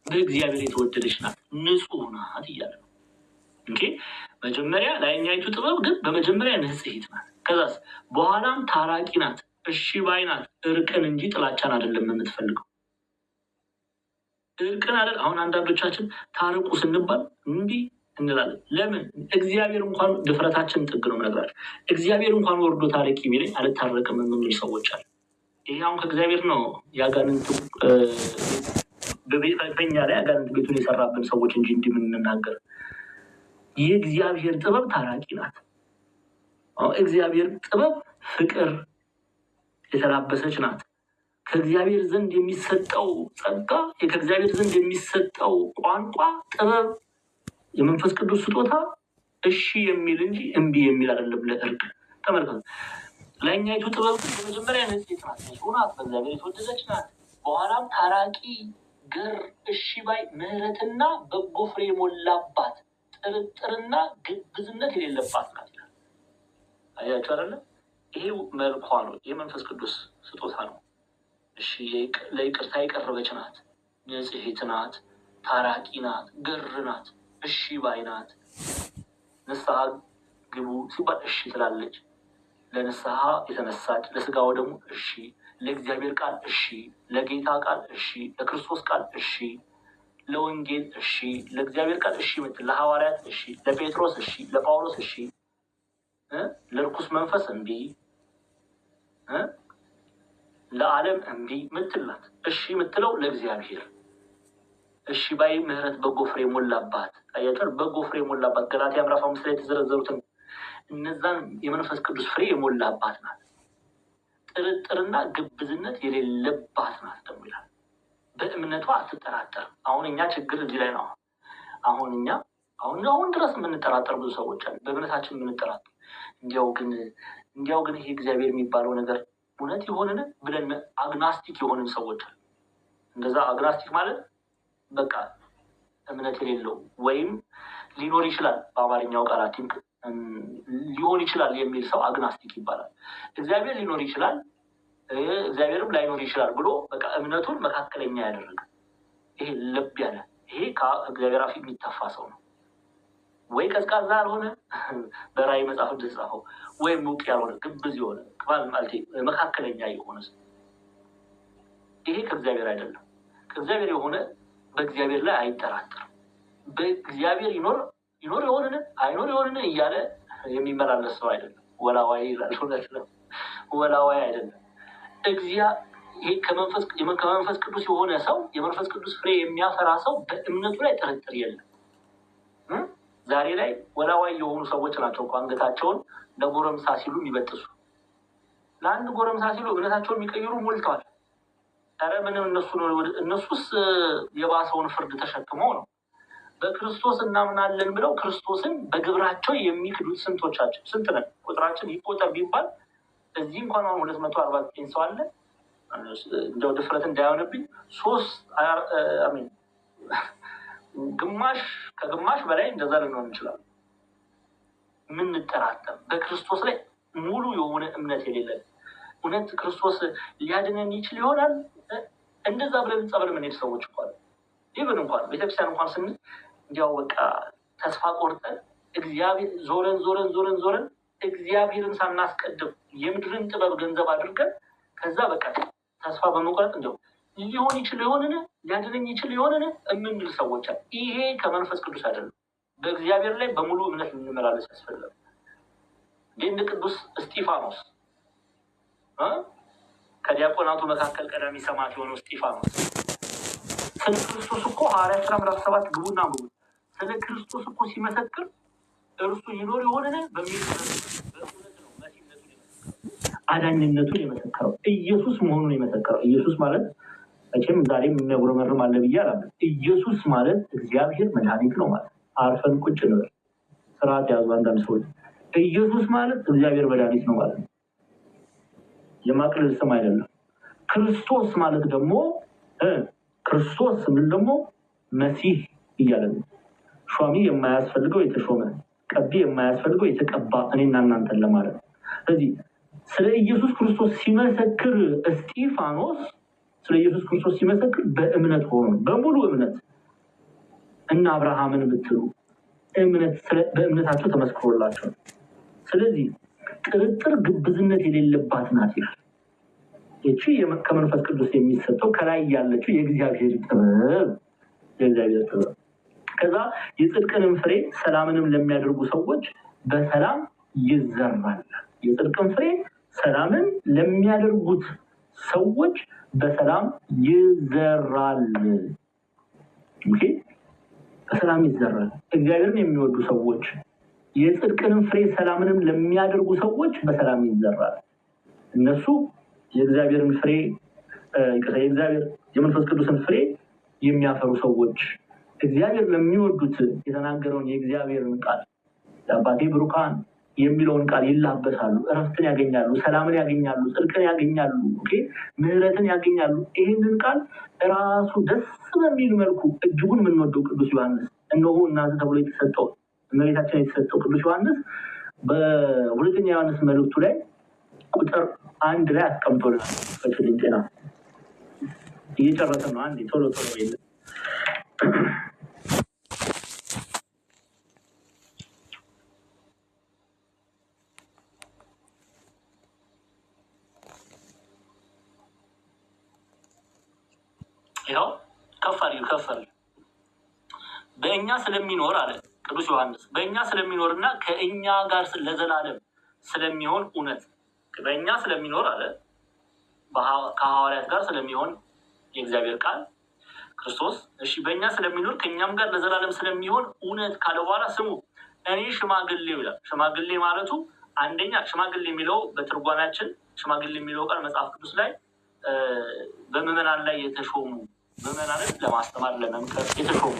Speaker 1: በእግዚአብሔር የተወደደች ናት፣ ንጹሕ ናት እያለ ነው። ኦኬ፣ መጀመሪያ ላይኛይቱ ጥበብ ግን በመጀመሪያ ንጽሕት ናት። ከዛስ በኋላም ታራቂ ናት፣ እሺ ባይ ናት። እርቅን እንጂ ጥላቻን አይደለም የምትፈልገው። እርቅን አይደል? አሁን አንዳንዶቻችን ታርቁ ስንባል እንዲህ እንላለን። ለምን? እግዚአብሔር እንኳን ድፍረታችን ጥግ ነው የምነግራቸው። እግዚአብሔር እንኳን ወርዶ ታሪክ ቢለኝ አልታረቅም የምንል ሰዎች አለ። ይሄ አሁን ከእግዚአብሔር ነው ያጋንንት በኛ ላይ ያጋንንት ቤቱን የሰራብን ሰዎች እንጂ እንዲህ የምንናገር። የእግዚአብሔር ጥበብ ታራቂ ናት። እግዚአብሔር ጥበብ ፍቅር የተላበሰች ናት። ከእግዚአብሔር ዘንድ የሚሰጠው ጸጋ፣ ከእግዚአብሔር ዘንድ የሚሰጠው ቋንቋ ጥበብ፣ የመንፈስ ቅዱስ ስጦታ እሺ የሚል እንጂ እምቢ የሚል አይደለም። ለእርቅ ተመልከቱ። ላይኛይቱ ጥበብ ግን በመጀመሪያ ንጽሕት ናት፣ ንጹሕ ናት፣ በእግዚአብሔር የተወደደች ናት። በኋላም ታራቂ፣ ገር፣ እሺ ባይ፣ ምሕረትና በጎ ፍሬ የሞላባት፣ ጥርጥርና ግብዝነት የሌለባት ናት ይላል። አያችሁ አይደለ? ይሄ መልኳ ነው፣ የመንፈስ ቅዱስ ስጦታ ነው። እሺ፣ ለይቅርታ የቀረበች ናት፣ ንጽሕት ናት፣ ታራቂ ናት፣ ገር ናት፣ እሺ ባይ ናት። ንስሐ ግቡ ሲባል እሺ ትላለች። ለንስሐ የተነሳች፣ ለስጋው ደግሞ እሺ፣ ለእግዚአብሔር ቃል እሺ፣ ለጌታ ቃል እሺ፣ ለክርስቶስ ቃል እሺ፣ ለወንጌል እሺ፣ ለእግዚአብሔር ቃል እሺ ምትል፣ ለሐዋርያት እሺ፣ ለጴጥሮስ እሺ፣ ለጳውሎስ እሺ፣ ለርኩስ መንፈስ እምቢ፣ ለዓለም እምቢ ምትላት። እሺ ምትለው ለእግዚአብሔር እሺ ባይ፣ ምሕረት፣ በጎ ፍሬ ሞላባት። አያቸር በጎ ፍሬ ሞላባት። ገላትያ ምዕራፍ 5 ላይ የተዘረዘሩትን እነዛን የመንፈስ ቅዱስ ፍሬ የሞላባት ናት። ጥርጥርና ግብዝነት የሌለባት ናት ደግሞ ይላል። በእምነቷ አትጠራጠርም። አሁን እኛ ችግር እዚህ ላይ ነው። አሁን ድረስ የምንጠራጠር ብዙ ሰዎች አሉ። በእምነታችን የምንጠራጠር እንዲያው ግን ይሄ እግዚአብሔር የሚባለው ነገር እውነት የሆንን ብለን አግናስቲክ የሆንን ሰዎች አሉ። እንደዛ አግናስቲክ ማለት በቃ እምነት የሌለው ወይም ሊኖር ይችላል፣ በአማርኛው ቃላት ሊሆን ይችላል የሚል ሰው አግናስቲክ ይባላል። እግዚአብሔር ሊኖር ይችላል፣ እግዚአብሔርም ላይኖር ይችላል ብሎ በቃ እምነቱን መካከለኛ ያደረገ ይሄ ልብ ያለ ይሄ ከእግዚአብሔር አፍ የሚተፋ ሰው ነው። ወይ ቀዝቃዛ ያልሆነ በራእይ መጽሐፍ እንደተጻፈው ወይም ሙቅ ያልሆነ ግብዝ የሆነ ማለት መካከለኛ የሆነ ሰው ይሄ ከእግዚአብሔር አይደለም። ከእግዚአብሔር የሆነ በእግዚአብሔር ላይ አይጠራጠርም። በእግዚአብሔር ይኖር የሆንን አይኖር የሆንን እያለ የሚመላለስ ሰው አይደለም። ወላዋይ ይላል። እውነት ነው፣ ወላዋይ አይደለም። ይሄ ከመንፈስ ቅዱስ የሆነ ሰው፣ የመንፈስ ቅዱስ ፍሬ የሚያፈራ ሰው በእምነቱ ላይ ጥርጥር የለም። ዛሬ ላይ ወላዋይ የሆኑ ሰዎች ናቸው እኮ አንገታቸውን ለጎረምሳ ሲሉ የሚበጥሱ። ለአንድ ጎረምሳ ሲሉ እምነታቸውን የሚቀይሩ ሞልተዋል። ኧረ ምንም እነሱስ የባሰውን ፍርድ ተሸክመው ነው። በክርስቶስ እናምናለን ብለው ክርስቶስን በግብራቸው የሚክዱት ስንቶቻችን? ስንት ነን? ቁጥራችን ይቆጠር ቢባል እዚህ እንኳን አሁን 249 ሰው አለ። እንደው ድፍረት እንዳይሆንብኝ ከግማሽ በላይ እንደዛ ልንሆን እንችላለን። የምንጠራጠር በክርስቶስ ላይ ሙሉ የሆነ እምነት የሌለን እውነት ክርስቶስ ሊያድነን ይችል ይሆናል እንደዛ ብለን ጸበል የምንሄድ ሰዎች እንኳን ይብን እንኳን ቤተክርስቲያን እንኳን ስንል እንዲያው በቃ ተስፋ ቆርጠን እግዚአብሔር ዞረን እግዚአብሔርን ሳናስቀድም የምድርን ጥበብ ገንዘብ አድርገን ከዛ በቃ ተስፋ በመቁረጥ እንደው ሊሆን ይችል ይሆንን ሊያድነኝ ይችል ይሆንን የምንል ሰዎች አለ። ይሄ ከመንፈስ ቅዱስ አይደለም። በእግዚአብሔር ላይ በሙሉ እምነት ልንመላለስ ያስፈልጋል። እንደ ቅዱስ እስጢፋኖስ ከዲያቆናቱ መካከል ቀዳሚ ሰማዕት የሆነው እስጢፋኖስ ስለ ክርስቶስ እኮ ሐዋርያት ሥራ ምዕራፍ 7 ግቡና አንብቡ። ስለ ክርስቶስ እኮ ሲመሰክር እርሱ ይኖር የሆነን በሚል በእውነት ነው መሲህነቱን የመሰከረው፣ አዳኝነቱን የመሰከረው፣ ኢየሱስ መሆኑን የመሰከረው። ኢየሱስ ማለት መቼም ዛሬም የሚያጉረመርም አለ ብዬ አላምንም። ኢየሱስ ማለት እግዚአብሔር መድኃኒት ነው ማለት። አርፈን ቁጭ ነው ስርዓት ያዙ አንዳንድ ሰዎች። ኢየሱስ ማለት እግዚአብሔር መድኃኒት ነው ማለት ነው። የማቅለል ስም አይደለም። ክርስቶስ ማለት ደግሞ ክርስቶስ ስንል ደግሞ መሲህ እያለ ነው። ሿሚ የማያስፈልገው የተሾመ፣ ቀቢ የማያስፈልገው የተቀባ እኔና እናንተን ለማለት ነው። ስለዚህ ስለ ኢየሱስ ክርስቶስ ሲመሰክር እስጢፋኖስ ስለ ኢየሱስ ክርስቶስ ሲመሰክር በእምነት ሆኖ በሙሉ እምነት እና አብርሃምን ብትሉ በእምነታቸው ተመስክሮላቸው። ስለዚህ ጥርጥር ግብዝነት የሌለባት ናት ይላል። ይቺ ከመንፈስ ቅዱስ የሚሰጠው ከላይ ያለችው የእግዚአብሔር ጥበብ ከዛ የጽድቅንም ፍሬ ሰላምንም ለሚያደርጉ ሰዎች በሰላም ይዘራል። የጽድቅን ፍሬ ሰላምን ለሚያደርጉት ሰዎች በሰላም ይዘራል። ኦኬ፣ በሰላም ይዘራል። እግዚአብሔርን የሚወዱ ሰዎች የጽድቅንም ፍሬ ሰላምንም ለሚያደርጉ ሰዎች በሰላም ይዘራል። እነሱ የእግዚአብሔርን ፍሬ የመንፈስ ቅዱስን ፍሬ የሚያፈሩ ሰዎች እግዚአብሔር ለሚወዱት የተናገረውን የእግዚአብሔርን ቃል ለአባቴ ብሩካን የሚለውን ቃል ይላበሳሉ፣ እረፍትን ያገኛሉ፣ ሰላምን ያገኛሉ፣ ጽድቅን ያገኛሉ፣ ምህረትን ያገኛሉ። ይህንን ቃል ራሱ ደስ በሚል መልኩ እጅጉን የምንወደው ቅዱስ ዮሐንስ እነሆ እናንተ ተብሎ የተሰጠው እመቤታችን የተሰጠው ቅዱስ ዮሐንስ በሁለተኛ ዮሐንስ መልእክቱ ላይ ቁጥር 1 ላይ አስቀምጦልናል። በችልኝ ጤና እየጨረሰ ነው። አንዴ ቶሎ የለ ይኸው ከፈል በእኛ ስለሚኖር አለ ቅዱስ ዮሐንስ በእኛ ስለሚኖርና ከእኛ ጋር ለዘላለም ስለሚሆን እውነት በእኛ ስለሚኖር አለ ከሐዋርያት ጋር ስለሚሆን የእግዚአብሔር ቃል ክርስቶስ እሺ በእኛ ስለሚኖር ከእኛም ጋር ለዘላለም ስለሚሆን እውነት ካለ በኋላ ስሙ እኔ ሽማግሌው ይላል። ሽማግሌ ማለቱ አንደኛ ሽማግሌ የሚለው በትርጓሜያችን ሽማግሌ የሚለው ቃል መጽሐፍ ቅዱስ ላይ በምዕመናን ላይ የተሾሙ ምዕመናንን ለማስተማር ለመምከር የተሾሙ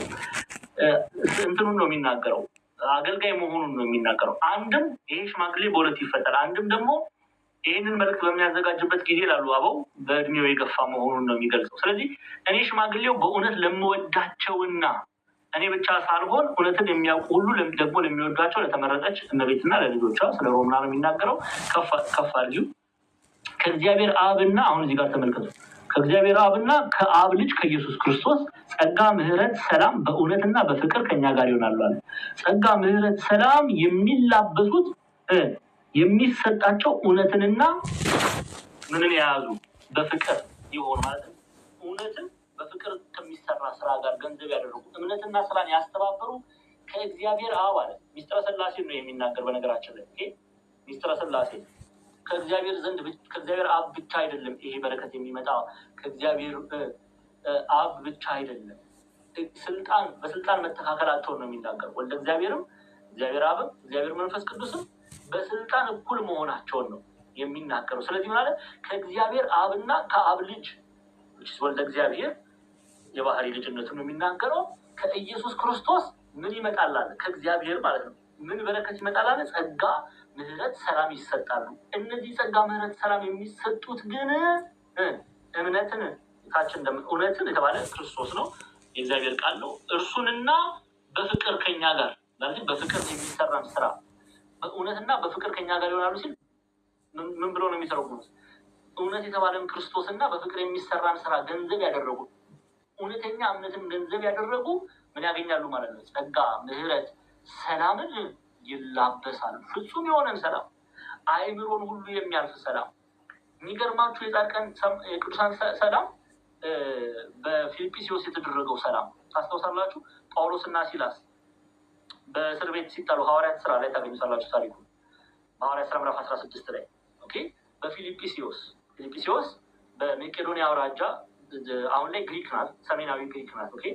Speaker 1: እንትኑን ነው የሚናገረው፣ አገልጋይ መሆኑን ነው የሚናገረው። አንድም ይሄ ሽማግሌ በሁለት ይፈጠራል። አንድም ደግሞ ይህንን መልዕክት በሚያዘጋጅበት ጊዜ ላሉ አበው በእድሜው የገፋ መሆኑን ነው የሚገልጸው። ስለዚህ እኔ ሽማግሌው በእውነት ለምወዳቸውና እኔ ብቻ ሳልሆን እውነትን የሚያውቁ ሁሉ ደግሞ ለሚወዷቸው ለተመረጠች እመቤትና ለልጆቿ ስለ ሮምና ነው የሚናገረው። ከፍ አድርጊው ከእግዚአብሔር አብና አሁን እዚህ ጋር ተመልከቱ። ከእግዚአብሔር አብና ከአብ ልጅ ከኢየሱስ ክርስቶስ ጸጋ፣ ምሕረት፣ ሰላም በእውነትና በፍቅር ከኛ ጋር ይሆናሉ አለ። ጸጋ፣ ምሕረት፣ ሰላም የሚላበሱት የሚሰጣቸው እውነትንና ምንን የያዙ በፍቅር ይሆን ማለት ነው። እውነትን በፍቅር ከሚሰራ ስራ ጋር ገንዘብ ያደረጉ እምነትና ስራን ያስተባበሩ ከእግዚአብሔር አብ አለ። ሚስጥረ ሥላሴ ነው የሚናገር። በነገራችን ላይ ሚስጥረ ሥላሴ ከእግዚአብሔር ዘንድ ከእግዚአብሔር አብ ብቻ አይደለም። ይሄ በረከት የሚመጣ ከእግዚአብሔር አብ ብቻ አይደለም። በስልጣን መተካከላቸውን ነው የሚናገር። ወልደ እግዚአብሔርም እግዚአብሔር አብም እግዚአብሔር መንፈስ ቅዱስም በስልጣን እኩል መሆናቸውን ነው የሚናገረው። ስለዚህ ማለት ከእግዚአብሔር አብና ከአብ ልጅ ወልደ እግዚአብሔር የባህሪ ልጅነቱን ነው የሚናገረው። ከኢየሱስ ክርስቶስ ምን ይመጣላል? ከእግዚአብሔር ማለት ነው። ምን በረከት ይመጣላል? ጸጋ፣ ምሕረት፣ ሰላም ይሰጣሉ። እነዚህ ጸጋ፣ ምሕረት፣ ሰላም የሚሰጡት ግን እምነትን ታችን እውነትን የተባለ ክርስቶስ ነው፣ የእግዚአብሔር ቃል ነው። እርሱንና በፍቅር ከኛ ጋር ማለት በፍቅር የሚሰራን ስራ በእውነትና በፍቅር ከኛ ጋር ይሆናሉ ሲል ምን ብሎ ነው የሚተረጉሙት? እውነት የተባለን ክርስቶስና በፍቅር የሚሰራን ስራ ገንዘብ ያደረጉ እውነተኛ እምነትን ገንዘብ ያደረጉ ምን ያገኛሉ ማለት ነው? ጸጋ፣ ምሕረት፣ ሰላምን ይላበሳሉ። ፍጹም የሆነን ሰላም፣ አእምሮን ሁሉ የሚያልፍ ሰላም። የሚገርማችሁ የጻድቃን የቅዱሳን ሰላም በፊልጵስዩስ የተደረገው ሰላም ታስታውሳላችሁ። ጳውሎስና ሲላስ በእስር ቤት ሲጣሉ ሐዋርያት ስራ ላይ ታገኙታላችሁ ታሪኩ በሐዋርያት ስራ ምዕራፍ 16 ላይ ኦኬ። በፊልጵስዩስ በመቄዶንያ አውራጃ አሁን ላይ ግሪክ ናት፣ ሰሜናዊ ግሪክ ናት። ኦኬ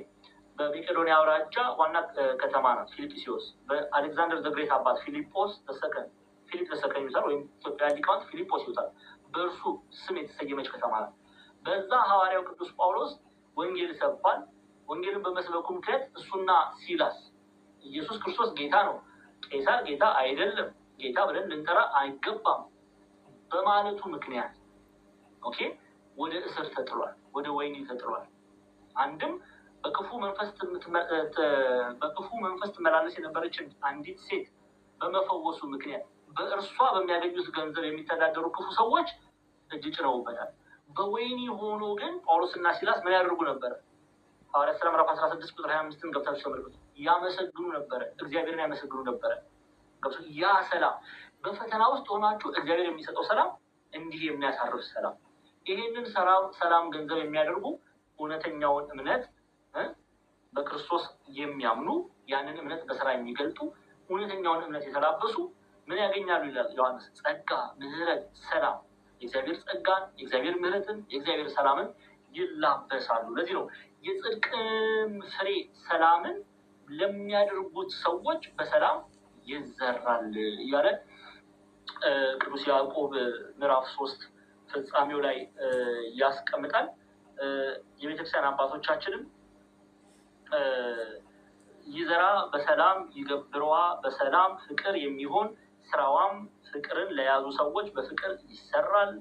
Speaker 1: በመቄዶንያ አውራጃ ዋና ከተማ ናት ፊልጵስዩስ። በአሌክዛንደር ዘግሬት አባት ፊሊጶስ ተሰከን ይሉታል፣ ወይም ኢትዮጵያ ሊቃውንት ፊሊጶስ ይሉታል። በእርሱ ስም የተሰየመች ከተማ ናት። በዛ ሐዋርያው ቅዱስ ጳውሎስ ወንጌል ሰብኳል። ወንጌልን በመስበኩ ምክንያት እሱና ሲላስ ኢየሱስ ክርስቶስ ጌታ ነው፣ ቄሳር ጌታ አይደለም፣ ጌታ ብለን ልንጠራ አይገባም በማለቱ ምክንያት ኦኬ ወደ እስር ተጥሏል፣ ወደ ወህኒ ተጥሏል። አንድም በክፉ መንፈስ ትመላለስ የነበረችን አንዲት ሴት በመፈወሱ ምክንያት በእርሷ በሚያገኙት ገንዘብ የሚተዳደሩ ክፉ ሰዎች እጅ ጭነውበታል። በወህኒ ሆኖ ግን ጳውሎስና ሲላስ ምን ያደርጉ ነበረ? ሐዋርያት ሥራ ምዕራፍ 16 ቁጥር 25 ገብታችሁ ተመልከቱ። ያመሰግኑ ነበረ፣ እግዚአብሔርን ያመሰግኑ ነበረ። ያ ሰላም በፈተና ውስጥ ሆናችሁ እግዚአብሔር የሚሰጠው ሰላም እንዲህ የሚያሳርፍ ሰላም። ይሄንን ሰላም ገንዘብ የሚያደርጉ እውነተኛውን እምነት በክርስቶስ የሚያምኑ ያንን እምነት በስራ የሚገልጡ እውነተኛውን እምነት የተላበሱ ምን ያገኛሉ ይላል ዮሐንስ? ጸጋ፣ ምሕረት፣ ሰላም። የእግዚአብሔር ጸጋን፣ የእግዚአብሔር ምሕረትን፣ የእግዚአብሔር ሰላምን ይላበሳሉ። ለዚህ ነው የጽድቅም ፍሬ ሰላምን ለሚያደርጉት ሰዎች በሰላም ይዘራል እያለ ቅዱስ ያዕቆብ ምዕራፍ 3 ፍጻሜው ላይ ያስቀምጣል። የቤተክርስቲያን አባቶቻችንም ይዘራ በሰላም ይገብረዋ በሰላም ፍቅር የሚሆን ስራዋም ፍቅርን ለያዙ ሰዎች በፍቅር ይሰራል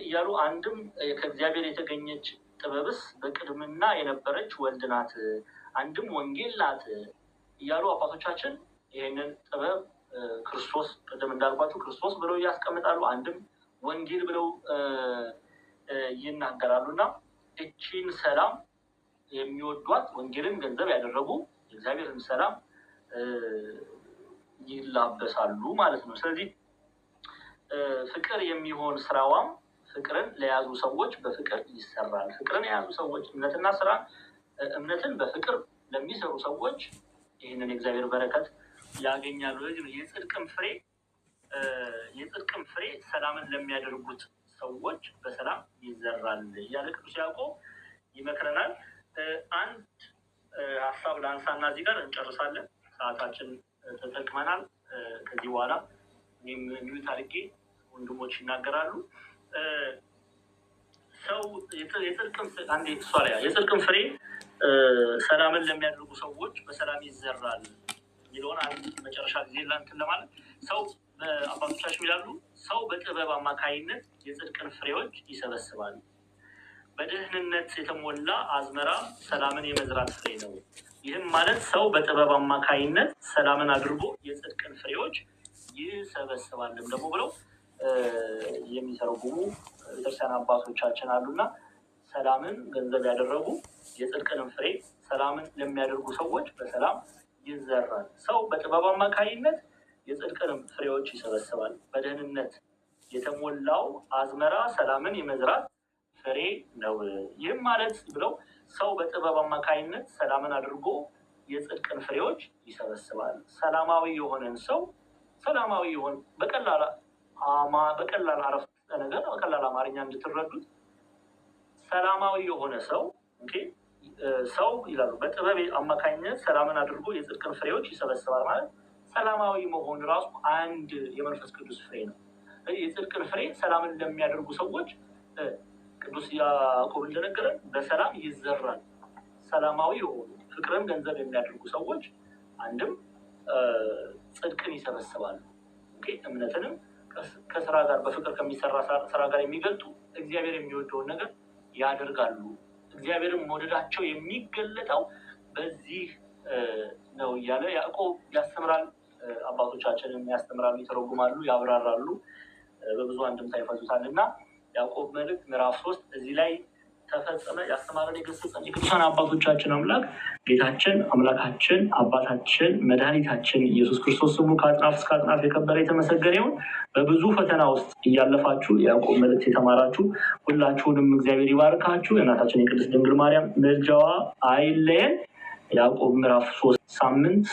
Speaker 1: እያሉ አንድም ከእግዚአብሔር የተገኘች ጥበብስ በቅድምና የነበረች ወልድ ናት፣ አንድም ወንጌል ናት እያሉ አባቶቻችን ይህንን ጥበብ ክርስቶስ ቅድም እንዳልኳችሁ ክርስቶስ ብለው ያስቀምጣሉ፣ አንድም ወንጌል ብለው ይናገራሉ። እና እቺን ሰላም የሚወዷት ወንጌልን ገንዘብ ያደረጉ የእግዚአብሔርን ሰላም ይላበሳሉ ማለት ነው። ስለዚህ ፍቅር የሚሆን ስራዋም ፍቅርን ለያዙ ሰዎች በፍቅር ይሰራል። ፍቅርን የያዙ ሰዎች እምነትና ስራ እምነትን በፍቅር ለሚሰሩ ሰዎች ይህንን የእግዚአብሔር በረከት ያገኛሉ። የጽድቅም ፍሬ ሰላምን ለሚያደርጉት ሰዎች በሰላም ይዘራል እያለ ቅዱስ ያዕቆብ ይመክረናል። አንድ ሀሳብ ለአንሳና እዚህ ጋር እንጨርሳለን። ሰዓታችን ተጠቅመናል። ከዚህ በኋላ እኔም ሚዩት አድርጌ ወንድሞች ይናገራሉ። ሰው የጽድቅም ፍሬ ሰላምን ለሚያደርጉ ሰዎች በሰላም ይዘራል የሚለውን አንድ መጨረሻ ጊዜ ላንትን ለማለት ሰው በአባቶቻችን ይላሉ፣ ሰው በጥበብ አማካይነት የጽድቅን ፍሬዎች ይሰበስባል። በደህንነት የተሞላ አዝመራ ሰላምን የመዝራት ፍሬ ነው። ይህም ማለት ሰው በጥበብ አማካይነት ሰላምን አድርጎ የጽድቅን ፍሬዎች ይሰበስባልም ደግሞ ብለው የሚተረጉሙ ቤተክርስቲያን አባቶቻችን አሉና ሰላምን ገንዘብ ያደረጉ የጽድቅንም ፍሬ ሰላምን ለሚያደርጉ ሰዎች በሰላም ይዘራል። ሰው በጥበብ አማካይነት የጽድቅንም ፍሬዎች ይሰበስባል። በደህንነት የተሞላው አዝመራ ሰላምን የመዝራት ፍሬ ነው። ይህም ማለት ብለው ሰው በጥበብ አማካይነት ሰላምን አድርጎ የጽድቅን ፍሬዎች ይሰበስባል። ሰላማዊ የሆነን ሰው በቀላል አረፍተ ነገር በቀላል አማርኛ እንድትረዱት ሰላማዊ የሆነ ሰው ይላሉ በጥበብ አማካኝነት ሰላምን አድርጎ የጽድቅን ፍሬዎች ይሰበስባል ማለት ሰላማዊ መሆን ራሱ አንድ የመንፈስ ቅዱስ ፍሬ ነው። የጽድቅን ፍሬ ሰላምን ለሚያደርጉ ሰዎች ቅዱስ ያዕቆብ እንደነገረን በሰላም ይዘራል። ሰላማዊ የሆኑ ፍቅርን ገንዘብ የሚያደርጉ ሰዎች አንድም ጽድቅን ይሰበስባሉ። እምነትንም ከስራ ጋር በፍቅር ከሚሰራ ስራ ጋር የሚገልጡ እግዚአብሔር የሚወደውን ነገር ያደርጋሉ። እግዚአብሔርን መውደዳቸው የሚገለጠው በዚህ ነው እያለ ያዕቆብ ያስተምራል። አባቶቻችንን ያስተምራሉ፣ ይተረጉማሉ፣ ያብራራሉ፣ በብዙ አንድምታ ይፈቱታል እና ያዕቆብ መልእክት ምዕራፍ 3 እዚህ ላይ ተፈጸመ። ያስተማረን የገሰጸን የቅዱሳን አባቶቻችን አምላክ ጌታችን አምላካችን አባታችን መድኃኒታችን ኢየሱስ ክርስቶስ ስሙ ከአጽናፍ እስከ አጽናፍ የከበረ የተመሰገነ ይሁን። በብዙ ፈተና ውስጥ እያለፋችሁ የያዕቆብ መልእክት የተማራችሁ ሁላችሁንም እግዚአብሔር ይባርካችሁ። የእናታችን የቅድስት ድንግል ማርያም ምልጃዋ አይለየን። ያዕቆብ ምዕራፍ 3 ሳምንት